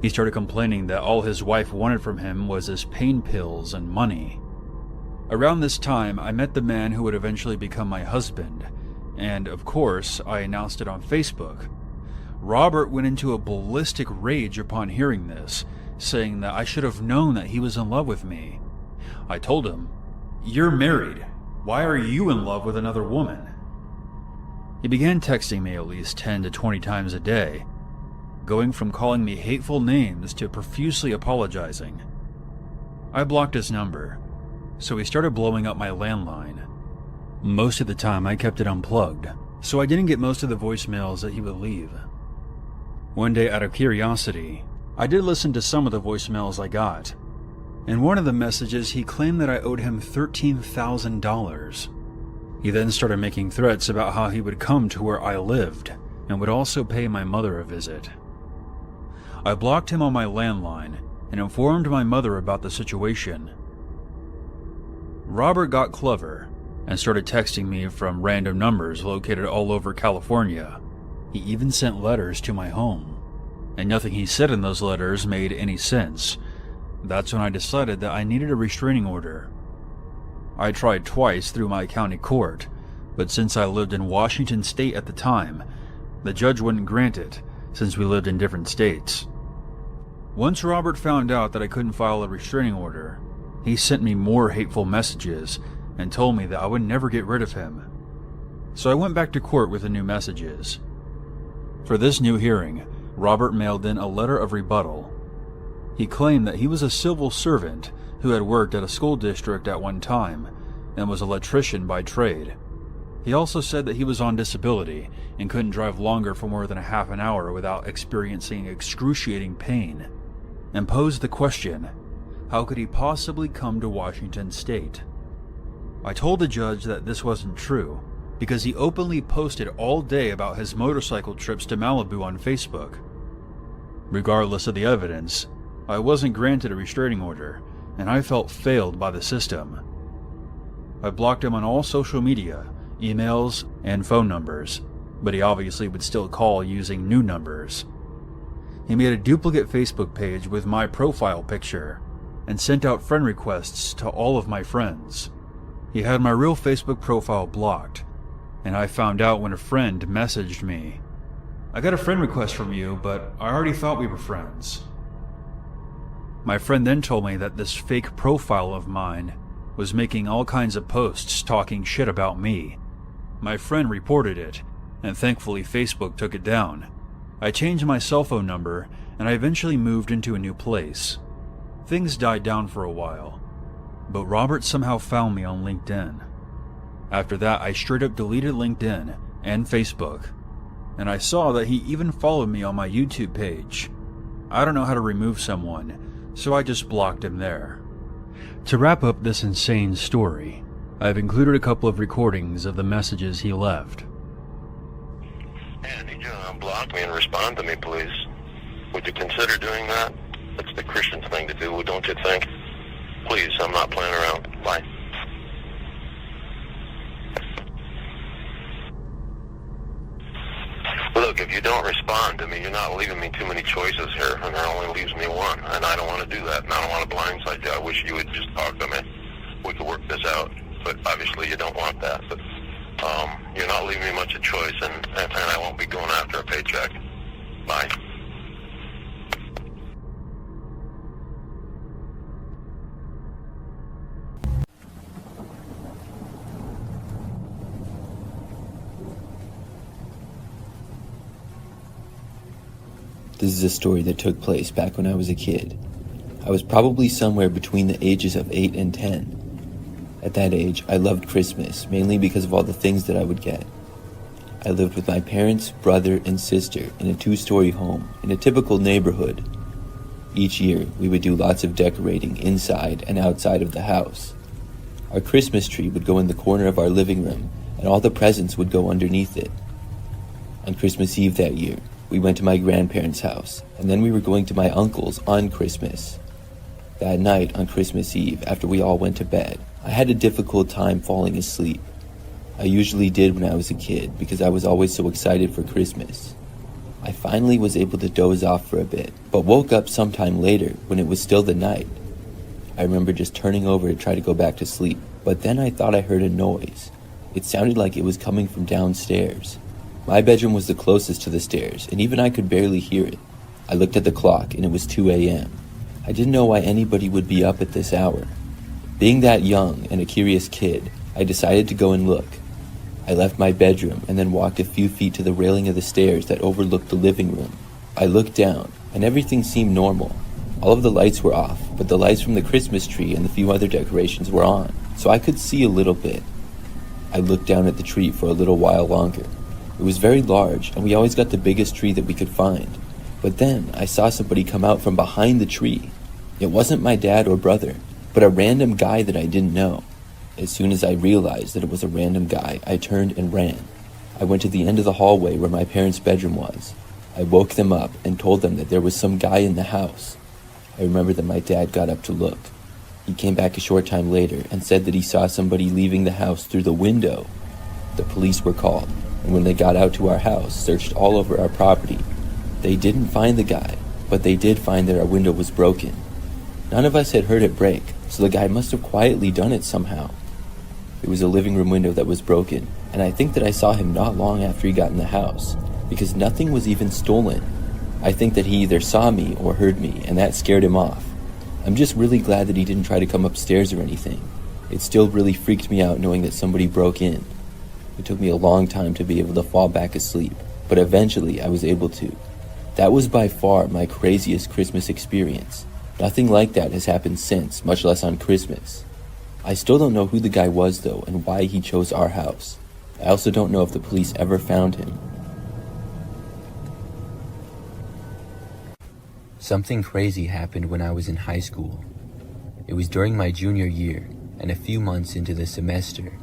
He started complaining that all his wife wanted from him was his pain pills and money. Around this time, I met the man who would eventually become my husband, and of course, I announced it on Facebook. Robert went into a ballistic rage upon hearing this, saying that I should have known that he was in love with me. I told him, "You're married. Why are you in love with another woman?" He began texting me at least 10 to 20 times a day, going from calling me hateful names to profusely apologizing. I blocked his number, so he started blowing up my landline. Most of the time I kept it unplugged, so I didn't get most of the voicemails that he would leave. One day, out of curiosity, I did listen to some of the voicemails I got. In one of the messages, he claimed that I owed him $13,000. He then started making threats about how he would come to where I lived, and would also pay my mother a visit. I blocked him on my landline, and informed my mother about the situation. Robert got clever, and started texting me from random numbers located all over California. He even sent letters to my home, and nothing he said in those letters made any sense. That's when I decided that I needed a restraining order. I tried twice through my county court, but since I lived in Washington State at the time, the judge wouldn't grant it, since we lived in different states. Once Robert found out that I couldn't file a restraining order, he sent me more hateful messages and told me that I would never get rid of him. So I went back to court with the new messages. For this new hearing, Robert mailed in a letter of rebuttal. He claimed that he was a civil servant who had worked at a school district at one time and was an electrician by trade. He also said that he was on disability and couldn't drive longer for more than a half an hour without experiencing excruciating pain, and posed the question, how could he possibly come to Washington State? I told the judge that this wasn't true, because he openly posted all day about his motorcycle trips to Malibu on Facebook. Regardless of the evidence, I wasn't granted a restraining order, and I felt failed by the system. I blocked him on all social media, emails, and phone numbers, but he obviously would still call using new numbers. He made a duplicate Facebook page with my profile picture, and sent out friend requests to all of my friends. He had my real Facebook profile blocked, and I found out when a friend messaged me, "I got a friend request from you, but I already thought we were friends." My friend then told me that this fake profile of mine was making all kinds of posts talking shit about me. My friend reported it, and thankfully Facebook took it down. I changed my cell phone number, and I eventually moved into a new place. Things died down for a while, but Robert somehow found me on LinkedIn. After that, I straight up deleted LinkedIn and Facebook, and I saw that he even followed me on my YouTube page. I don't know how to remove someone, so I just blocked him there. To wrap up this insane story, I've included a couple of recordings of the messages he left. Hey, I need you to unblock me and respond to me, please. Would you consider doing that? It's the Christian thing to do, don't you think? Please, I'm not playing around. Bye. Hello, look, if you don't respond to me, you're not leaving me too many choices here, and there only leaves me one, and I don't want to do that, and I don't want to blindside you. I wish you would just talk to me. We could work this out, but obviously you don't want that. But you're not leaving me much of a choice, and I won't be going after a paycheck. Bye. This is a story that took place back when I was a kid. I was probably somewhere between the ages of 8 and 10. At that age, I loved Christmas, mainly because of all the things that I would get. I lived with my parents, brother, and sister in a 2-story home in a typical neighborhood. Each year, we would do lots of decorating inside and outside of the house. Our Christmas tree would go in the corner of our living room, and all the presents would go underneath it. On Christmas Eve that year, we went to my grandparents' house, and then we were going to my uncle's on Christmas. That night on Christmas Eve, after we all went to bed, I had a difficult time falling asleep. I usually did when I was a kid because I was always so excited for Christmas. I finally was able to doze off for a bit, but woke up sometime later when it was still the night. I remember just turning over to try to go back to sleep, but then I thought I heard a noise. It sounded like it was coming from downstairs. My bedroom was the closest to the stairs, and even I could barely hear it. I looked at the clock, and it was 2 a.m. I didn't know why anybody would be up at this hour. Being that young and a curious kid, I decided to go and look. I left my bedroom and then walked a few feet to the railing of the stairs that overlooked the living room. I looked down, and everything seemed normal. All of the lights were off, but the lights from the Christmas tree and the few other decorations were on, so I could see a little bit. I looked down at the tree for a little while longer. It was very large, and we always got the biggest tree that we could find. But then I saw somebody come out from behind the tree. It wasn't my dad or brother, but a random guy that I didn't know. As soon as I realized that it was a random guy, I turned and ran. I went to the end of the hallway where my parents' bedroom was. I woke them up and told them that there was some guy in the house. I remember that my dad got up to look. He came back a short time later and said that he saw somebody leaving the house through the window. The police were called, and when they got out to our house, searched all over our property. They didn't find the guy, but they did find that our window was broken. None of us had heard it break, so the guy must have quietly done it somehow. It was a living room window that was broken, and I think that I saw him not long after he got in the house, because nothing was even stolen. I think that he either saw me or heard me, and that scared him off. I'm just really glad that he didn't try to come upstairs or anything. It still really freaked me out knowing that somebody broke in. It took me a long time to be able to fall back asleep, but eventually I was able to. That was by far my craziest Christmas experience. Nothing like that has happened since, much less on Christmas. I still don't know who the guy was though and why he chose our house. I also don't know if the police ever found him. Something crazy happened when I was in high school. It was during my junior year and a few months into the semester.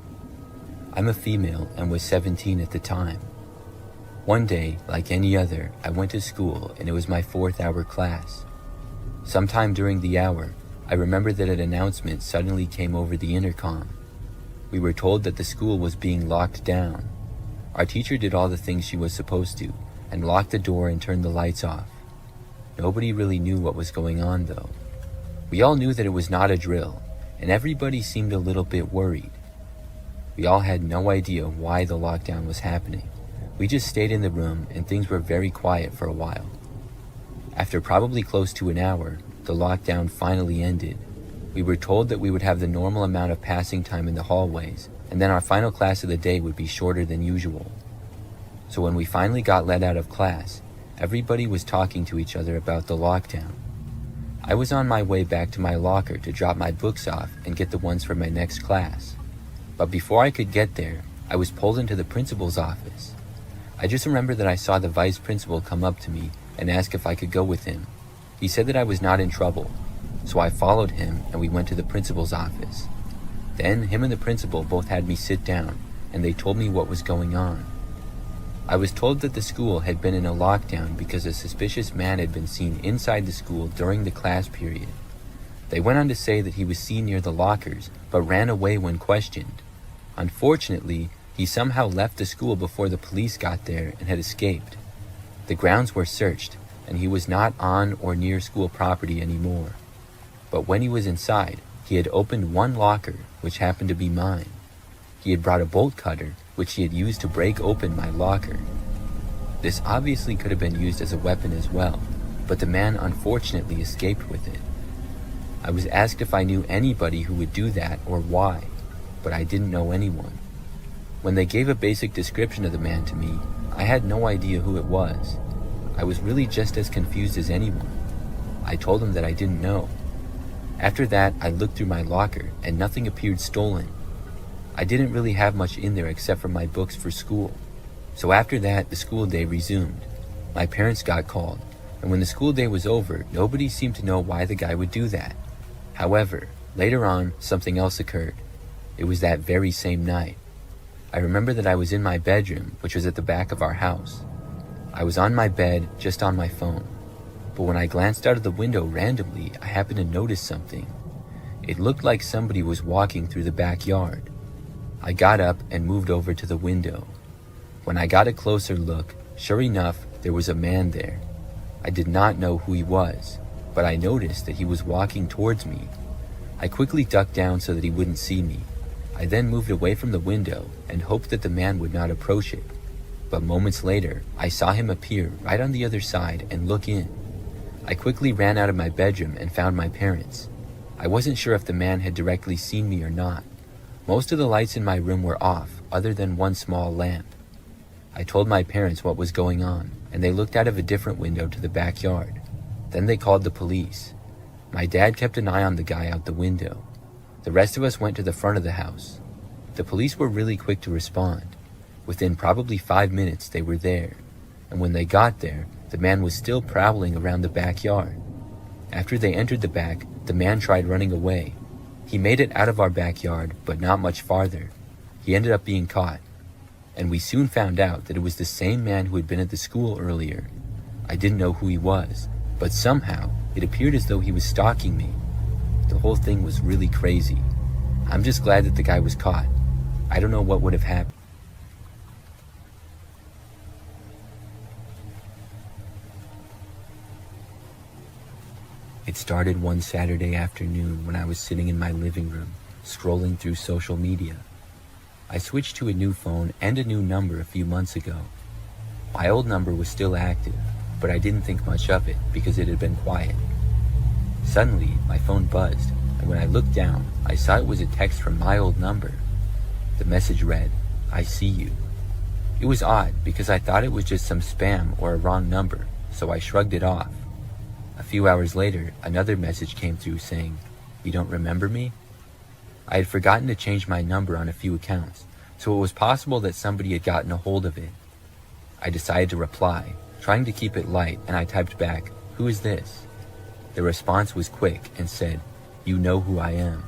I'm a female and was 17 at the time. One day, like any other, I went to school and it was my 4th hour class. Sometime during the hour, I remember that an announcement suddenly came over the intercom. We were told that the school was being locked down. Our teacher did all the things she was supposed to and locked the door and turned the lights off. Nobody really knew what was going on though. We all knew that it was not a drill, and everybody seemed a little bit worried. We all had no idea why the lockdown was happening. We just stayed in the room and things were very quiet for a while. After probably close to an hour, the lockdown finally ended. We were told that we would have the normal amount of passing time in the hallways, and then our final class of the day would be shorter than usual. So when we finally got let out of class, everybody was talking to each other about the lockdown. I was on my way back to my locker to drop my books off and get the ones for my next class. But before I could get there, I was pulled into the principal's office. I just remember that I saw the vice principal come up to me and ask if I could go with him. He said that I was not in trouble, so I followed him and we went to the principal's office. Then him and the principal both had me sit down and they told me what was going on. I was told that the school had been in a lockdown because a suspicious man had been seen inside the school during the class period. They went on to say that he was seen near the lockers but ran away when questioned. Unfortunately, he somehow left the school before the police got there and had escaped. The grounds were searched, and he was not on or near school property anymore. But when he was inside, he had opened one locker, which happened to be mine. He had brought a bolt cutter, which he had used to break open my locker. This obviously could have been used as a weapon as well, but the man unfortunately escaped with it. I was asked if I knew anybody who would do that or why, but I didn't know anyone. When they gave a basic description of the man to me, I had no idea who it was. I was really just as confused as anyone. I told them that I didn't know. After that, I looked through my locker and nothing appeared stolen. I didn't really have much in there except for my books for school. So after that, the school day resumed. My parents got called, and when the school day was over, nobody seemed to know why the guy would do that. However, later on, something else occurred. It was that very same night. I remember that I was in my bedroom, which was at the back of our house. I was on my bed, just on my phone. But when I glanced out of the window randomly, I happened to notice something. It looked like somebody was walking through the backyard. I got up and moved over to the window. When I got a closer look, sure enough, there was a man there. I did not know who he was, but I noticed that he was walking towards me. I quickly ducked down so that he wouldn't see me. I then moved away from the window and hoped that the man would not approach it. But moments later, I saw him appear right on the other side and look in. I quickly ran out of my bedroom and found my parents. I wasn't sure if the man had directly seen me or not. Most of the lights in my room were off, other than one small lamp. I told my parents what was going on, and they looked out of a different window to the backyard. Then they called the police. My dad kept an eye on the guy out the window. The rest of us went to the front of the house. The police were really quick to respond. Within probably 5 minutes, they were there. And when they got there, the man was still prowling around the backyard. After they entered the back, the man tried running away. He made it out of our backyard, but not much farther. He ended up being caught. And we soon found out that it was the same man who had been at the school earlier. I didn't know who he was, but somehow it appeared as though he was stalking me. The whole thing was really crazy. I'm just glad that the guy was caught. I don't know what would have happened. It started one Saturday afternoon when I was sitting in my living room, scrolling through social media. I switched to a new phone and a new number a few months ago. My old number was still active, but I didn't think much of it because it had been quiet. Suddenly, my phone buzzed, and when I looked down, I saw it was a text from my old number. The message read, "I see you." It was odd because I thought it was just some spam or a wrong number, so I shrugged it off. A few hours later, another message came through saying, "You don't remember me?" I had forgotten to change my number on a few accounts, so it was possible that somebody had gotten a hold of it. I decided to reply, trying to keep it light, and I typed back, "Who is this?" The response was quick and said, "You know who I am."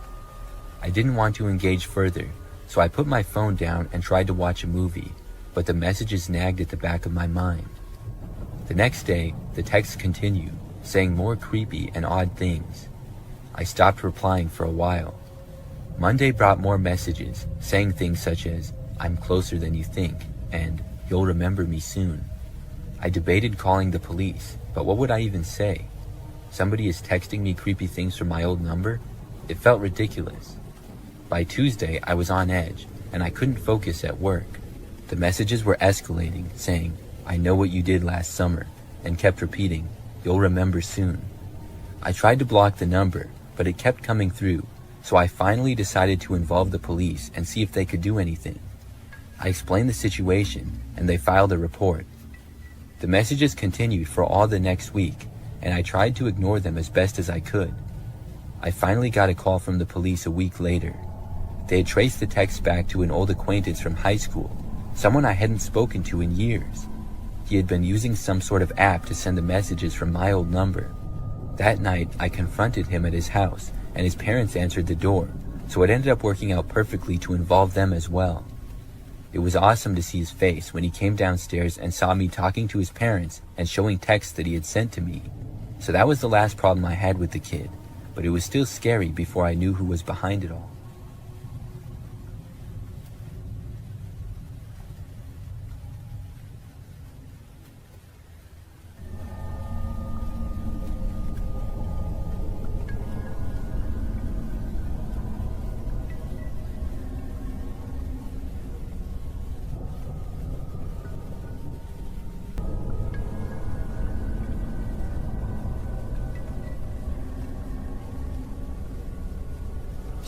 I didn't want to engage further, so I put my phone down and tried to watch a movie, but the messages nagged at the back of my mind. The next day, the texts continued, saying more creepy and odd things. I stopped replying for a while. Monday brought more messages, saying things such as, "I'm closer than you think," and "You'll remember me soon." I debated calling the police, but what would I even say? Somebody is texting me creepy things from my old number? It felt ridiculous. By Tuesday, I was on edge, and I couldn't focus at work. The messages were escalating, saying, "I know what you did last summer," and kept repeating, "You'll remember soon." I tried to block the number, but it kept coming through, so I finally decided to involve the police and see if they could do anything. I explained the situation, and they filed a report. The messages continued for all the next week, and I tried to ignore them as best as I could. I finally got a call from the police a week later. They had traced the text back to an old acquaintance from high school, someone I hadn't spoken to in years. He had been using some sort of app to send the messages from my old number. That night, I confronted him at his house, and his parents answered the door, so it ended up working out perfectly to involve them as well. It was awesome to see his face when he came downstairs and saw me talking to his parents and showing texts that he had sent to me. So that was the last problem I had with the kid, but it was still scary before I knew who was behind it all.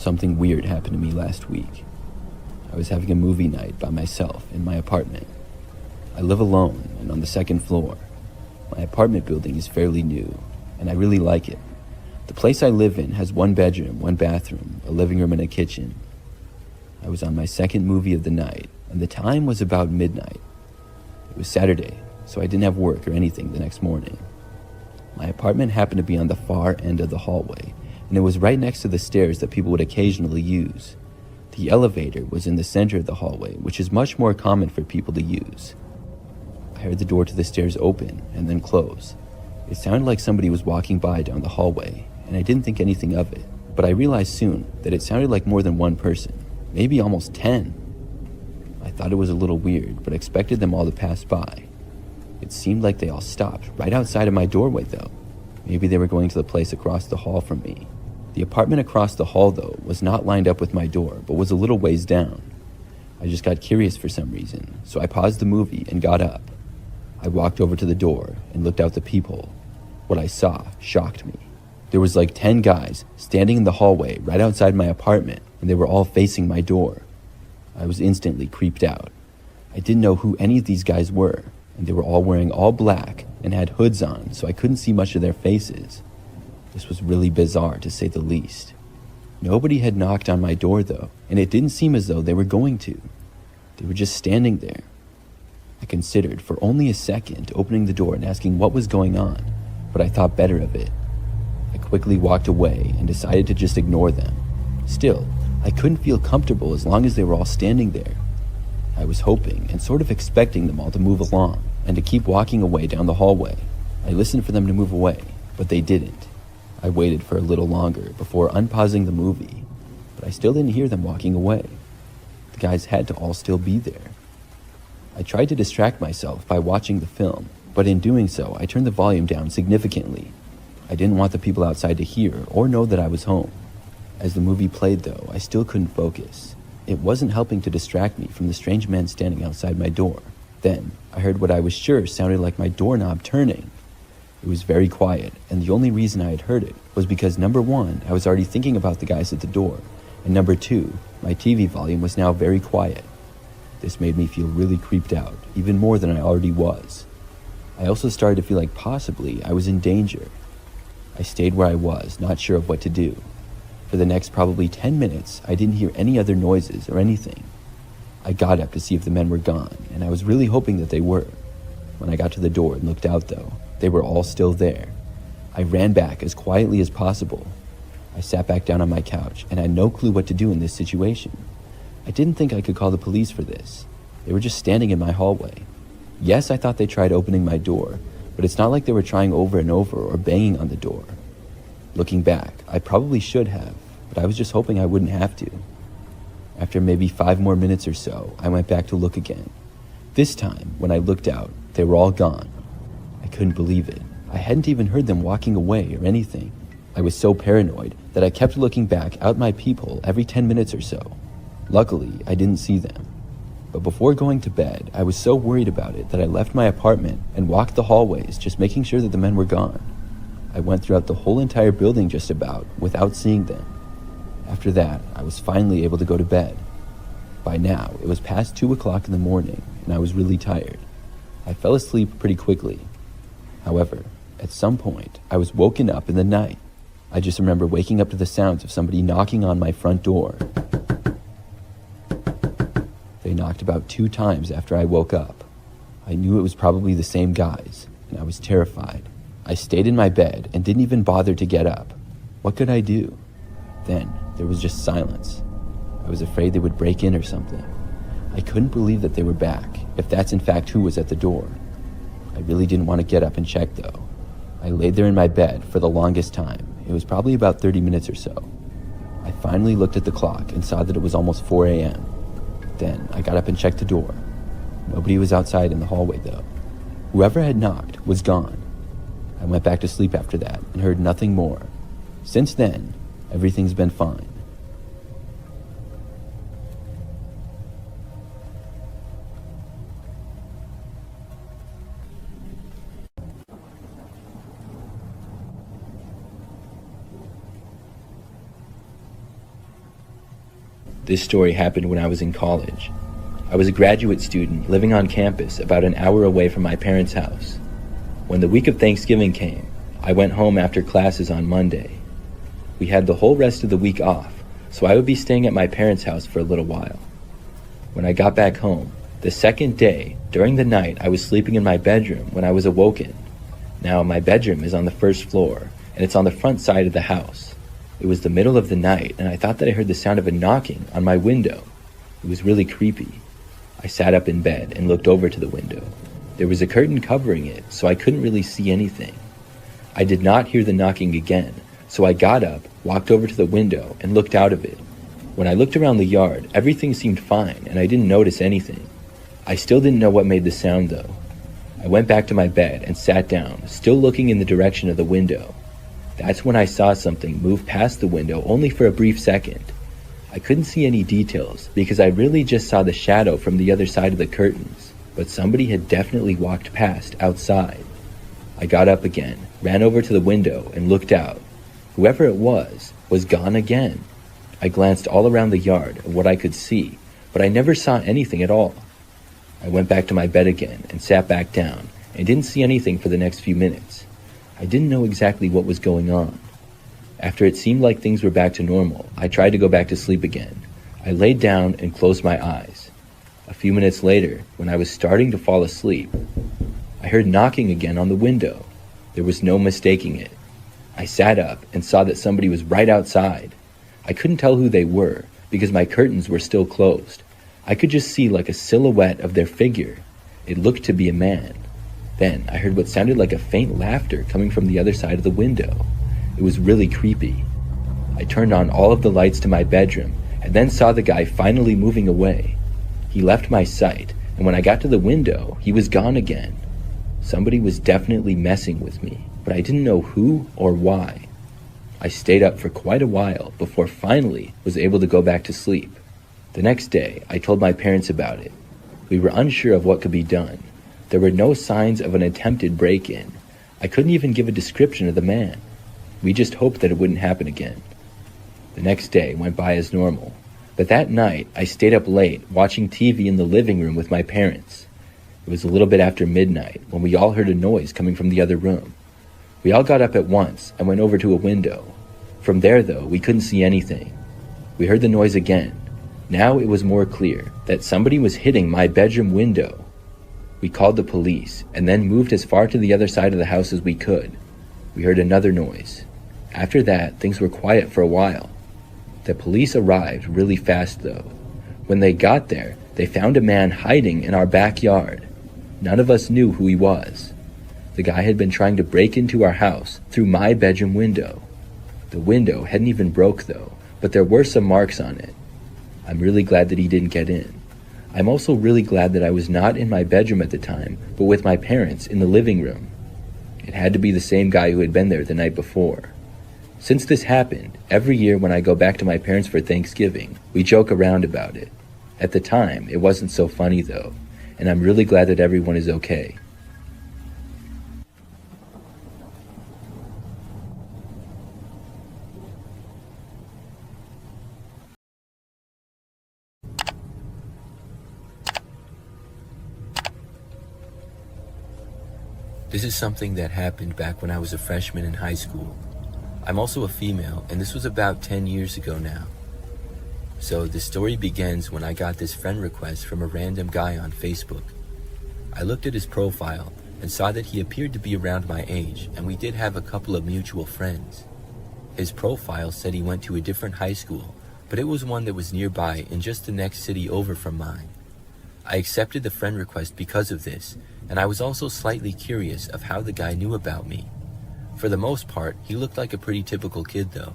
Something weird happened to me last week. I was having a movie night by myself in my apartment. I live alone and on the second floor. My apartment building is fairly new, and I really like it. The place I live in has 1 bedroom, 1 bathroom, a living room and a kitchen. I was on my second movie of the night, and the time was about midnight. It was Saturday, so I didn't have work or anything the next morning. My apartment happened to be on the far end of the hallway, and it was right next to the stairs that people would occasionally use. The elevator was in the center of the hallway, which is much more common for people to use. I heard the door to the stairs open and then close. It sounded like somebody was walking by down the hallway, and I didn't think anything of it, but I realized soon that it sounded like more than one person, maybe almost 10. I thought it was a little weird, but expected them all to pass by. It seemed like they all stopped right outside of my doorway though. Maybe they were going to the place across the hall from me. The apartment across the hall though was not lined up with my door, but was a little ways down. I just got curious for some reason, so I paused the movie and got up. I walked over to the door and looked out the peephole. What I saw shocked me. There was like 10 guys standing in the hallway right outside my apartment, and they were all facing my door. I was instantly creeped out. I didn't know who any of these guys were, and they were all wearing all black and had hoods on, so I couldn't see much of their faces. This was really bizarre, to say the least. Nobody had knocked on my door, though, and it didn't seem as though they were going to. They were just standing there. I considered for only a second opening the door and asking what was going on, but I thought better of it. I quickly walked away and decided to just ignore them. Still, I couldn't feel comfortable as long as they were all standing there. I was hoping and sort of expecting them all to move along and to keep walking away down the hallway. I listened for them to move away, but they didn't. I waited for a little longer before unpausing the movie, but I still didn't hear them walking away. The guys had to all still be there. I tried to distract myself by watching the film, but in doing so, I turned the volume down significantly. I didn't want the people outside to hear or know that I was home. As the movie played though, I still couldn't focus. It wasn't helping to distract me from the strange men standing outside my door. Then, I heard what I was sure sounded like my doorknob turning. It was very quiet, and the only reason I had heard it was because number 1, I was already thinking about the guys at the door, and number 2, my TV volume was now very quiet. This made me feel really creeped out, even more than I already was. I also started to feel like possibly I was in danger. I stayed where I was, not sure of what to do. For the next probably 10 minutes, I didn't hear any other noises or anything. I got up to see if the men were gone, and I was really hoping that they were. When I got to the door and looked out though, they were all still there. I ran back as quietly as possible. I sat back down on my couch and had no clue what to do in this situation. I didn't think I could call the police for this. They were just standing in my hallway. Yes, I thought they tried opening my door, but it's not like they were trying over and over or banging on the door. Looking back, I probably should have, but I was just hoping I wouldn't have to. After maybe 5 more minutes or so, I went back to look again. This time, when I looked out, they were all gone. I couldn't believe it. I hadn't even heard them walking away or anything. I was so paranoid that I kept looking back out my peephole every 10 minutes or so. Luckily, I didn't see them. But before going to bed, I was so worried about it that I left my apartment and walked the hallways, just making sure that the men were gone. I went throughout the whole entire building just about, without seeing them. After that, I was finally able to go to bed. By now, it was past 2 o'clock in the morning, and I was really tired. I fell asleep pretty quickly. However, at some point, I was woken up in the night. I just remember waking up to the sounds of somebody knocking on my front door. They knocked about 2 times after I woke up. I knew it was probably the same guys, and I was terrified. I stayed in my bed and didn't even bother to get up. What could I do? Then, there was just silence. I was afraid they would break in or something. I couldn't believe that they were back, if that's in fact who was at the door. I really didn't want to get up and check though. I laid there in my bed for the longest time. It was probably about 30 minutes or so. I finally looked at the clock and saw that it was almost 4 a.m. Then I got up and checked the door. Nobody was outside in the hallway though. Whoever had knocked was gone. I went back to sleep after that and heard nothing more. Since then, everything's been fine. This story happened when I was in college. I was a graduate student living on campus about an hour away from my parents' house. When the week of Thanksgiving came, I went home after classes on Monday. We had the whole rest of the week off, so I would be staying at my parents' house for a little while. When I got back home, the second day, during the night, I was sleeping in my bedroom when I was awoken. Now, my bedroom is on the first floor, and it's on the front side of the house. It was the middle of the night, and I thought that I heard the sound of a knocking on my window. It was really creepy. I sat up in bed and looked over to the window. There was a curtain covering it, so I couldn't really see anything. I did not hear the knocking again, so I got up, walked over to the window, and looked out of it. When I looked around the yard, everything seemed fine, and I didn't notice anything. I still didn't know what made the sound, though. I went back to my bed and sat down, still looking in the direction of the window. That's when I saw something move past the window only for a brief second. I couldn't see any details because I really just saw the shadow from the other side of the curtains, but somebody had definitely walked past outside. I got up again, ran over to the window, and looked out. Whoever it was gone again. I glanced all around the yard at what I could see, but I never saw anything at all. I went back to my bed again and sat back down and didn't see anything for the next few minutes. I didn't know exactly what was going on. After it seemed like things were back to normal, I tried to go back to sleep again. I laid down and closed my eyes. A few minutes later, when I was starting to fall asleep, I heard knocking again on the window. There was no mistaking it. I sat up and saw that somebody was right outside. I couldn't tell who they were because my curtains were still closed. I could just see like a silhouette of their figure. It looked to be a man. Then I heard what sounded like a faint laughter coming from the other side of the window. It was really creepy. I turned on all of the lights to my bedroom and then saw the guy finally moving away. He left my sight, and when I got to the window, he was gone again. Somebody was definitely messing with me, but I didn't know who or why. I stayed up for quite a while before finally was able to go back to sleep. The next day, I told my parents about it. We were unsure of what could be done. There were no signs of an attempted break-in. I couldn't even give a description of the man. We just hoped that it wouldn't happen again. The next day went by as normal, but that night I stayed up late watching TV in the living room with my parents. It was a little bit after midnight when we all heard a noise coming from the other room. We all got up at once and went over to a window. From there, though, we couldn't see anything. We heard the noise again. Now it was more clear that somebody was hitting my bedroom window. We called the police and then moved as far to the other side of the house as we could. We heard another noise. After that, things were quiet for a while. The police arrived really fast, though. When they got there, they found a man hiding in our backyard. None of us knew who he was. The guy had been trying to break into our house through my bedroom window. The window hadn't even broke, though, but there were some marks on it. I'm really glad that he didn't get in. I'm also really glad that I was not in my bedroom at the time, but with my parents in the living room. It had to be the same guy who had been there the night before. Since this happened, every year when I go back to my parents for Thanksgiving, we joke around about it. At the time, it wasn't so funny though, and I'm really glad that everyone is okay. This is something that happened back when I was a freshman in high school. I'm also a female, and this was about 10 years ago now. So the story begins when I got this friend request from a random guy on Facebook. I looked at his profile and saw that he appeared to be around my age, and we did have a couple of mutual friends. His profile said he went to a different high school, but it was one that was nearby in just the next city over from mine. I accepted the friend request because of this, and I was also slightly curious of how the guy knew about me. For the most part, he looked like a pretty typical kid though.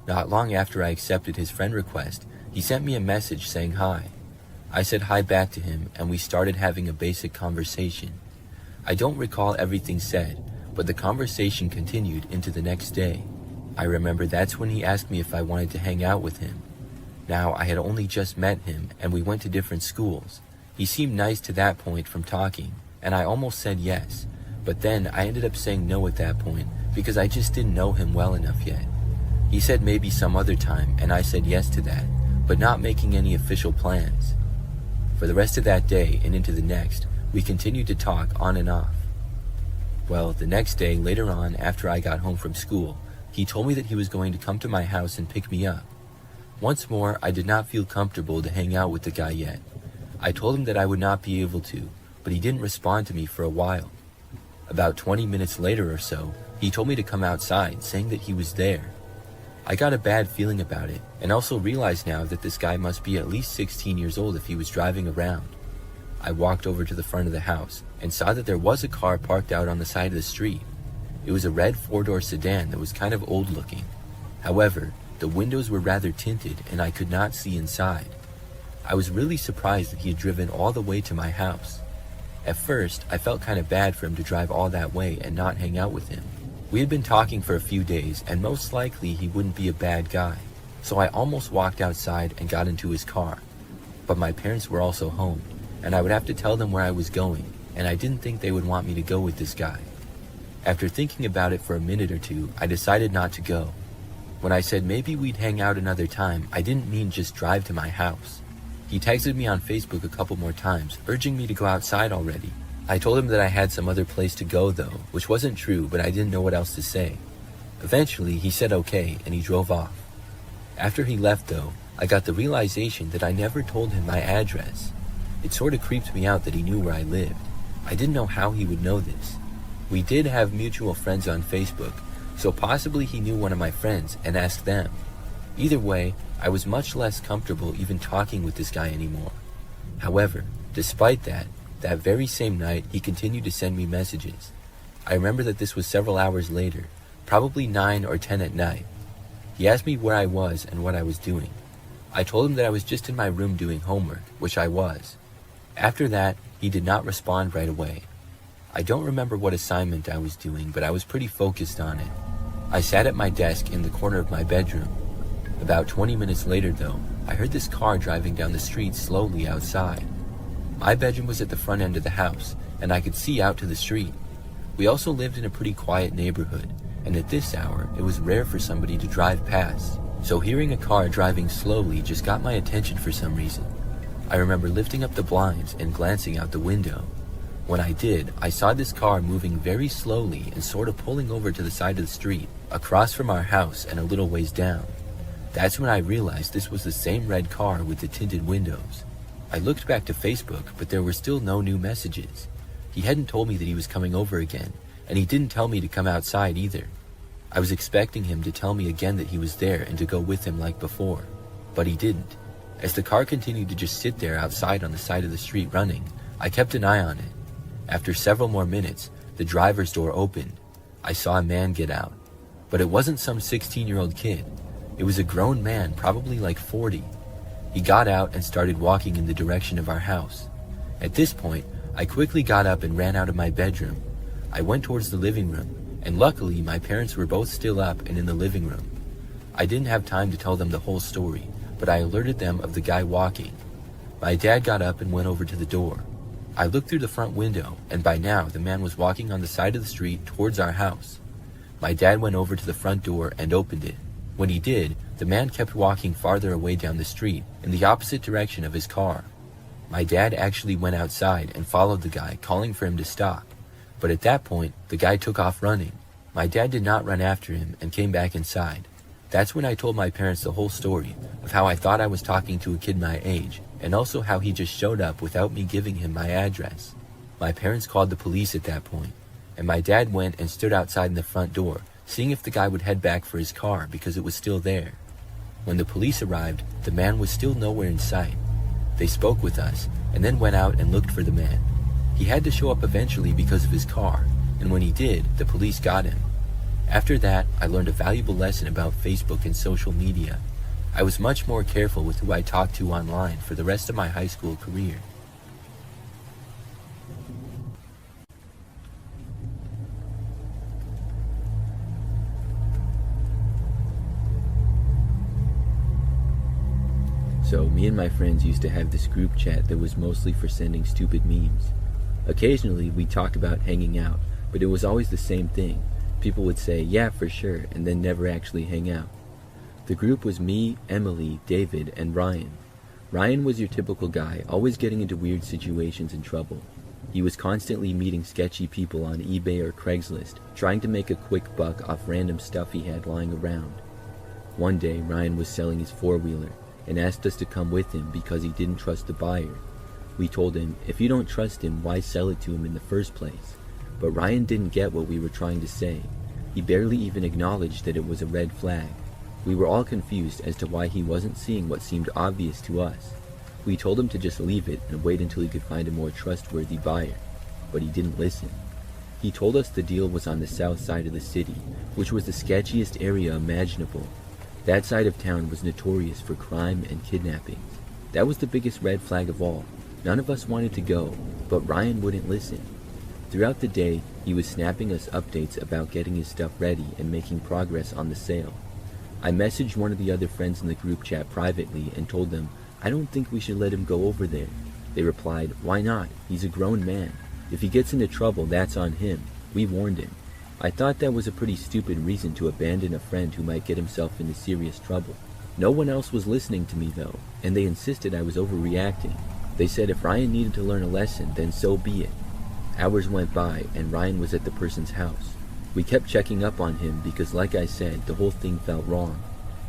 Not long after I accepted his friend request, he sent me a message saying hi. I said hi back to him, and we started having a basic conversation. I don't recall everything said, but the conversation continued into the next day. I remember that's when he asked me if I wanted to hang out with him. Now, I had only just met him, and we went to different schools. He seemed nice to that point from talking, and I almost said yes, but then I ended up saying no at that point because I just didn't know him well enough yet. He said maybe some other time, and I said yes to that, but not making any official plans. For the rest of that day and into the next, we continued to talk on and off. Well, the next day, later on, after I got home from school, he told me that he was going to come to my house and pick me up. Once more, I did not feel comfortable to hang out with the guy yet. I told him that I would not be able to, but he didn't respond to me for a while. About 20 minutes later or so, he told me to come outside, saying that he was there. I got a bad feeling about it, and also realized now that this guy must be at least 16 years old if he was driving around. I walked over to the front of the house and saw that there was a car parked out on the side of the street. It was a red 4-door sedan that was kind of old looking. However, the windows were rather tinted and I could not see inside. I was really surprised that he had driven all the way to my house. At first, I felt kind of bad for him to drive all that way and not hang out with him. We had been talking for a few days, and most likely he wouldn't be a bad guy, so I almost walked outside and got into his car. But my parents were also home, and I would have to tell them where I was going, and I didn't think they would want me to go with this guy. After thinking about it for a minute or two, I decided not to go. When I said maybe we'd hang out another time, I didn't mean just drive to my house. He texted me on Facebook a couple more times, urging me to go outside already. I told him that I had some other place to go though, which wasn't true, but I didn't know what else to say. Eventually, he said okay, and he drove off. After he left though, I got the realization that I never told him my address. It sort of creeped me out that he knew where I lived. I didn't know how he would know this. We did have mutual friends on Facebook, so possibly he knew one of my friends and asked them. Either way, I was much less comfortable even talking with this guy anymore. However, despite that very same night, he continued to send me messages. I remember that this was several hours later, probably 9 or 10 at night. He asked me where I was and what I was doing. I told him that I was just in my room doing homework, which I was. After that, he did not respond right away. I don't remember what assignment I was doing, but I was pretty focused on it. I sat at my desk in the corner of my bedroom. About 20 minutes later though, I heard this car driving down the street slowly outside. My bedroom was at the front end of the house, and I could see out to the street. We also lived in a pretty quiet neighborhood, and at this hour, it was rare for somebody to drive past. So hearing a car driving slowly just got my attention for some reason. I remember lifting up the blinds and glancing out the window. When I did, I saw this car moving very slowly and sort of pulling over to the side of the street, across from our house and a little ways down. That's when I realized this was the same red car with the tinted windows. I looked back to Facebook, but there were still no new messages. He hadn't told me that he was coming over again, and he didn't tell me to come outside either. I was expecting him to tell me again that he was there and to go with him like before, but he didn't. As the car continued to just sit there outside on the side of the street running, I kept an eye on it. After several more minutes, the driver's door opened. I saw a man get out, but it wasn't some 16-year-old kid. It was a grown man, probably like 40. He got out and started walking in the direction of our house. At this point, I quickly got up and ran out of my bedroom. I went towards the living room, and luckily my parents were both still up and in the living room. I didn't have time to tell them the whole story, but I alerted them of the guy walking. My dad got up and went over to the door. I looked through the front window, and by now the man was walking on the side of the street towards our house. My dad went over to the front door and opened it. When he did, the man kept walking farther away down the street, in the opposite direction of his car. My dad actually went outside and followed the guy, calling for him to stop. But at that point, the guy took off running. My dad did not run after him and came back inside. That's when I told my parents the whole story of how I thought I was talking to a kid my age, and also how he just showed up without me giving him my address. My parents called the police at that point, and my dad went and stood outside in the front door, seeing if the guy would head back for his car because it was still there. When the police arrived, the man was still nowhere in sight. They spoke with us, and then went out and looked for the man. He had to show up eventually because of his car, and when he did, the police got him. After that, I learned a valuable lesson about Facebook and social media. I was much more careful with who I talked to online for the rest of my high school career. So me and my friends used to have this group chat that was mostly for sending stupid memes. Occasionally we'd talk about hanging out, but it was always the same thing. People would say, yeah, for sure, and then never actually hang out. The group was me, Emily, David, and Ryan. Ryan was your typical guy, always getting into weird situations and trouble. He was constantly meeting sketchy people on eBay or Craigslist, trying to make a quick buck off random stuff he had lying around. One day, Ryan was selling his four-wheeler and asked us to come with him because he didn't trust the buyer. We told him, if you don't trust him, why sell it to him in the first place? But Ryan didn't get what we were trying to say. He barely even acknowledged that it was a red flag. We were all confused as to why he wasn't seeing what seemed obvious to us. We told him to just leave it and wait until he could find a more trustworthy buyer, but he didn't listen. He told us the deal was on the south side of the city, which was the sketchiest area imaginable. That side of town was notorious for crime and kidnappings. That was the biggest red flag of all. None of us wanted to go, but Ryan wouldn't listen. Throughout the day, he was snapping us updates about getting his stuff ready and making progress on the sale. I messaged one of the other friends in the group chat privately and told them, I don't think we should let him go over there. They replied, why not? He's a grown man. If he gets into trouble, that's on him. We warned him. I thought that was a pretty stupid reason to abandon a friend who might get himself into serious trouble. No one else was listening to me though, and they insisted I was overreacting. They said if Ryan needed to learn a lesson, then so be it. Hours went by, and Ryan was at the person's house. We kept checking up on him because, like I said, the whole thing felt wrong.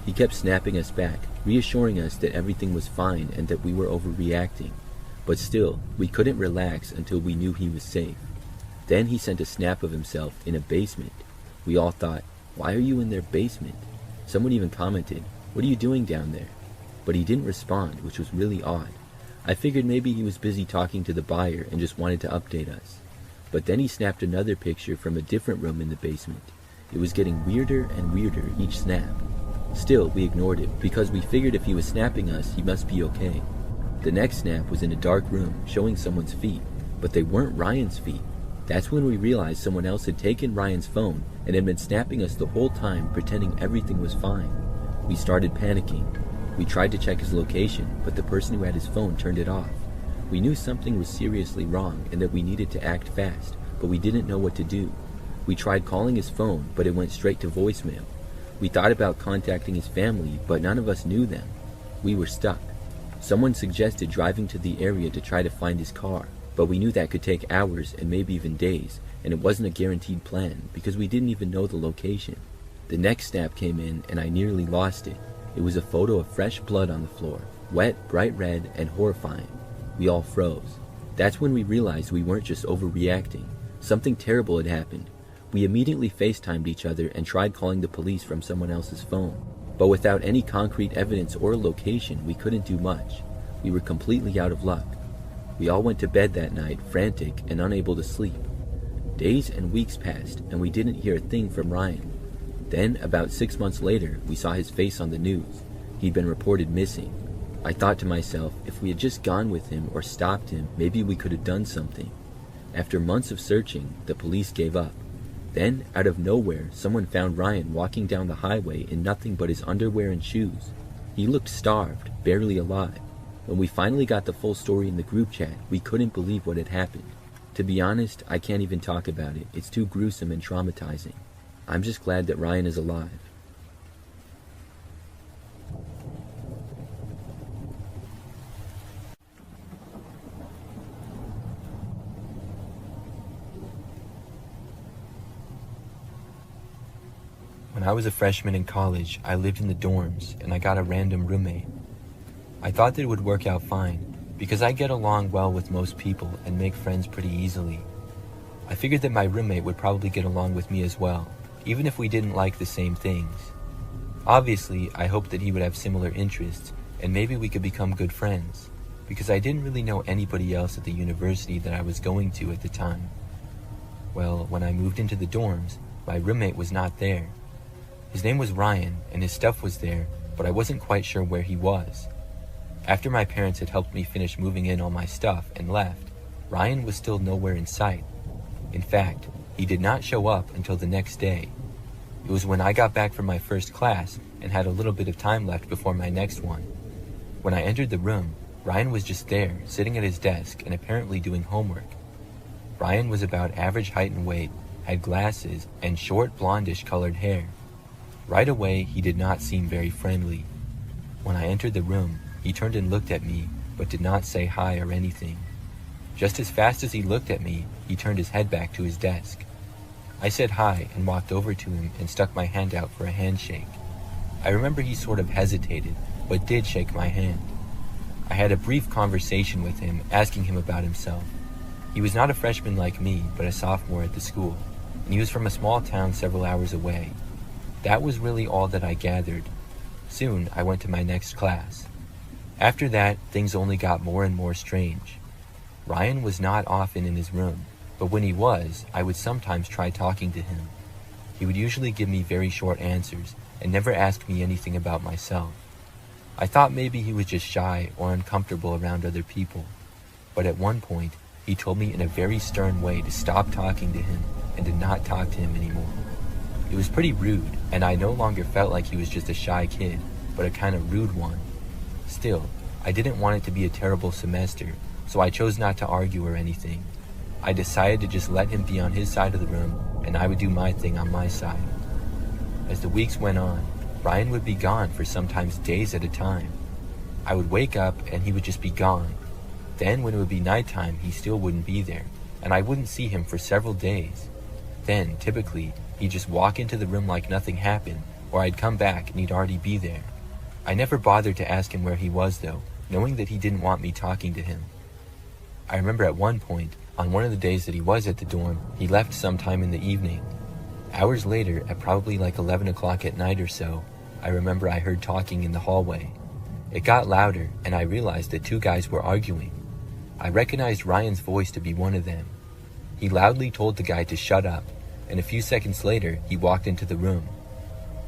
He kept snapping us back, reassuring us that everything was fine and that we were overreacting. But still, we couldn't relax until we knew he was safe. Then he sent a snap of himself in a basement. We all thought, why are you in their basement? Someone even commented, what are you doing down there? But he didn't respond, which was really odd. I figured maybe he was busy talking to the buyer and just wanted to update us. But then he snapped another picture from a different room in the basement. It was getting weirder and weirder each snap. Still, we ignored it because we figured if he was snapping us, he must be okay. The next snap was in a dark room showing someone's feet, but they weren't Ryan's feet. That's when we realized someone else had taken Ryan's phone and had been snapping us the whole time, pretending everything was fine. We started panicking. We tried to check his location, but the person who had his phone turned it off. We knew something was seriously wrong and that we needed to act fast, but we didn't know what to do. We tried calling his phone, but it went straight to voicemail. We thought about contacting his family, but none of us knew them. We were stuck. Someone suggested driving to the area to try to find his car, but we knew that could take hours and maybe even days, and it wasn't a guaranteed plan because we didn't even know the location. The next snap came in and I nearly lost it. It was a photo of fresh blood on the floor, wet, bright red, and horrifying. We all froze. That's when we realized we weren't just overreacting. Something terrible had happened. We immediately FaceTimed each other and tried calling the police from someone else's phone. But without any concrete evidence or location, we couldn't do much. We were completely out of luck. We all went to bed that night, frantic and unable to sleep. Days and weeks passed, and we didn't hear a thing from Ryan. Then, about 6 months later, we saw his face on the news. He'd been reported missing. I thought to myself, if we had just gone with him or stopped him, maybe we could have done something. After months of searching, the police gave up. Then, out of nowhere, someone found Ryan walking down the highway in nothing but his underwear and shoes. He looked starved, barely alive. When we finally got the full story in the group chat, we couldn't believe what had happened. To be honest, I can't even talk about it. It's too gruesome and traumatizing. I'm just glad that Ryan is alive. When I was a freshman in college, I lived in the dorms and I got a random roommate. I thought that it would work out fine because I get along well with most people and make friends pretty easily. I figured that my roommate would probably get along with me as well, even if we didn't like the same things. Obviously, I hoped that he would have similar interests and maybe we could become good friends, because I didn't really know anybody else at the university that I was going to at the time. Well, when I moved into the dorms, my roommate was not there. His name was Ryan, and his stuff was there, but I wasn't quite sure where he was. After my parents had helped me finish moving in all my stuff and left, Ryan was still nowhere in sight. In fact, he did not show up until the next day. It was when I got back from my first class and had a little bit of time left before my next one. When I entered the room, Ryan was just there, sitting at his desk and apparently doing homework. Ryan was about average height and weight, had glasses, and short blondish colored hair. Right away, he did not seem very friendly. When I entered the room, he turned and looked at me, but did not say hi or anything. Just as fast as he looked at me, he turned his head back to his desk. I said hi and walked over to him and stuck my hand out for a handshake. I remember he sort of hesitated, but did shake my hand. I had a brief conversation with him, asking him about himself. He was not a freshman like me, but a sophomore at the school, and he was from a small town several hours away. That was really all that I gathered. Soon, I went to my next class. After that, things only got more and more strange. Ryan was not often in his room, but when he was, I would sometimes try talking to him. He would usually give me very short answers and never ask me anything about myself. I thought maybe he was just shy or uncomfortable around other people, but at one point, he told me in a very stern way to stop talking to him and to not talk to him anymore. It was pretty rude, and I no longer felt like he was just a shy kid, but a kind of rude one. Still, I didn't want it to be a terrible semester, so I chose not to argue or anything. I decided to just let him be on his side of the room, and I would do my thing on my side. As the weeks went on, Ryan would be gone for sometimes days at a time. I would wake up and he would just be gone. Then when it would be nighttime, he still wouldn't be there, and I wouldn't see him for several days. Then, typically, he'd just walk into the room like nothing happened, or I'd come back and he'd already be there. I never bothered to ask him where he was though, knowing that he didn't want me talking to him. I remember at one point, on one of the days that he was at the dorm, he left sometime in the evening. Hours later, at probably like 11 o'clock at night or so, I remember I heard talking in the hallway. It got louder, and I realized that two guys were arguing. I recognized Ryan's voice to be one of them. He loudly told the guy to shut up, and a few seconds later, he walked into the room.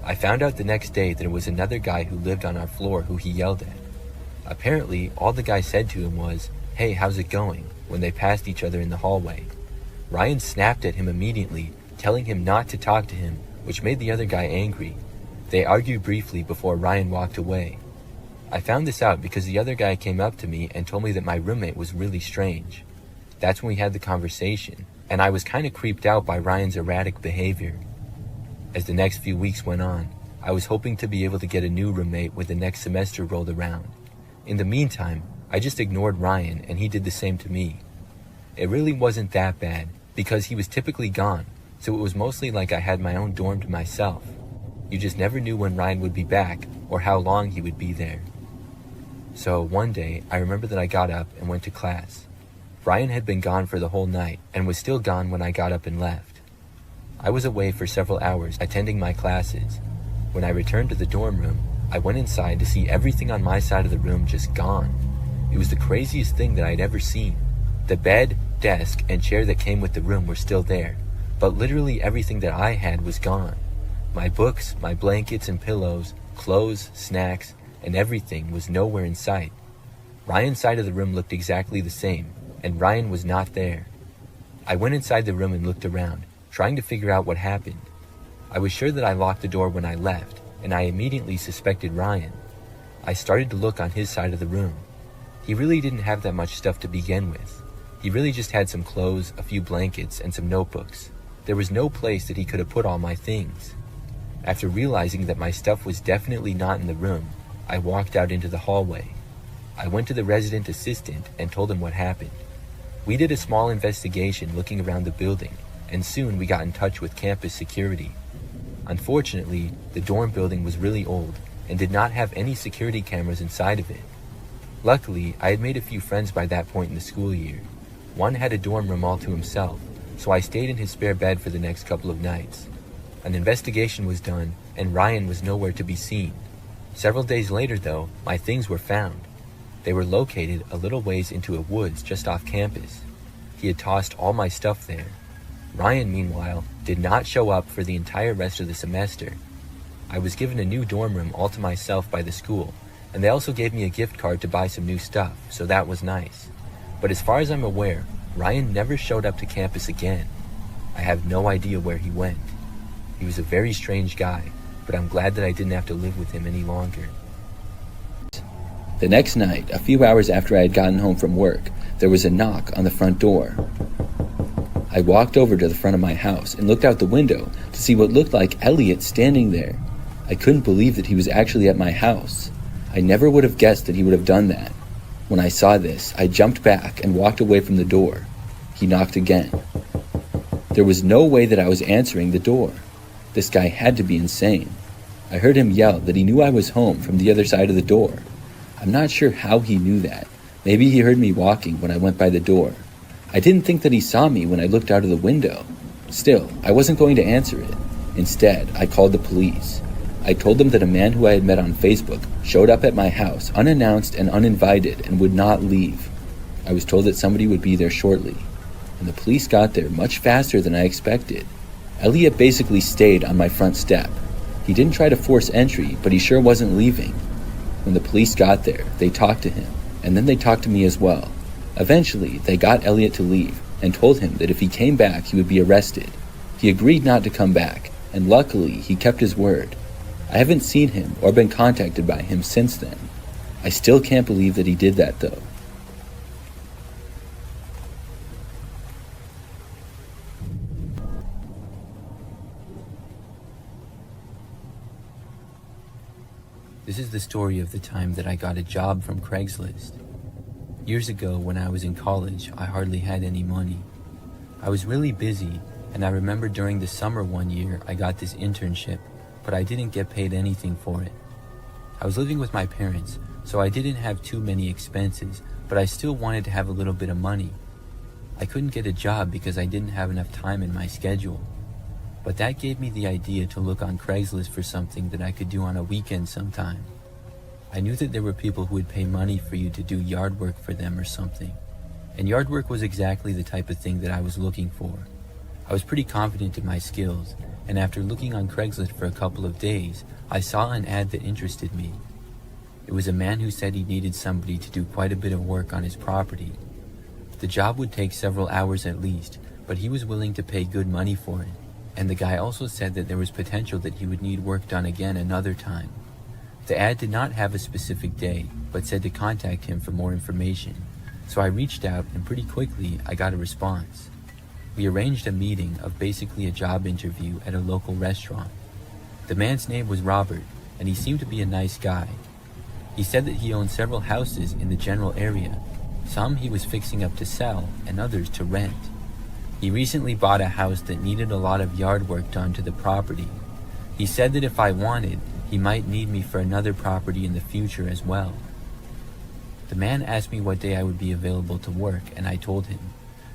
I found out the next day that it was another guy who lived on our floor who he yelled at. Apparently, all the guy said to him was, "Hey, how's it going?" when they passed each other in the hallway. Ryan snapped at him immediately, telling him not to talk to him, which made the other guy angry. They argued briefly before Ryan walked away. I found this out because the other guy came up to me and told me that my roommate was really strange. That's when we had the conversation, and I was kind of creeped out by Ryan's erratic behavior. As the next few weeks went on, I was hoping to be able to get a new roommate when the next semester rolled around. In the meantime, I just ignored Ryan and he did the same to me. It really wasn't that bad because he was typically gone, so it was mostly like I had my own dorm to myself. You just never knew when Ryan would be back or how long he would be there. So one day, I remember that I got up and went to class. Ryan had been gone for the whole night and was still gone when I got up and left. I was away for several hours attending my classes. When I returned to the dorm room, I went inside to see everything on my side of the room just gone. It was the craziest thing that I'd ever seen. The bed, desk, and chair that came with the room were still there, but literally everything that I had was gone. My books, my blankets and pillows, clothes, snacks, and everything was nowhere in sight. Ryan's side of the room looked exactly the same, and Ryan was not there. I went inside the room and looked around, trying to figure out what happened. I was sure that I locked the door when I left, and I immediately suspected Ryan. I started to look on his side of the room. He really didn't have that much stuff to begin with. He really just had some clothes, a few blankets, and some notebooks. There was no place that he could have put all my things. After realizing that my stuff was definitely not in the room, I walked out into the hallway. I went to the resident assistant and told him what happened. We did a small investigation looking around the building, and soon we got in touch with campus security. Unfortunately, the dorm building was really old and did not have any security cameras inside of it. Luckily, I had made a few friends by that point in the school year. One had a dorm room all to himself, so I stayed in his spare bed for the next couple of nights. An investigation was done, and Ryan was nowhere to be seen. Several days later, though, my things were found. They were located a little ways into a woods just off campus. He had tossed all my stuff there. Ryan, meanwhile, did not show up for the entire rest of the semester. I was given a new dorm room all to myself by the school, and they also gave me a gift card to buy some new stuff, so that was nice. But as far as I'm aware, Ryan never showed up to campus again. I have no idea where he went. He was a very strange guy, but I'm glad that I didn't have to live with him any longer. The next night, a few hours after I had gotten home from work, there was a knock on the front door. I walked over to the front of my house and looked out the window to see what looked like Elliot standing there. I couldn't believe that he was actually at my house. I never would have guessed that he would have done that. When I saw this, I jumped back and walked away from the door. He knocked again. There was no way that I was answering the door. This guy had to be insane. I heard him yell that he knew I was home from the other side of the door. I'm not sure how he knew that. Maybe he heard me walking when I went by the door. I didn't think that he saw me when I looked out of the window. Still, I wasn't going to answer it. Instead, I called the police. I told them that a man who I had met on Facebook showed up at my house unannounced and uninvited and would not leave. I was told that somebody would be there shortly, and the police got there much faster than I expected. Elliot basically stayed on my front step. He didn't try to force entry, but he sure wasn't leaving. When the police got there, they talked to him, and then they talked to me as well. Eventually, they got Elliot to leave and told him that if he came back, he would be arrested. He agreed not to come back, and luckily, he kept his word. I haven't seen him or been contacted by him since then. I still can't believe that he did that, though. This is the story of the time that I got a job from Craigslist. Years ago, when I was in college, I hardly had any money. I was really busy, and I remember during the summer one year, I got this internship, but I didn't get paid anything for it. I was living with my parents, so I didn't have too many expenses, but I still wanted to have a little bit of money. I couldn't get a job because I didn't have enough time in my schedule. But that gave me the idea to look on Craigslist for something that I could do on a weekend sometime. I knew that there were people who would pay money for you to do yard work for them or something. And yard work was exactly the type of thing that I was looking for. I was pretty confident in my skills, and after looking on Craigslist for a couple of days, I saw an ad that interested me. It was a man who said he needed somebody to do quite a bit of work on his property. The job would take several hours at least, but he was willing to pay good money for it. And the guy also said that there was potential that he would need work done again another time. The ad did not have a specific day, but said to contact him for more information. So I reached out, and pretty quickly I got a response. We arranged a meeting of basically a job interview at a local restaurant. The man's name was Robert, and he seemed to be a nice guy. He said that he owned several houses in the general area. Some he was fixing up to sell, and others to rent. He recently bought a house that needed a lot of yard work done to the property. He said that if I wanted, he might need me for another property in the future as well. The man asked me what day I would be available to work, and I told him.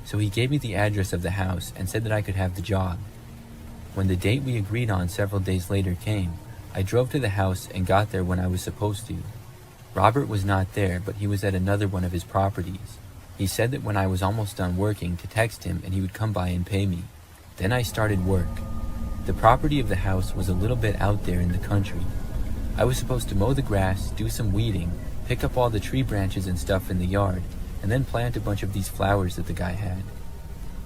So he gave me the address of the house and said that I could have the job. When the date we agreed on several days later came, I drove to the house and got there when I was supposed to. Robert was not there, but he was at another one of his properties. He said that when I was almost done working to text him and he would come by and pay me. Then I started work. The property of the house was a little bit out there in the country. I was supposed to mow the grass, do some weeding, pick up all the tree branches and stuff in the yard, and then plant a bunch of these flowers that the guy had.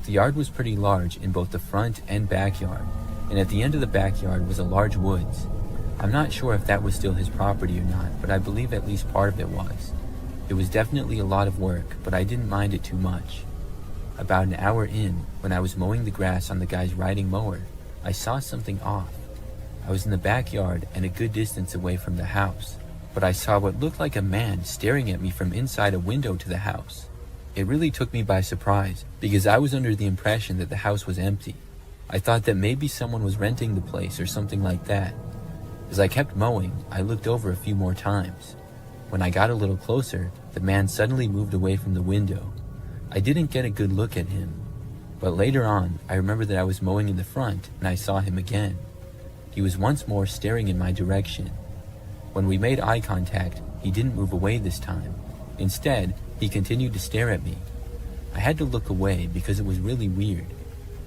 The yard was pretty large in both the front and backyard, and at the end of the backyard was a large woods. I'm not sure if that was still his property or not, but I believe at least part of it was. It was definitely a lot of work, but I didn't mind it too much. About an hour in, when I was mowing the grass on the guy's riding mower, I saw something off. I was in the backyard and a good distance away from the house, but I saw what looked like a man staring at me from inside a window to the house. It really took me by surprise, because I was under the impression that the house was empty. I thought that maybe someone was renting the place or something like that. As I kept mowing, I looked over a few more times. When I got a little closer, the man suddenly moved away from the window. I didn't get a good look at him, but later on, I remember that I was mowing in the front and I saw him again. He was once more staring in my direction. When we made eye contact, he didn't move away this time. Instead, he continued to stare at me. I had to look away because it was really weird.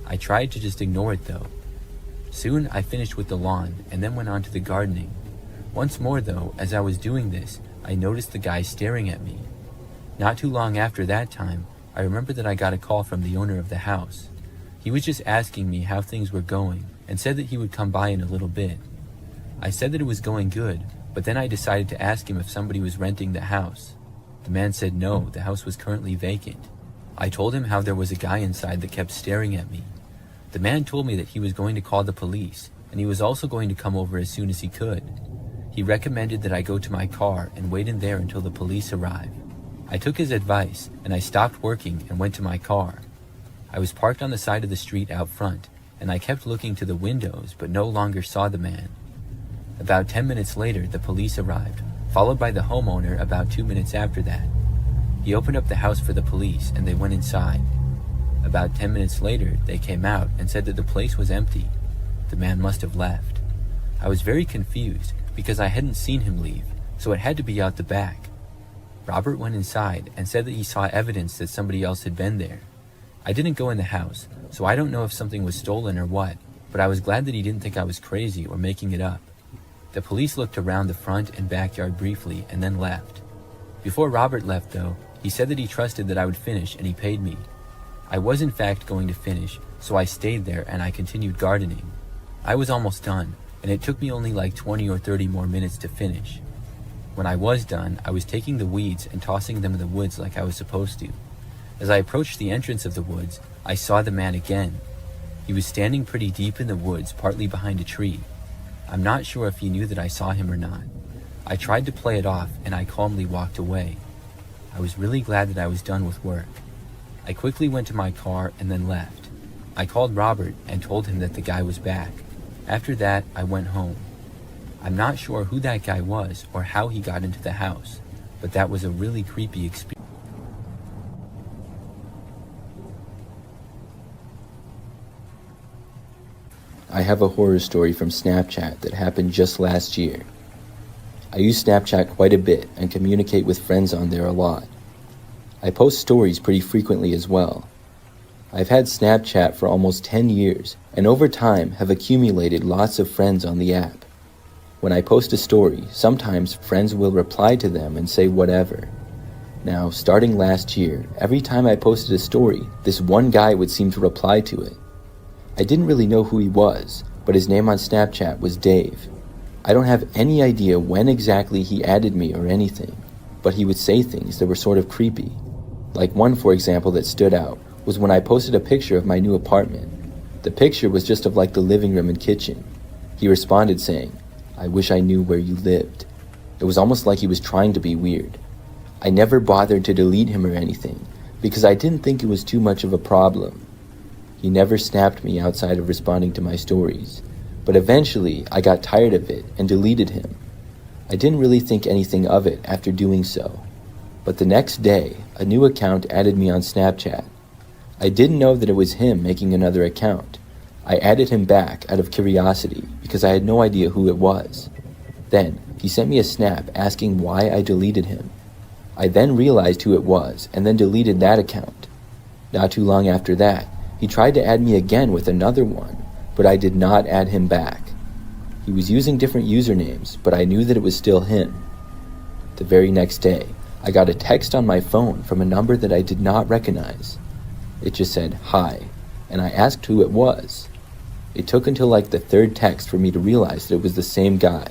I tried to just ignore it though. Soon I finished with the lawn and then went on to the gardening. Once more though, as I was doing this, I noticed the guy staring at me. Not too long after that time, I remember that I got a call from the owner of the house. He was just asking me how things were going and said that he would come by in a little bit. I said that it was going good, but then I decided to ask him if somebody was renting the house. The man said no, the house was currently vacant. I told him how there was a guy inside that kept staring at me. The man told me that he was going to call the police, and he was also going to come over as soon as he could. He recommended that I go to my car and wait in there until the police arrive. I took his advice, and I stopped working and went to my car. I was parked on the side of the street out front, and I kept looking to the windows but no longer saw the man. About 10 minutes later, the police arrived, followed by the homeowner about 2 minutes after that. He opened up the house for the police, and they went inside. About 10 minutes later, they came out and said that the place was empty. The man must have left. I was very confused because I hadn't seen him leave, so it had to be out the back. Robert went inside and said that he saw evidence that somebody else had been there. I didn't go in the house, so I don't know if something was stolen or what, but I was glad that he didn't think I was crazy or making it up. The police looked around the front and backyard briefly and then left. Before Robert left, though, he said that he trusted that I would finish and he paid me. I was in fact going to finish, so I stayed there and I continued gardening. I was almost done, and it took me only like 20 or 30 more minutes to finish. When I was done, I was taking the weeds and tossing them in the woods like I was supposed to. As I approached the entrance of the woods, I saw the man again. He was standing pretty deep in the woods, partly behind a tree. I'm not sure if he knew that I saw him or not. I tried to play it off, and I calmly walked away. I was really glad that I was done with work. I quickly went to my car and then left. I called Robert and told him that the guy was back. After that, I went home. I'm not sure who that guy was or how he got into the house, but that was a really creepy experience. I have a horror story from Snapchat that happened just last year. I use Snapchat quite a bit and communicate with friends on there a lot. I post stories pretty frequently as well. I've had Snapchat for almost 10 years and over time have accumulated lots of friends on the app. When I post a story, sometimes friends will reply to them and say whatever. Now, starting last year, every time I posted a story, this one guy would seem to reply to it. I didn't really know who he was, but his name on Snapchat was Dave. I don't have any idea when exactly he added me or anything, but he would say things that were sort of creepy. Like one, for example, that stood out was when I posted a picture of my new apartment. The picture was just of like the living room and kitchen. He responded saying, "I wish I knew where you lived." It was almost like he was trying to be weird. I never bothered to delete him or anything because I didn't think it was too much of a problem. He never snapped me outside of responding to my stories, but eventually I got tired of it and deleted him. I didn't really think anything of it after doing so, but the next day, a new account added me on Snapchat. I didn't know that it was him making another account. I added him back out of curiosity because I had no idea who it was. Then, he sent me a snap asking why I deleted him. I then realized who it was and then deleted that account. Not too long after that, he tried to add me again with another one, but I did not add him back. He was using different usernames, but I knew that it was still him. The very next day, I got a text on my phone from a number that I did not recognize. It just said, "Hi," and I asked who it was. It took until like the third text for me to realize that it was the same guy.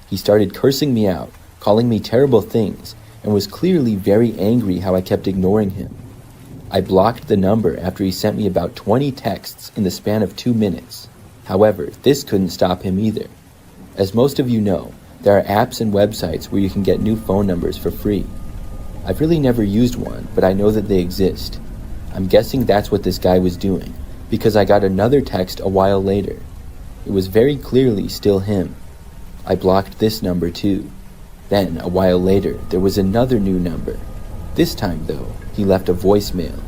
He started cursing me out, calling me terrible things, and was clearly very angry how I kept ignoring him. I blocked the number after he sent me about 20 texts in the span of 2 minutes. However, this couldn't stop him either. As most of you know, there are apps and websites where you can get new phone numbers for free. I've really never used one, but I know that they exist. I'm guessing that's what this guy was doing, because I got another text a while later. It was very clearly still him. I blocked this number too. Then, a while later, there was another new number. This time, though, he left a voicemail.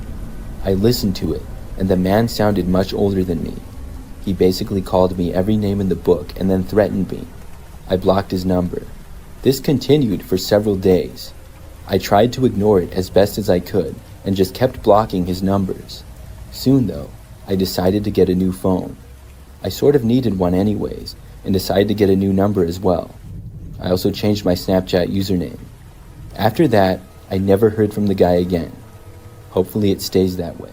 I listened to it, and the man sounded much older than me. He basically called me every name in the book and then threatened me. I blocked his number. This continued for several days. I tried to ignore it as best as I could and just kept blocking his numbers. Soon, though, I decided to get a new phone. I sort of needed one anyways, and decided to get a new number as well. I also changed my Snapchat username. After that, I never heard from the guy again. Hopefully it stays that way.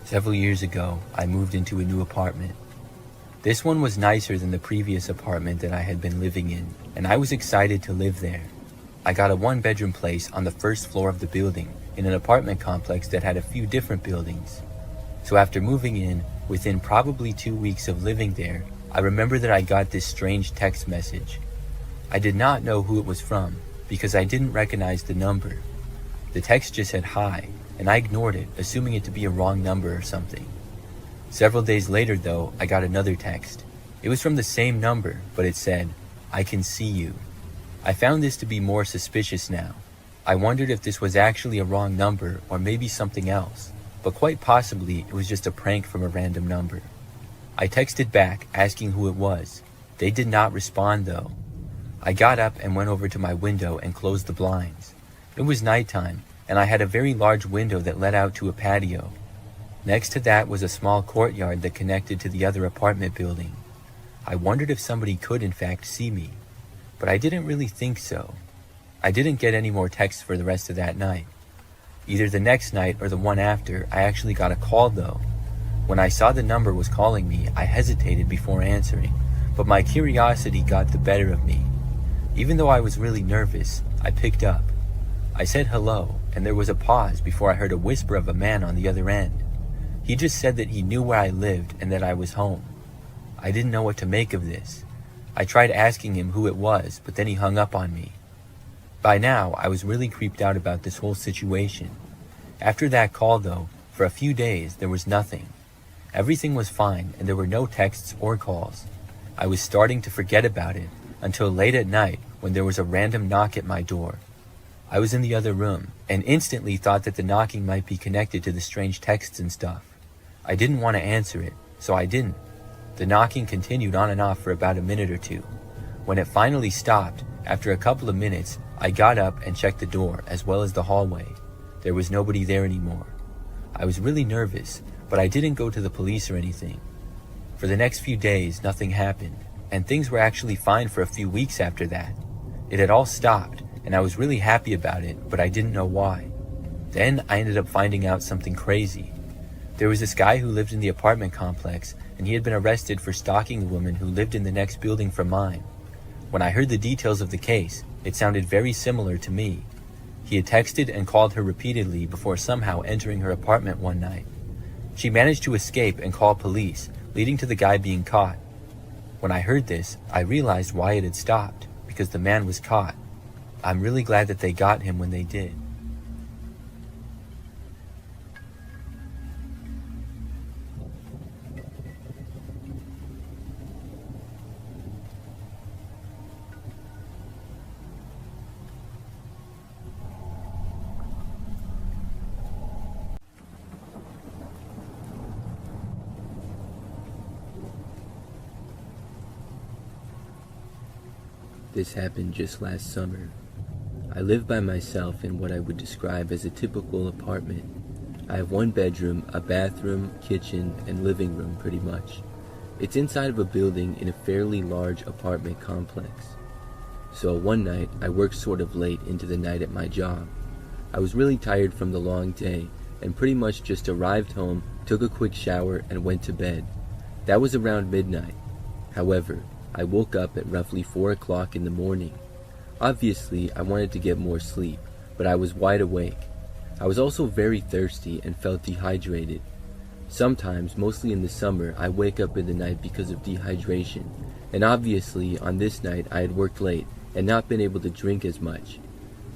Several years ago, I moved into a new apartment. This one was nicer than the previous apartment that I had been living in, and I was excited to live there. I got a one-bedroom place on the first floor of the building in an apartment complex that had a few different buildings. So after moving in, within probably 2 weeks of living there, I remember that I got this strange text message. I did not know who it was from because I didn't recognize the number. The text just said hi, and I ignored it, assuming it to be a wrong number or something. Several days later, though, I got another text. It was from the same number, but it said, "I can see you." I found this to be more suspicious now. I wondered if this was actually a wrong number or maybe something else, but quite possibly it was just a prank from a random number. I texted back asking who it was. They did not respond though. I got up and went over to my window and closed the blinds. It was nighttime, and I had a very large window that led out to a patio. Next to that was a small courtyard that connected to the other apartment building. I wondered if somebody could in fact see me, but I didn't really think so. I didn't get any more texts for the rest of that night. Either the next night or the one after, I actually got a call though. When I saw the number was calling me, I hesitated before answering, but my curiosity got the better of me. Even though I was really nervous, I picked up. I said hello, and there was a pause before I heard a whisper of a man on the other end. He just said that he knew where I lived and that I was home. I didn't know what to make of this. I tried asking him who it was, but then he hung up on me. By now, I was really creeped out about this whole situation. After that call though, for a few days, there was nothing. Everything was fine and there were no texts or calls. I was starting to forget about it until late at night when there was a random knock at my door. I was in the other room and instantly thought that the knocking might be connected to the strange texts and stuff. I didn't want to answer it, so I didn't. The knocking continued on and off for about a minute or two. When it finally stopped, after a couple of minutes, I got up and checked the door as well as the hallway. There was nobody there anymore. I was really nervous, but I didn't go to the police or anything. For the next few days, nothing happened, and things were actually fine for a few weeks after that. It had all stopped, and I was really happy about it, but I didn't know why. Then I ended up finding out something crazy. There was this guy who lived in the apartment complex, and he had been arrested for stalking the woman who lived in the next building from mine. When I heard the details of the case, it sounded very similar to me. He had texted and called her repeatedly before somehow entering her apartment one night. She managed to escape and call police, leading to the guy being caught. When I heard this, I realized why it had stopped, because the man was caught. I'm really glad that they got him when they did. This happened just last summer. I live by myself in what I would describe as a typical apartment. I have one bedroom, a bathroom, kitchen, and living room pretty much. It's inside of a building in a fairly large apartment complex. So one night, I worked sort of late into the night at my job. I was really tired from the long day and pretty much just arrived home, took a quick shower, and went to bed. That was around midnight. However, I woke up at roughly 4 o'clock in the morning. Obviously, I wanted to get more sleep, but I was wide awake. I was also very thirsty and felt dehydrated. Sometimes, mostly in the summer, I wake up in the night because of dehydration, and obviously on this night I had worked late and not been able to drink as much.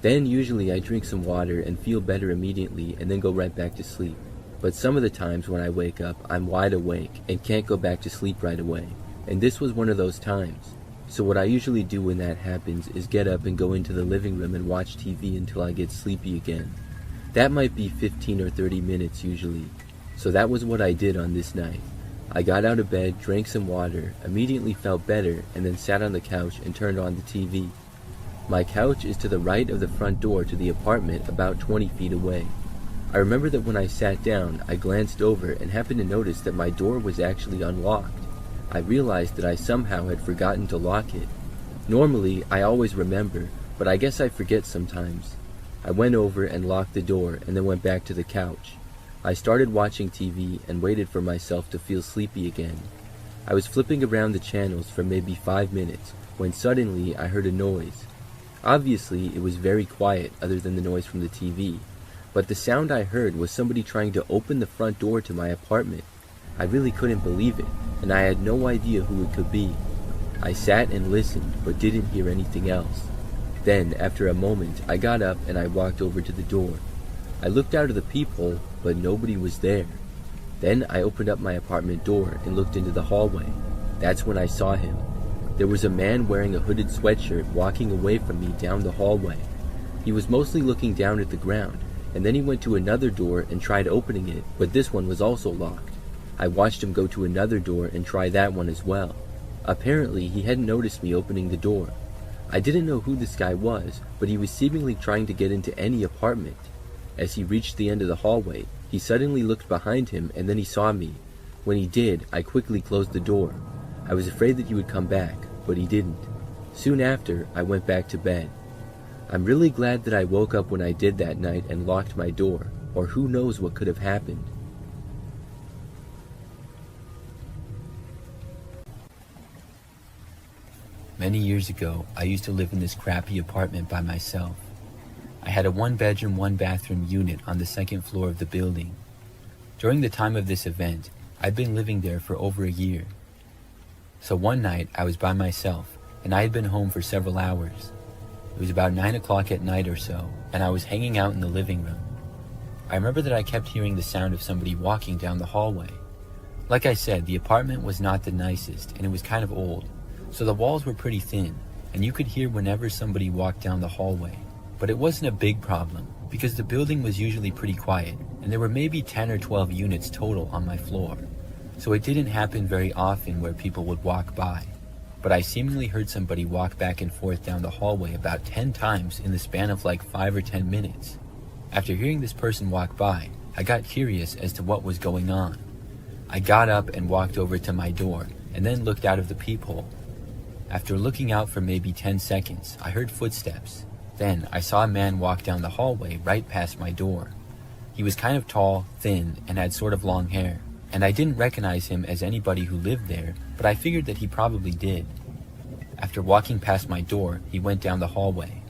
Then usually I drink some water and feel better immediately and then go right back to sleep. But some of the times when I wake up, I'm wide awake and can't go back to sleep right away. And this was one of those times. So what I usually do when that happens is get up and go into the living room and watch TV until I get sleepy again. That might be 15 or 30 minutes usually. So that was what I did on this night. I got out of bed, drank some water, immediately felt better, and then sat on the couch and turned on the TV. My couch is to the right of the front door to the apartment, about 20 feet away. I remember that when I sat down, I glanced over and happened to notice that my door was actually unlocked. I realized that I somehow had forgotten to lock it. Normally, I always remember, but I guess I forget sometimes. I went over and locked the door and then went back to the couch. I started watching TV and waited for myself to feel sleepy again. I was flipping around the channels for maybe 5 minutes when suddenly I heard a noise. Obviously, it was very quiet other than the noise from the TV, but the sound I heard was somebody trying to open the front door to my apartment. I really couldn't believe it, and I had no idea who it could be. I sat and listened, but didn't hear anything else. Then, after a moment, I got up and I walked over to the door. I looked out of the peephole, but nobody was there. Then I opened up my apartment door and looked into the hallway. That's when I saw him. There was a man wearing a hooded sweatshirt walking away from me down the hallway. He was mostly looking down at the ground, and then he went to another door and tried opening it, but this one was also locked. I watched him go to another door and try that one as well. Apparently, he hadn't noticed me opening the door. I didn't know who this guy was, but he was seemingly trying to get into any apartment. As he reached the end of the hallway, he suddenly looked behind him and then he saw me. When he did, I quickly closed the door. I was afraid that he would come back, but he didn't. Soon after, I went back to bed. I'm really glad that I woke up when I did that night and locked my door, or who knows what could have happened. Many years ago, I used to live in this crappy apartment by myself. I had a 1-bedroom, 1-bathroom unit on the second floor of the building. During the time of this event, I'd been living there for over a year. So one night, I was by myself, and I had been home for several hours. It was about 9 o'clock at night or so, and I was hanging out in the living room. I remember that I kept hearing the sound of somebody walking down the hallway. Like I said, the apartment was not the nicest, and it was kind of old, so the walls were pretty thin, and you could hear whenever somebody walked down the hallway. But it wasn't a big problem, because the building was usually pretty quiet, and there were maybe 10 or 12 units total on my floor. So it didn't happen very often where people would walk by. But I seemingly heard somebody walk back and forth down the hallway about 10 times in the span of like 5 or 10 minutes. After hearing this person walk by, I got curious as to what was going on. I got up and walked over to my door, and then looked out of the peephole. After looking out for maybe 10 seconds, I heard footsteps. Then I saw a man walk down the hallway right past my door. He was kind of tall, thin, and had sort of long hair, and I didn't recognize him as anybody who lived there, but I figured that he probably did. After walking past my door, he went down the hallway.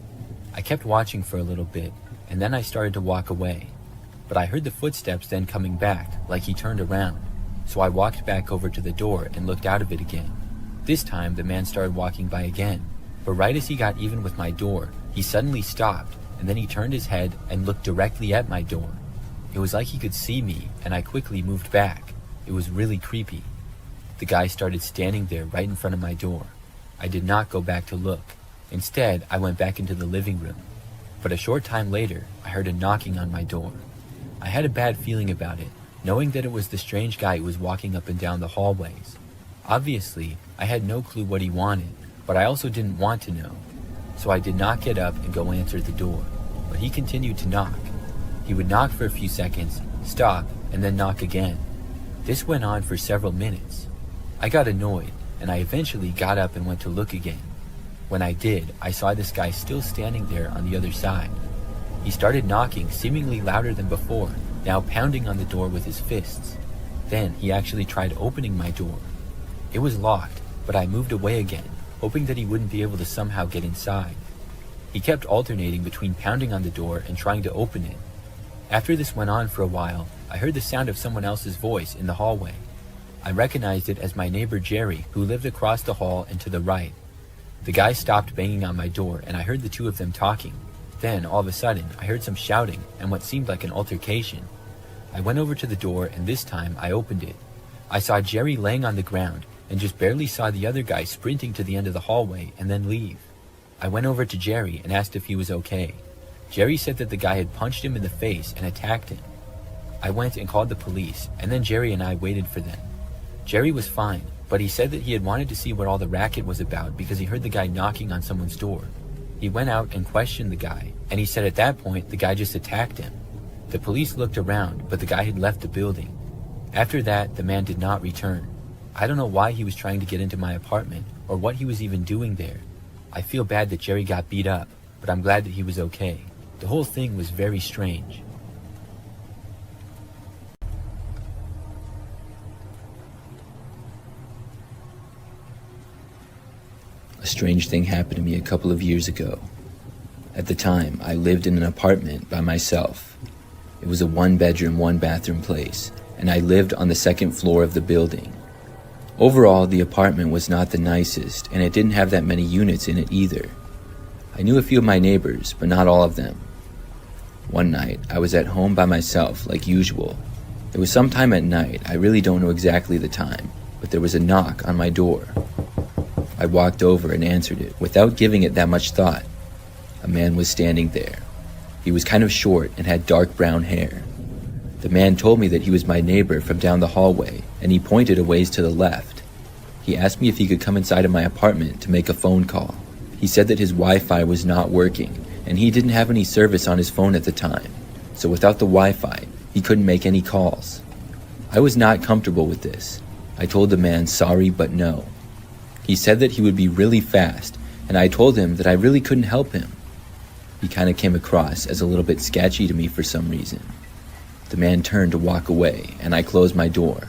I kept watching for a little bit, and then I started to walk away. But I heard the footsteps then coming back, like he turned around, so I walked back over to the door and looked out of it again. This time, the man started walking by again, but right as he got even with my door, he suddenly stopped, and then he turned his head and looked directly at my door. It was like he could see me, and I quickly moved back. It was really creepy. The guy started standing there right in front of my door. I did not go back to look. Instead, I went back into the living room. But a short time later, I heard a knocking on my door. I had a bad feeling about it, knowing that it was the strange guy who was walking up and down the hallways. Obviously, I had no clue what he wanted, but I also didn't want to know. So I did not get up and go answer the door, but he continued to knock. He would knock for a few seconds, stop, and then knock again. This went on for several minutes. I got annoyed, and I eventually got up and went to look again. When I did, I saw this guy still standing there on the other side. He started knocking seemingly louder than before, now pounding on the door with his fists. Then he actually tried opening my door. It was locked, but I moved away again, hoping that he wouldn't be able to somehow get inside. He kept alternating between pounding on the door and trying to open it. After this went on for a while, I heard the sound of someone else's voice in the hallway. I recognized it as my neighbor Jerry, who lived across the hall and to the right. The guy stopped banging on my door, and I heard the two of them talking. Then, all of a sudden, I heard some shouting and what seemed like an altercation. I went over to the door, and this time I opened it. I saw Jerry laying on the ground, and just barely saw the other guy sprinting to the end of the hallway and then leave. I went over to Jerry and asked if he was okay. Jerry said that the guy had punched him in the face and attacked him. I went and called the police, and then Jerry and I waited for them. Jerry was fine, but he said that he had wanted to see what all the racket was about because he heard the guy knocking on someone's door. He went out and questioned the guy, and he said at that point the guy just attacked him. The police looked around, but the guy had left the building. After that, the man did not return. I don't know why he was trying to get into my apartment, or what he was even doing there. I feel bad that Jerry got beat up, but I'm glad that he was okay. The whole thing was very strange. A strange thing happened to me a couple of years ago. At the time, I lived in an apartment by myself. It was a 1-bedroom, 1-bathroom place, and I lived on the second floor of the building. Overall, the apartment was not the nicest, and it didn't have that many units in it either. I knew a few of my neighbors, but not all of them. One night, I was at home by myself, like usual. It was sometime at night, I really don't know exactly the time, but there was a knock on my door. I walked over and answered it, without giving it that much thought. A man was standing there. He was kind of short and had dark brown hair. The man told me that he was my neighbor from down the hallway, and he pointed a ways to the left. He asked me if he could come inside of my apartment to make a phone call. He said that his Wi-Fi was not working, and he didn't have any service on his phone at the time, so without the Wi-Fi, he couldn't make any calls. I was not comfortable with this. I told the man sorry but no. He said that he would be really fast, and I told him that I really couldn't help him. He kind of came across as a little bit sketchy to me for some reason. The man turned to walk away, and I closed my door.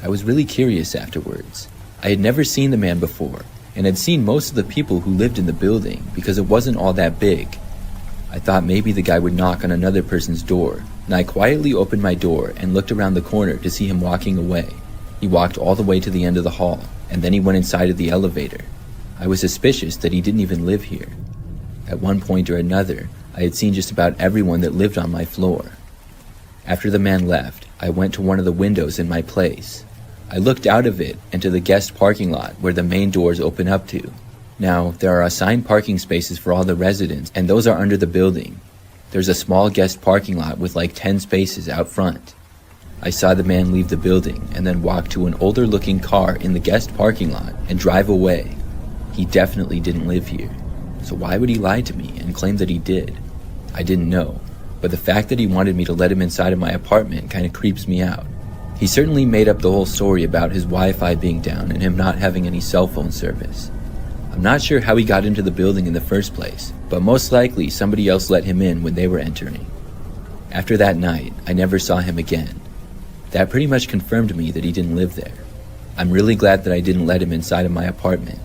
I was really curious afterwards. I had never seen the man before, and had seen most of the people who lived in the building because it wasn't all that big. I thought maybe the guy would knock on another person's door, and I quietly opened my door and looked around the corner to see him walking away. He walked all the way to the end of the hall, and then he went inside of the elevator. I was suspicious that he didn't even live here. At one point or another, I had seen just about everyone that lived on my floor. After the man left, I went to one of the windows in my place. I looked out of it into the guest parking lot where the main doors open up to. Now, there are assigned parking spaces for all the residents, and those are under the building. There's a small guest parking lot with like 10 spaces out front. I saw the man leave the building and then walk to an older-looking car in the guest parking lot and drive away. He definitely didn't live here. So why would he lie to me and claim that he did? I didn't know, but the fact that he wanted me to let him inside of my apartment kind of creeps me out. He certainly made up the whole story about his Wi-Fi being down and him not having any cell phone service. I'm not sure how he got into the building in the first place, but most likely somebody else let him in when they were entering. After that night, I never saw him again. That pretty much confirmed to me that he didn't live there. I'm really glad that I didn't let him inside of my apartment.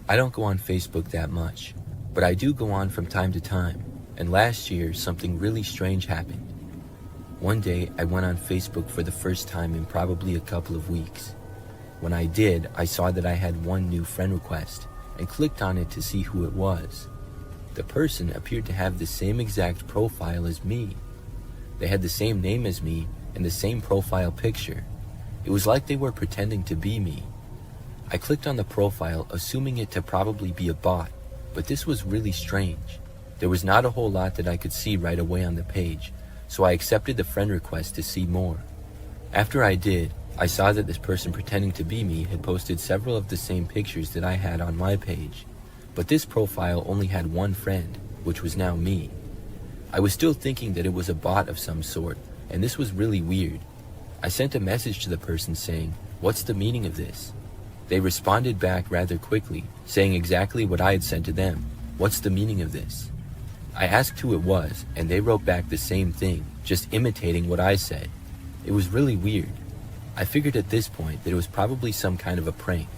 I don't go on Facebook that much, but I do go on from time to time, and last year something really strange happened. One day I went on Facebook for the first time in probably a couple of weeks. When I did, I saw that I had one new friend request and clicked on it to see who it was. The person appeared to have the same exact profile as me. They had the same name as me and the same profile picture. It was like they were pretending to be me. I clicked on the profile, assuming it to probably be a bot, but this was really strange. There was not a whole lot that I could see right away on the page, so I accepted the friend request to see more. After I did, I saw that this person pretending to be me had posted several of the same pictures that I had on my page, but this profile only had one friend, which was now me. I was still thinking that it was a bot of some sort, and this was really weird. I sent a message to the person saying, "What's the meaning of this?" They responded back rather quickly, saying exactly what I had sent to them. "What's the meaning of this?" I asked who it was, and they wrote back the same thing, just imitating what I said. It was really weird. I figured at this point that it was probably some kind of a prank.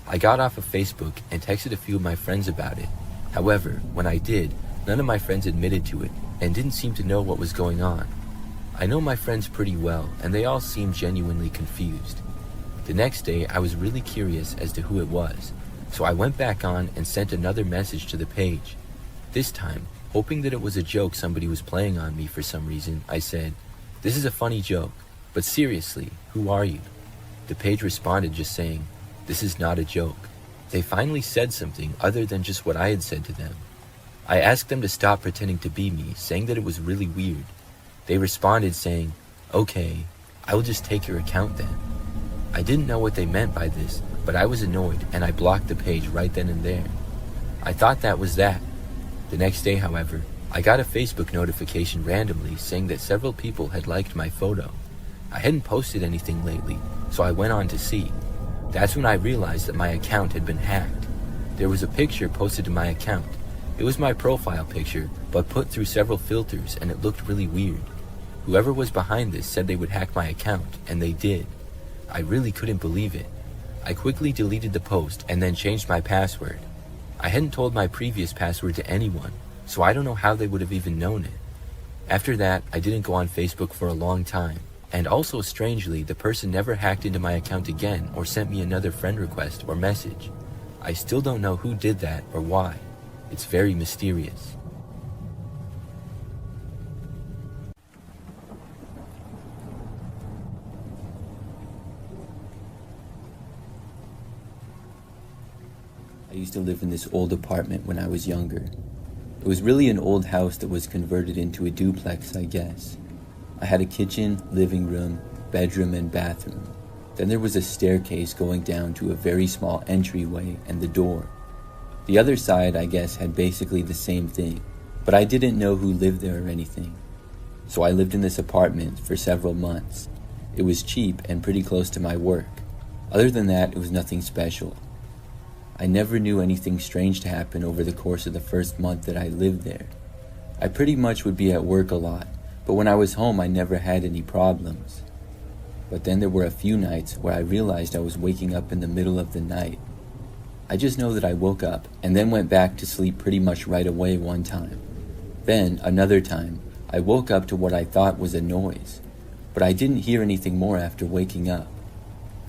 I got off of Facebook and texted a few of my friends about it. However, when I did, none of my friends admitted to it and didn't seem to know what was going on. I know my friends pretty well, and they all seemed genuinely confused. The next day, I was really curious as to who it was, so I went back on and sent another message to the page. This time, hoping that it was a joke somebody was playing on me for some reason, I said, "This is a funny joke, but seriously, who are you?" The page responded just saying, "This is not a joke." They finally said something other than just what I had said to them. I asked them to stop pretending to be me, saying that it was really weird. They responded saying, "Okay, I will just take your account then." I didn't know what they meant by this, but I was annoyed and I blocked the page right then and there. I thought that was that. The next day, however, I got a Facebook notification randomly saying that several people had liked my photo. I hadn't posted anything lately, so I went on to see. That's when I realized that my account had been hacked. There was a picture posted to my account. It was my profile picture, but put through several filters, and it looked really weird. Whoever was behind this said they would hack my account, and they did. I really couldn't believe it. I quickly deleted the post and then changed my password. I hadn't told my previous password to anyone, so I don't know how they would have even known it. After that, I didn't go on Facebook for a long time, and also strangely, the person never hacked into my account again or sent me another friend request or message. I still don't know who did that or why. It's very mysterious. I used to live in this old apartment when I was younger. It was really an old house that was converted into a duplex, I guess. I had a kitchen, living room, bedroom, and bathroom. Then there was a staircase going down to a very small entryway and the door. The other side, I guess, had basically the same thing, but I didn't know who lived there or anything. So I lived in this apartment for several months. It was cheap and pretty close to my work. Other than that, it was nothing special. I never knew anything strange to happen over the course of the first month that I lived there. I pretty much would be at work a lot, but when I was home I never had any problems. But then there were a few nights where I realized I was waking up in the middle of the night. I just know that I woke up and then went back to sleep pretty much right away one time. Then, another time, I woke up to what I thought was a noise, but I didn't hear anything more after waking up.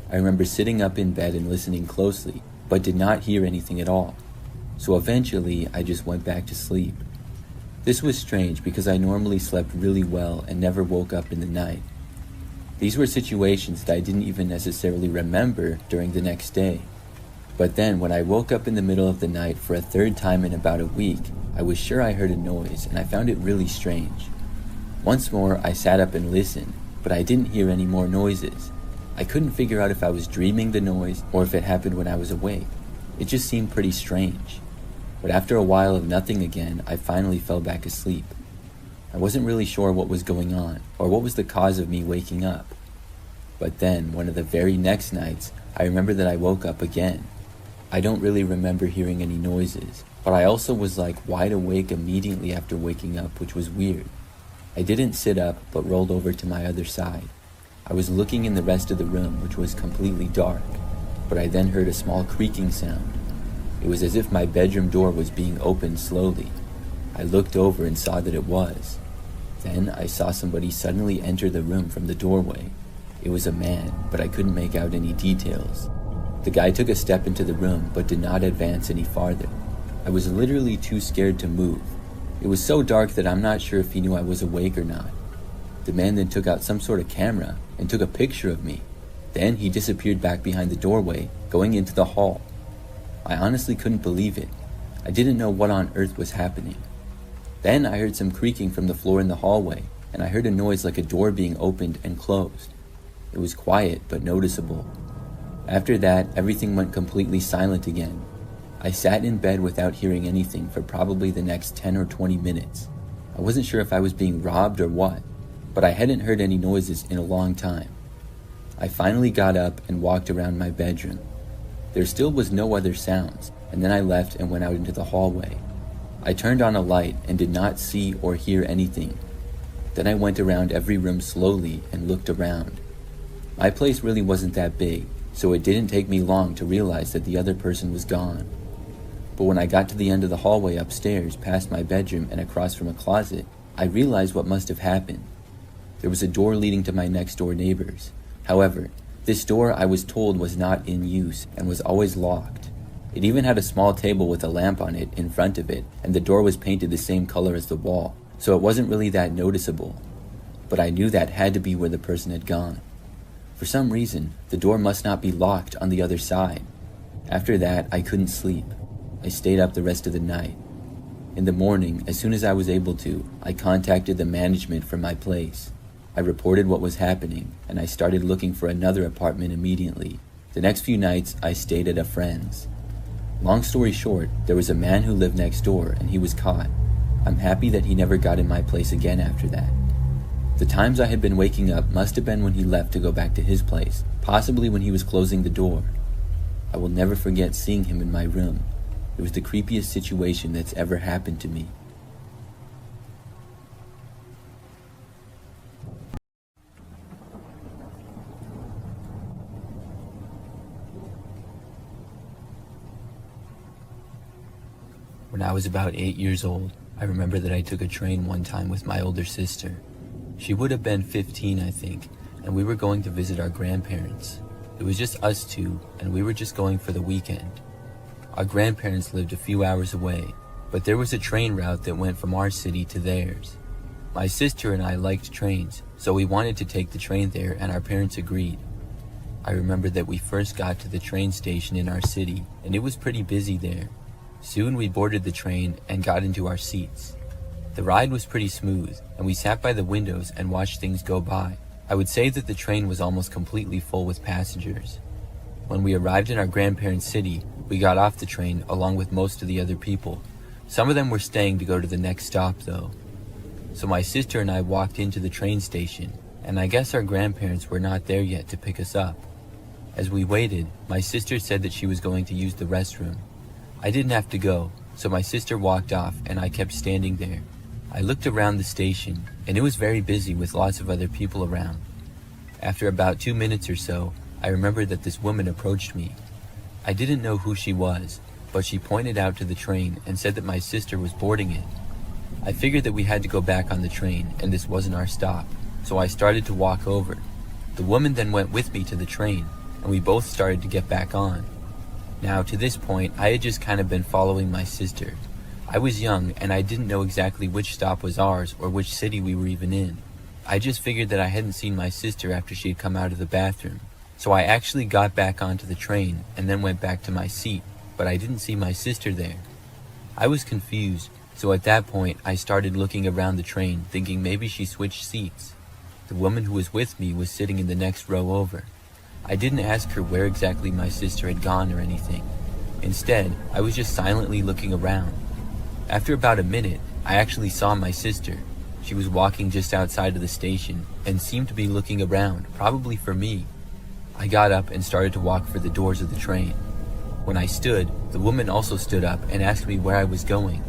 I remember sitting up in bed and listening closely, but did not hear anything at all. So eventually, I just went back to sleep. This was strange because I normally slept really well and never woke up in the night. These were situations that I didn't even necessarily remember during the next day. But then when I woke up in the middle of the night for a third time in about a week, I was sure I heard a noise and I found it really strange. Once more, I sat up and listened, but I didn't hear any more noises. I couldn't figure out if I was dreaming the noise or if it happened when I was awake. It just seemed pretty strange. But after a while of nothing again, I finally fell back asleep. I wasn't really sure what was going on or what was the cause of me waking up. But then, one of the very next nights, I remember that I woke up again. I don't really remember hearing any noises, but I also was like wide awake immediately after waking up, which was weird. I didn't sit up, but rolled over to my other side. I was looking in the rest of the room, which was completely dark, but I then heard a small creaking sound. It was as if my bedroom door was being opened slowly. I looked over and saw that it was. Then I saw somebody suddenly enter the room from the doorway. It was a man, but I couldn't make out any details. The guy took a step into the room, but did not advance any farther. I was literally too scared to move. It was so dark that I'm not sure if he knew I was awake or not. The man then took out some sort of camera and took a picture of me. Then he disappeared back behind the doorway, going into the hall. I honestly couldn't believe it. I didn't know what on earth was happening. Then I heard some creaking from the floor in the hallway, and I heard a noise like a door being opened and closed. It was quiet but noticeable. After that, everything went completely silent again. I sat in bed without hearing anything for probably the next 10 or 20 minutes. I wasn't sure if I was being robbed or what, but I hadn't heard any noises in a long time. I finally got up and walked around my bedroom. There still was no other sounds, and then I left and went out into the hallway. I turned on a light and did not see or hear anything. Then I went around every room slowly and looked around. My place really wasn't that big, so it didn't take me long to realize that the other person was gone. But when I got to the end of the hallway upstairs, past my bedroom and across from a closet, I realized what must have happened. There was a door leading to my next door neighbors. However, this door I was told was not in use and was always locked. It even had a small table with a lamp on it in front of it, and the door was painted the same color as the wall, so it wasn't really that noticeable. But I knew that had to be where the person had gone. For some reason, the door must not be locked on the other side. After that, I couldn't sleep. I stayed up the rest of the night. In the morning, as soon as I was able to, I contacted the management from my place. I reported what was happening, and I started looking for another apartment immediately. The next few nights, I stayed at a friend's. Long story short, there was a man who lived next door, and he was caught. I'm happy that he never got in my place again after that. The times I had been waking up must have been when he left to go back to his place, possibly when he was closing the door. I will never forget seeing him in my room. It was the creepiest situation that's ever happened to me. When I was about 8 years old, I remember that I took a train one time with my older sister. She would have been 15, I think, and we were going to visit our grandparents. It was just us two, and we were just going for the weekend. Our grandparents lived a few hours away, but there was a train route that went from our city to theirs. My sister and I liked trains, so we wanted to take the train there, and our parents agreed. I remember that we first got to the train station in our city, and it was pretty busy there. Soon we boarded the train and got into our seats. The ride was pretty smooth, and we sat by the windows and watched things go by. I would say that the train was almost completely full with passengers. When we arrived in our grandparents' city, we got off the train along with most of the other people. Some of them were staying to go to the next stop though. So my sister and I walked into the train station, and I guess our grandparents were not there yet to pick us up. As we waited, my sister said that she was going to use the restroom. I didn't have to go, so my sister walked off and I kept standing there. I looked around the station, and it was very busy with lots of other people around. After about 2 minutes or so, I remembered that this woman approached me. I didn't know who she was, but she pointed out to the train and said that my sister was boarding it. I figured that we had to go back on the train and this wasn't our stop, so I started to walk over. The woman then went with me to the train, and we both started to get back on. Now, to this point, I had just kind of been following my sister. I was young, and I didn't know exactly which stop was ours or which city we were even in. I just figured that I hadn't seen my sister after she had come out of the bathroom. So I actually got back onto the train and then went back to my seat, but I didn't see my sister there. I was confused, so at that point, I started looking around the train, thinking maybe she switched seats. The woman who was with me was sitting in the next row over. I didn't ask her where exactly my sister had gone or anything. Instead, I was just silently looking around. After about a minute, I actually saw my sister. She was walking just outside of the station and seemed to be looking around, probably for me. I got up and started to walk for the doors of the train. When I stood, the woman also stood up and asked me where I was going.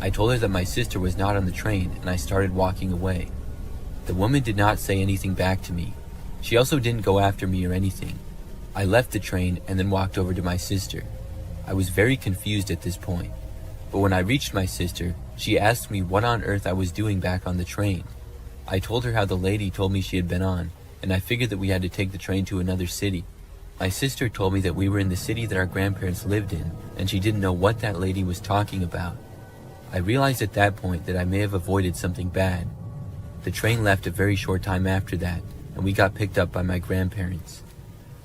I told her that my sister was not on the train, and I started walking away. The woman did not say anything back to me. She also didn't go after me or anything. I left the train and then walked over to my sister. I was very confused at this point. But when I reached my sister, she asked me what on earth I was doing back on the train. I told her how the lady told me she had been on, and I figured that we had to take the train to another city. My sister told me that we were in the city that our grandparents lived in, and she didn't know what that lady was talking about. I realized at that point that I may have avoided something bad. The train left a very short time after that, and we got picked up by my grandparents.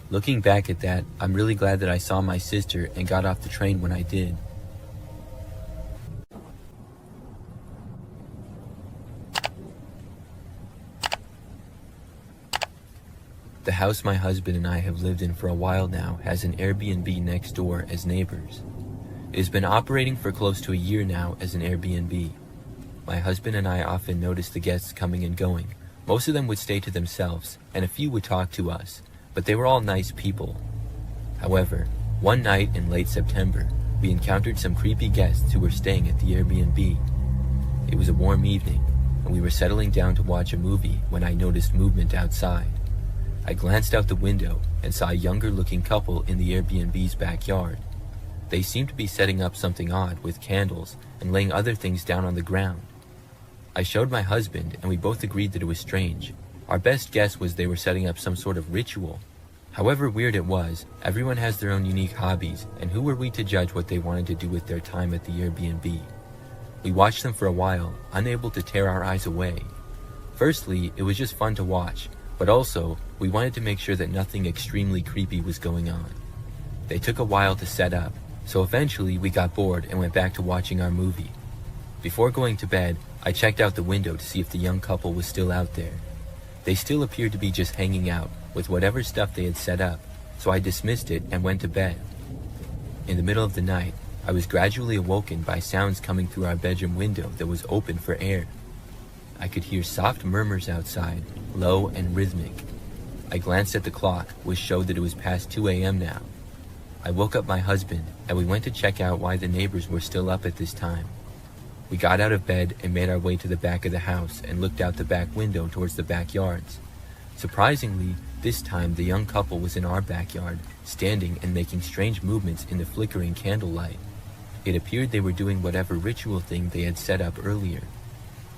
Looking back at that, I'm really glad that I saw my sister and got off the train when I did. The house my husband and I have lived in for a while now has an Airbnb next door as neighbors. It has been operating for close to a year now as an Airbnb. My husband and I often notice the guests coming and going. Most of them would stay to themselves, and a few would talk to us, but they were all nice people. However, one night in late September, we encountered some creepy guests who were staying at the Airbnb. It was a warm evening, and we were settling down to watch a movie when I noticed movement outside. I glanced out the window and saw a younger-looking couple in the Airbnb's backyard. They seemed to be setting up something odd with candles and laying other things down on the ground. I showed my husband, and we both agreed that it was strange. Our best guess was they were setting up some sort of ritual. However weird it was, everyone has their own unique hobbies, and who were we to judge what they wanted to do with their time at the Airbnb? We watched them for a while, unable to tear our eyes away. Firstly, it was just fun to watch, but also, we wanted to make sure that nothing extremely creepy was going on. They took a while to set up, so eventually we got bored and went back to watching our movie. Before going to bed, I checked out the window to see if the young couple was still out there. They still appeared to be just hanging out with whatever stuff they had set up, so I dismissed it and went to bed. In the middle of the night, I was gradually awoken by sounds coming through our bedroom window that was open for air. I could hear soft murmurs outside, low and rhythmic. I glanced at the clock, which showed that it was past 2 a.m. now. I woke up my husband, and we went to check out why the neighbors were still up at this time. We got out of bed and made our way to the back of the house and looked out the back window towards the backyards. Surprisingly, this time the young couple was in our backyard, standing and making strange movements in the flickering candlelight. It appeared they were doing whatever ritual thing they had set up earlier.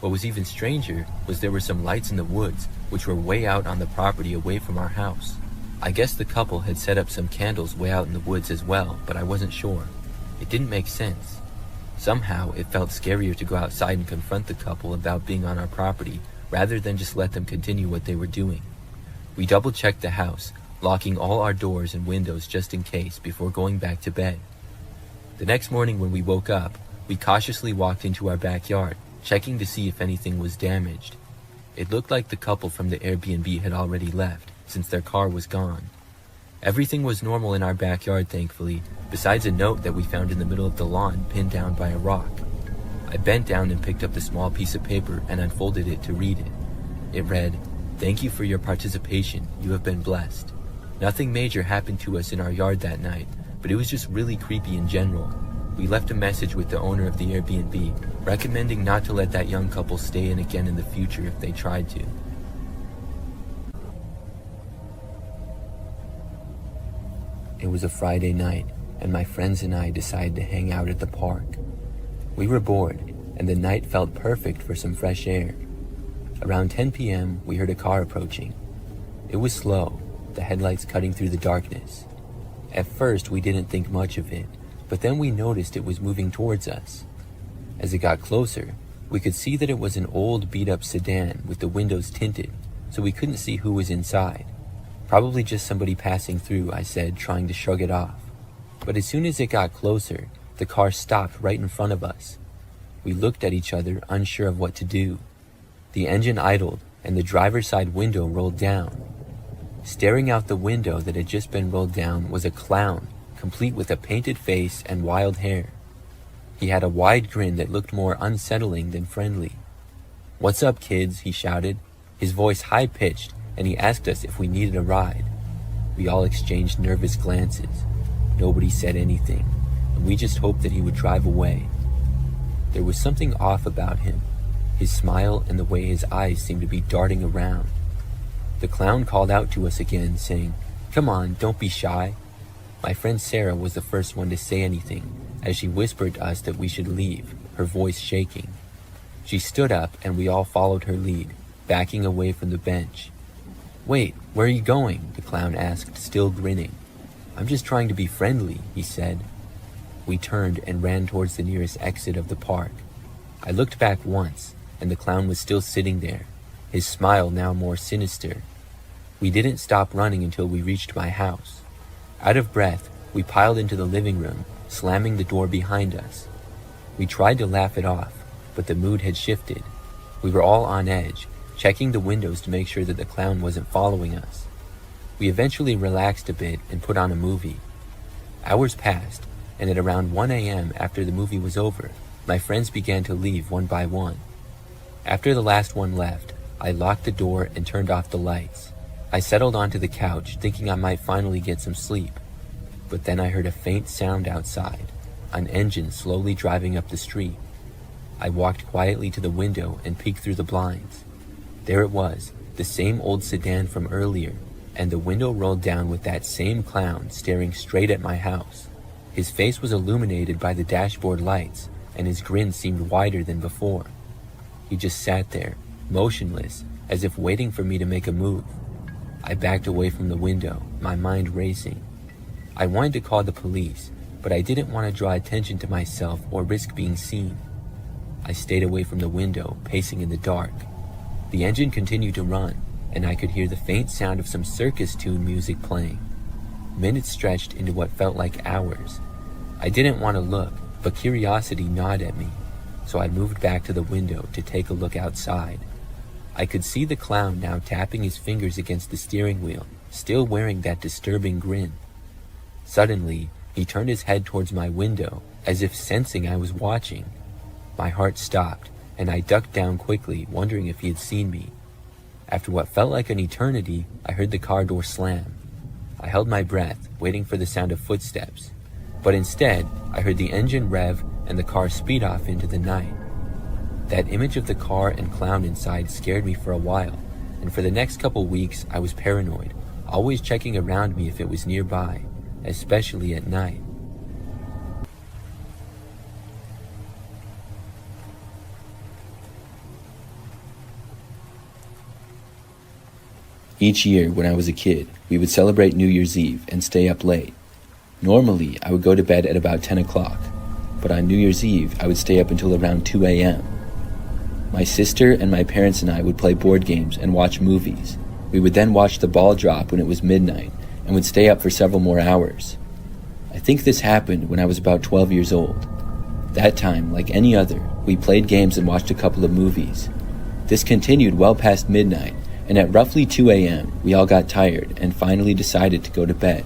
What was even stranger was there were some lights in the woods, which were way out on the property away from our house. I guess the couple had set up some candles way out in the woods as well, but I wasn't sure. It didn't make sense. Somehow, it felt scarier to go outside and confront the couple about being on our property, rather than just let them continue what they were doing. We double-checked the house, locking all our doors and windows just in case before going back to bed. The next morning when we woke up, we cautiously walked into our backyard, checking to see if anything was damaged. It looked like the couple from the Airbnb had already left, since their car was gone. Everything was normal in our backyard, thankfully, besides a note that we found in the middle of the lawn pinned down by a rock. I bent down and picked up the small piece of paper and unfolded it to read it. It read, "Thank you for your participation. You have been blessed. Nothing major happened to us in our yard that night, but it was just really creepy in general. We left a message with the owner of the Airbnb, recommending not to let that young couple stay in again in the future if they tried to." It was a Friday night, and my friends and I decided to hang out at the park. We were bored, and the night felt perfect for some fresh air. Around 10 p.m., we heard a car approaching. It was slow, the headlights cutting through the darkness. At first, we didn't think much of it, but then we noticed it was moving towards us. As it got closer, we could see that it was an old beat-up sedan with the windows tinted, so we couldn't see who was inside. "Probably just somebody passing through," I said, trying to shrug it off. But as soon as it got closer, the car stopped right in front of us. We looked at each other, unsure of what to do. The engine idled, and the driver's side window rolled down. Staring out the window that had just been rolled down was a clown, complete with a painted face and wild hair. He had a wide grin that looked more unsettling than friendly. "What's up, kids?" he shouted, his voice high-pitched, and he asked us if we needed a ride. We all exchanged nervous glances. Nobody said anything, and we just hoped that he would drive away. There was something off about him, his smile and the way his eyes seemed to be darting around. The clown called out to us again, saying, "Come on, don't be shy." My friend Sarah was the first one to say anything, as she whispered to us that we should leave, her voice shaking. She stood up, and we all followed her lead, backing away from the bench. "Wait, where are you going?" the clown asked, still grinning. "I'm just trying to be friendly," he said. We turned and ran towards the nearest exit of the park. I looked back once, and the clown was still sitting there, his smile now more sinister. We didn't stop running until we reached my house. Out of breath, we piled into the living room, slamming the door behind us. We tried to laugh it off, but the mood had shifted. We were all on edge, checking the windows to make sure that the clown wasn't following us. We eventually relaxed a bit and put on a movie. Hours passed, and at around 1 a.m. after the movie was over, my friends began to leave one by one. After the last one left, I locked the door and turned off the lights. I settled onto the couch, thinking I might finally get some sleep. But then I heard a faint sound outside, an engine slowly driving up the street. I walked quietly to the window and peeked through the blinds. There it was, the same old sedan from earlier, and the window rolled down with that same clown staring straight at my house. His face was illuminated by the dashboard lights, and his grin seemed wider than before. He just sat there, motionless, as if waiting for me to make a move. I backed away from the window, my mind racing. I wanted to call the police, but I didn't want to draw attention to myself or risk being seen. I stayed away from the window, pacing in the dark. The engine continued to run, and I could hear the faint sound of some circus tune music playing. Minutes stretched into what felt like hours. I didn't want to look, but curiosity gnawed at me, so I moved back to the window to take a look outside. I could see the clown now tapping his fingers against the steering wheel, still wearing that disturbing grin. Suddenly, he turned his head towards my window, as if sensing I was watching. My heart stopped, and I ducked down quickly, wondering if he had seen me. After what felt like an eternity, I heard the car door slam. I held my breath, waiting for the sound of footsteps, but instead, I heard the engine rev and the car speed off into the night. That image of the car and clown inside scared me for a while, and for the next couple weeks I was paranoid, always checking around me if it was nearby, especially at night. Each year when I was a kid, we would celebrate New Year's Eve and stay up late. Normally, I would go to bed at about 10 o'clock, but on New Year's Eve, I would stay up until around 2 a.m. My sister and my parents and I would play board games and watch movies. We would then watch the ball drop when it was midnight and would stay up for several more hours. I think this happened when I was about 12 years old. That time, like any other, we played games and watched a couple of movies. This continued well past midnight, and at roughly 2 a.m., we all got tired and finally decided to go to bed.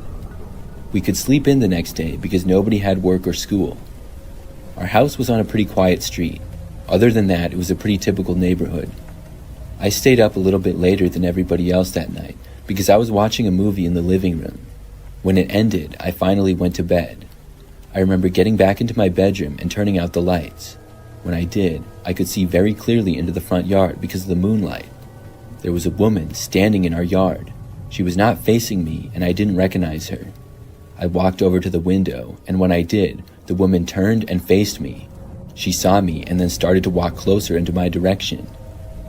We could sleep in the next day because nobody had work or school. Our house was on a pretty quiet street. Other than that, it was a pretty typical neighborhood. I stayed up a little bit later than everybody else that night because I was watching a movie in the living room. When it ended, I finally went to bed. I remember getting back into my bedroom and turning out the lights. When I did, I could see very clearly into the front yard because of the moonlight. There was a woman standing in our yard. She was not facing me, and I didn't recognize her. I walked over to the window, and when I did, the woman turned and faced me. She saw me and then started to walk closer into my direction.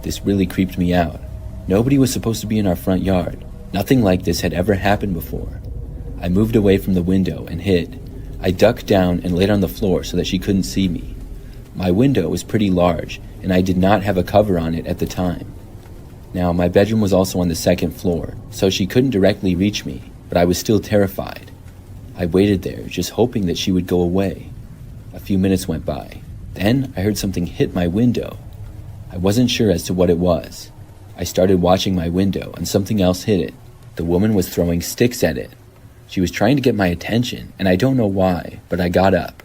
This really creeped me out. Nobody was supposed to be in our front yard. Nothing like this had ever happened before. I moved away from the window and hid. I ducked down and laid on the floor so that she couldn't see me. My window was pretty large, and I did not have a cover on it at the time. Now, my bedroom was also on the second floor, so she couldn't directly reach me, but I was still terrified. I waited there, just hoping that she would go away. A few minutes went by. Then I heard something hit my window. I wasn't sure as to what it was. I started watching my window, and something else hit it. The woman was throwing sticks at it. She was trying to get my attention, and I don't know why, but I got up.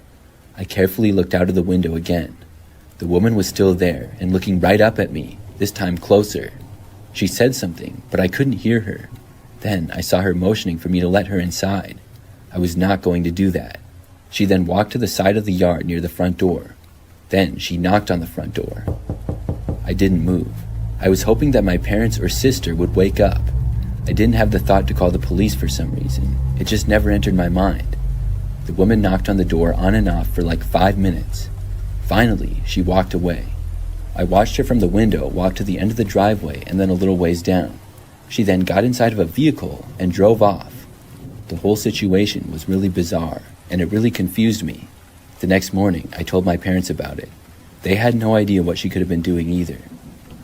I carefully looked out of the window again. The woman was still there, and looking right up at me, this time closer. She said something, but I couldn't hear her. Then I saw her motioning for me to let her inside. I was not going to do that. She then walked to the side of the yard near the front door. Then she knocked on the front door. I didn't move. I was hoping that my parents or sister would wake up. I didn't have the thought to call the police for some reason. It just never entered my mind. The woman knocked on the door on and off for like 5 minutes. Finally, she walked away. I watched her from the window walk to the end of the driveway and then a little ways down. She then got inside of a vehicle and drove off. The whole situation was really bizarre, and it really confused me. The next morning, I told my parents about it. They had no idea what she could have been doing either.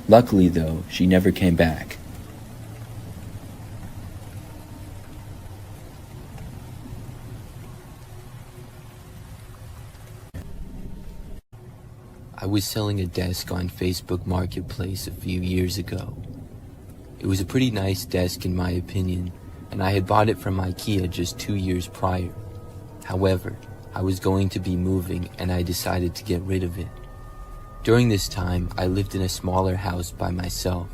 Luckily, though, she never came back. I was selling a desk on Facebook Marketplace a few years ago. It was a pretty nice desk in my opinion, and I had bought it from ICA just 2 years prior. However, I was going to be moving and I decided to get rid of it. During this time, I lived in a smaller house by myself.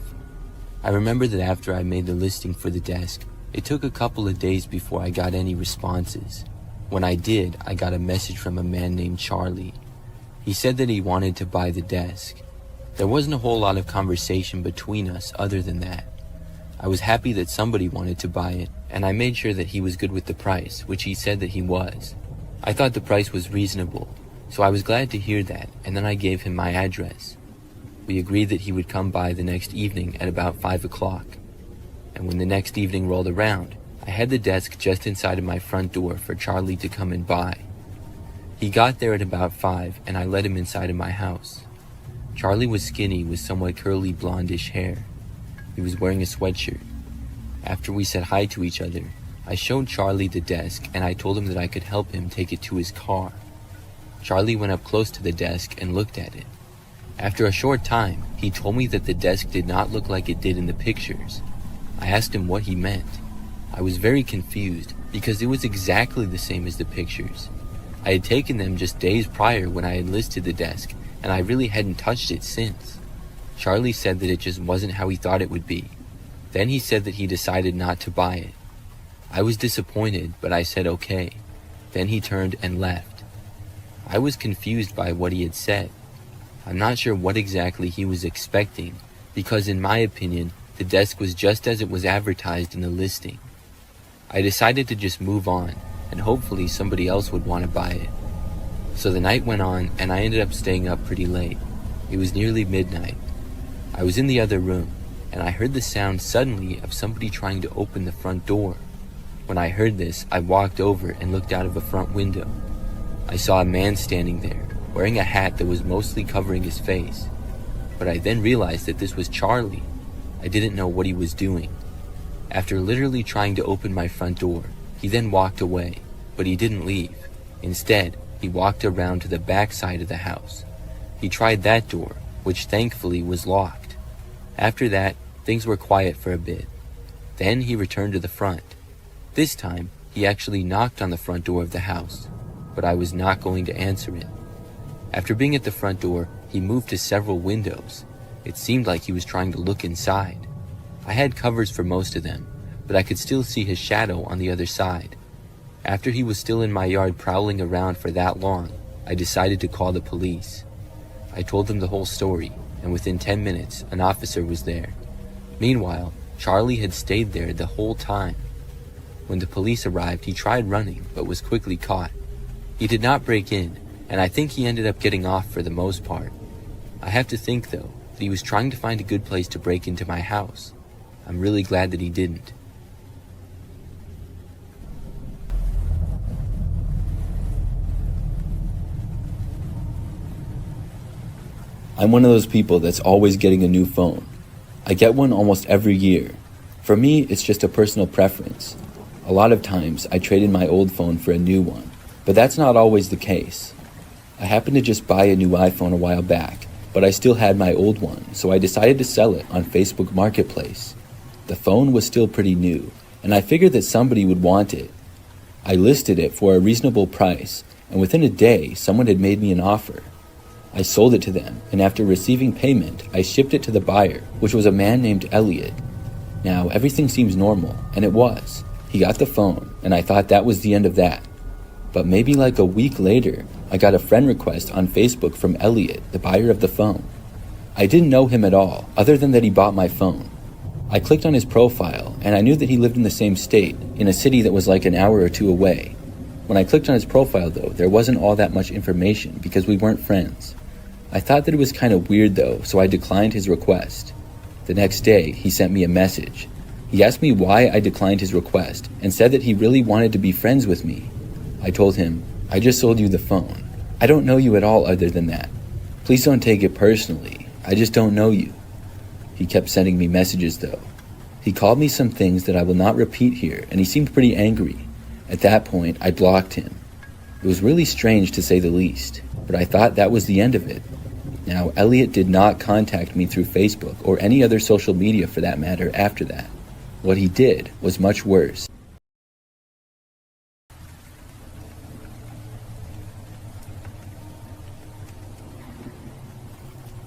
I remember that after I made the listing for the desk, it took a couple of days before I got any responses. When I did, I got a message from a man named Charlie. He said that he wanted to buy the desk. There wasn't a whole lot of conversation between us other than that. I was happy that somebody wanted to buy it, and I made sure that he was good with the price, which he said that he was. I thought the price was reasonable, so I was glad to hear that, and then I gave him my address. We agreed that he would come by the next evening at about 5 o'clock. And when the next evening rolled around, I had the desk just inside of my front door for Charlie to come and buy. He got there at about 5, and I let him inside of my house. Charlie was skinny with somewhat curly blondish hair. He was wearing a sweatshirt. After we said hi to each other, I showed Charlie the desk and I told him that I could help him take it to his car. Charlie went up close to the desk and looked at it. After a short time, he told me that the desk did not look like it did in the pictures. I asked him what he meant. I was very confused because it was exactly the same as the pictures. I had taken them just days prior when I had listed the desk, and I really hadn't touched it since. Charlie said that it just wasn't how he thought it would be. Then he said that he decided not to buy it. I was disappointed, but I said okay. Then he turned and left. I was confused by what he had said. I'm not sure what exactly he was expecting, because in my opinion, the desk was just as it was advertised in the listing. I decided to just move on, and hopefully somebody else would want to buy it. So the night went on, and I ended up staying up pretty late. It was nearly midnight. I was in the other room, and I heard the sound suddenly of somebody trying to open the front door. When I heard this, I walked over and looked out of a front window. I saw a man standing there, wearing a hat that was mostly covering his face. But I then realized that this was Charlie. I didn't know what he was doing. After literally trying to open my front door, he then walked away, but he didn't leave. Instead, he walked around to the back side of the house. He tried that door, which thankfully was locked. After that, things were quiet for a bit. Then he returned to the front. This time, he actually knocked on the front door of the house, but I was not going to answer it. After being at the front door, he moved to several windows. It seemed like he was trying to look inside. I had covers for most of them, but I could still see his shadow on the other side. After he was still in my yard prowling around for that long, I decided to call the police. I told them the whole story, and within 10 minutes, an officer was there. Meanwhile, Charlie had stayed there the whole time. When the police arrived, he tried running, but was quickly caught. He did not break in, and I think he ended up getting off for the most part. I have to think, though, that he was trying to find a good place to break into my house. I'm really glad that he didn't. I'm one of those people that's always getting a new phone. I get one almost every year. For me, it's just a personal preference. A lot of times, I trade in my old phone for a new one, but that's not always the case. I happened to just buy a new iPhone a while back, but I still had my old one, so I decided to sell it on Facebook Marketplace. The phone was still pretty new, and I figured that somebody would want it. I listed it for a reasonable price, and within a day, someone had made me an offer. I sold it to them, and after receiving payment, I shipped it to the buyer, which was a man named Elliot. Now, everything seems normal, and it was. He got the phone, and I thought that was the end of that. But maybe like a week later, I got a friend request on Facebook from Elliot, the buyer of the phone. I didn't know him at all, other than that he bought my phone. I clicked on his profile, and I knew that he lived in the same state, in a city that was like an hour or two away. When I clicked on his profile, though, there wasn't all that much information because we weren't friends. I thought that it was kind of weird, though, so I declined his request. The next day, he sent me a message. He asked me why I declined his request and said that he really wanted to be friends with me. I told him, I just sold you the phone. I don't know you at all other than that. Please don't take it personally. I just don't know you. He kept sending me messages, though. He called me some things that I will not repeat here, and he seemed pretty angry. At that point, I blocked him. It was really strange to say the least, but I thought that was the end of it. Now, Elliot did not contact me through Facebook or any other social media for that matter after that. What he did was much worse.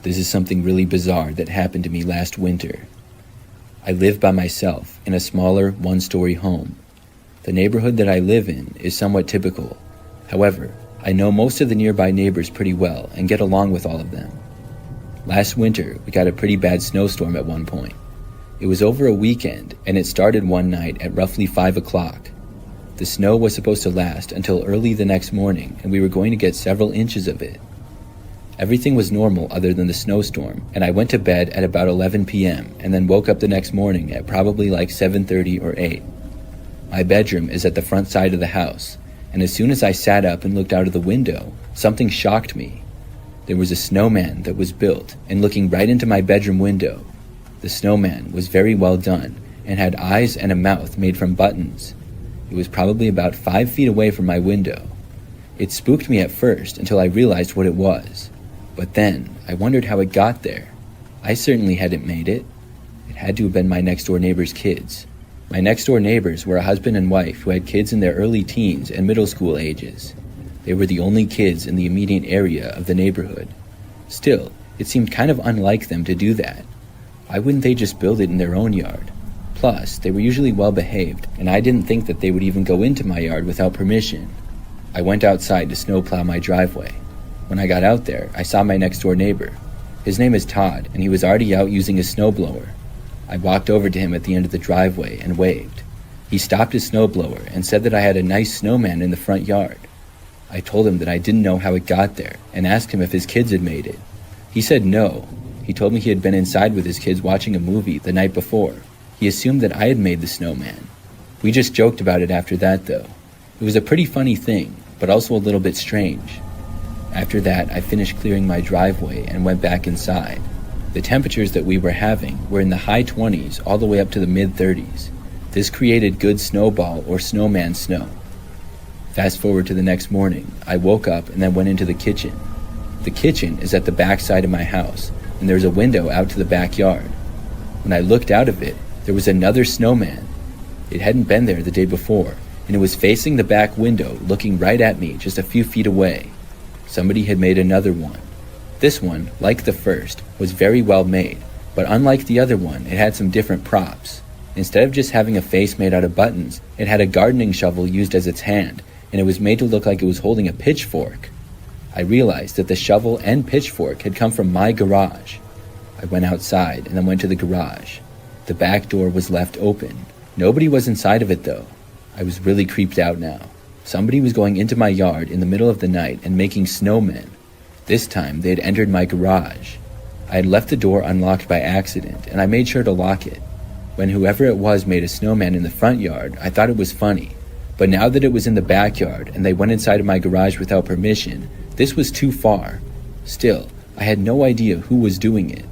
This is something really bizarre that happened to me last winter. I live by myself in a smaller one-story home. The neighborhood that I live in is somewhat typical. However, I know most of the nearby neighbors pretty well and get along with all of them. Last winter, we got a pretty bad snowstorm at one point. It was over a weekend, and it started one night at roughly 5 o'clock. The snow was supposed to last until early the next morning, and we were going to get several inches of it. Everything was normal other than the snowstorm, and I went to bed at about 11 p.m. and then woke up the next morning at probably like 7:30 or 8. My bedroom is at the front side of the house, and as soon as I sat up and looked out of the window, something shocked me. There was a snowman that was built and looking right into my bedroom window. The snowman was very well done and had eyes and a mouth made from buttons. It was probably about 5 feet away from my window. It spooked me at first until I realized what it was. But then, I wondered how it got there. I certainly hadn't made it. It had to have been my next-door neighbor's kids. My next-door neighbors were a husband and wife who had kids in their early teens and middle school ages. They were the only kids in the immediate area of the neighborhood. Still, it seemed kind of unlike them to do that. Why wouldn't they just build it in their own yard? Plus, they were usually well behaved, and I didn't think that they would even go into my yard without permission. I went outside to snowplow my driveway. When I got out there, I saw my next door neighbor. His name is Todd, and he was already out using his snowblower. I walked over to him at the end of the driveway and waved. He stopped his snowblower and said that I had a nice snowman in the front yard. I told him that I didn't know how it got there and asked him if his kids had made it. He said no. He told me he had been inside with his kids watching a movie the night before. He assumed that I had made the snowman. We just joked about it after that, though. It was a pretty funny thing, but also a little bit strange. After that, I finished clearing my driveway and went back inside. The temperatures that we were having were in the high 20s all the way up to the mid-30s. This created good snowball or snowman snow. Fast forward to the next morning, I woke up and then went into the kitchen. The kitchen is at the back side of my house, and there's a window out to the backyard. When I looked out of it, there was another snowman. It hadn't been there the day before, and it was facing the back window, looking right at me just a few feet away. Somebody had made another one. This one, like the first, was very well made, but unlike the other one, it had some different props. Instead of just having a face made out of buttons, it had a gardening shovel used as its hand, and it was made to look like it was holding a pitchfork. I realized that the shovel and pitchfork had come from my garage. I went outside and then went to the garage. The back door was left open. Nobody was inside of it though. I was really creeped out now. Somebody was going into my yard in the middle of the night and making snowmen. This time they had entered my garage. I had left the door unlocked by accident, and I made sure to lock it. When whoever it was made a snowman in the front yard, I thought it was funny. But now that it was in the backyard and they went inside of my garage without permission, this was too far. Still, I had no idea who was doing it.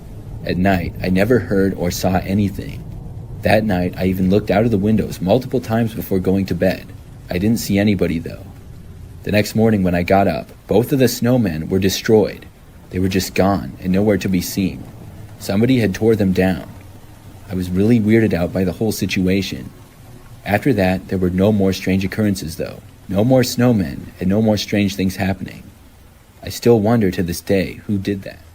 At night, I never heard or saw anything. That night, I even looked out of the windows multiple times before going to bed. I didn't see anybody though. The next morning when I got up, both of the snowmen were destroyed. They were just gone and nowhere to be seen. Somebody had tore them down. I was really weirded out by the whole situation. After that, there were no more strange occurrences though. No more snowmen and no more strange things happening. I still wonder to this day who did that.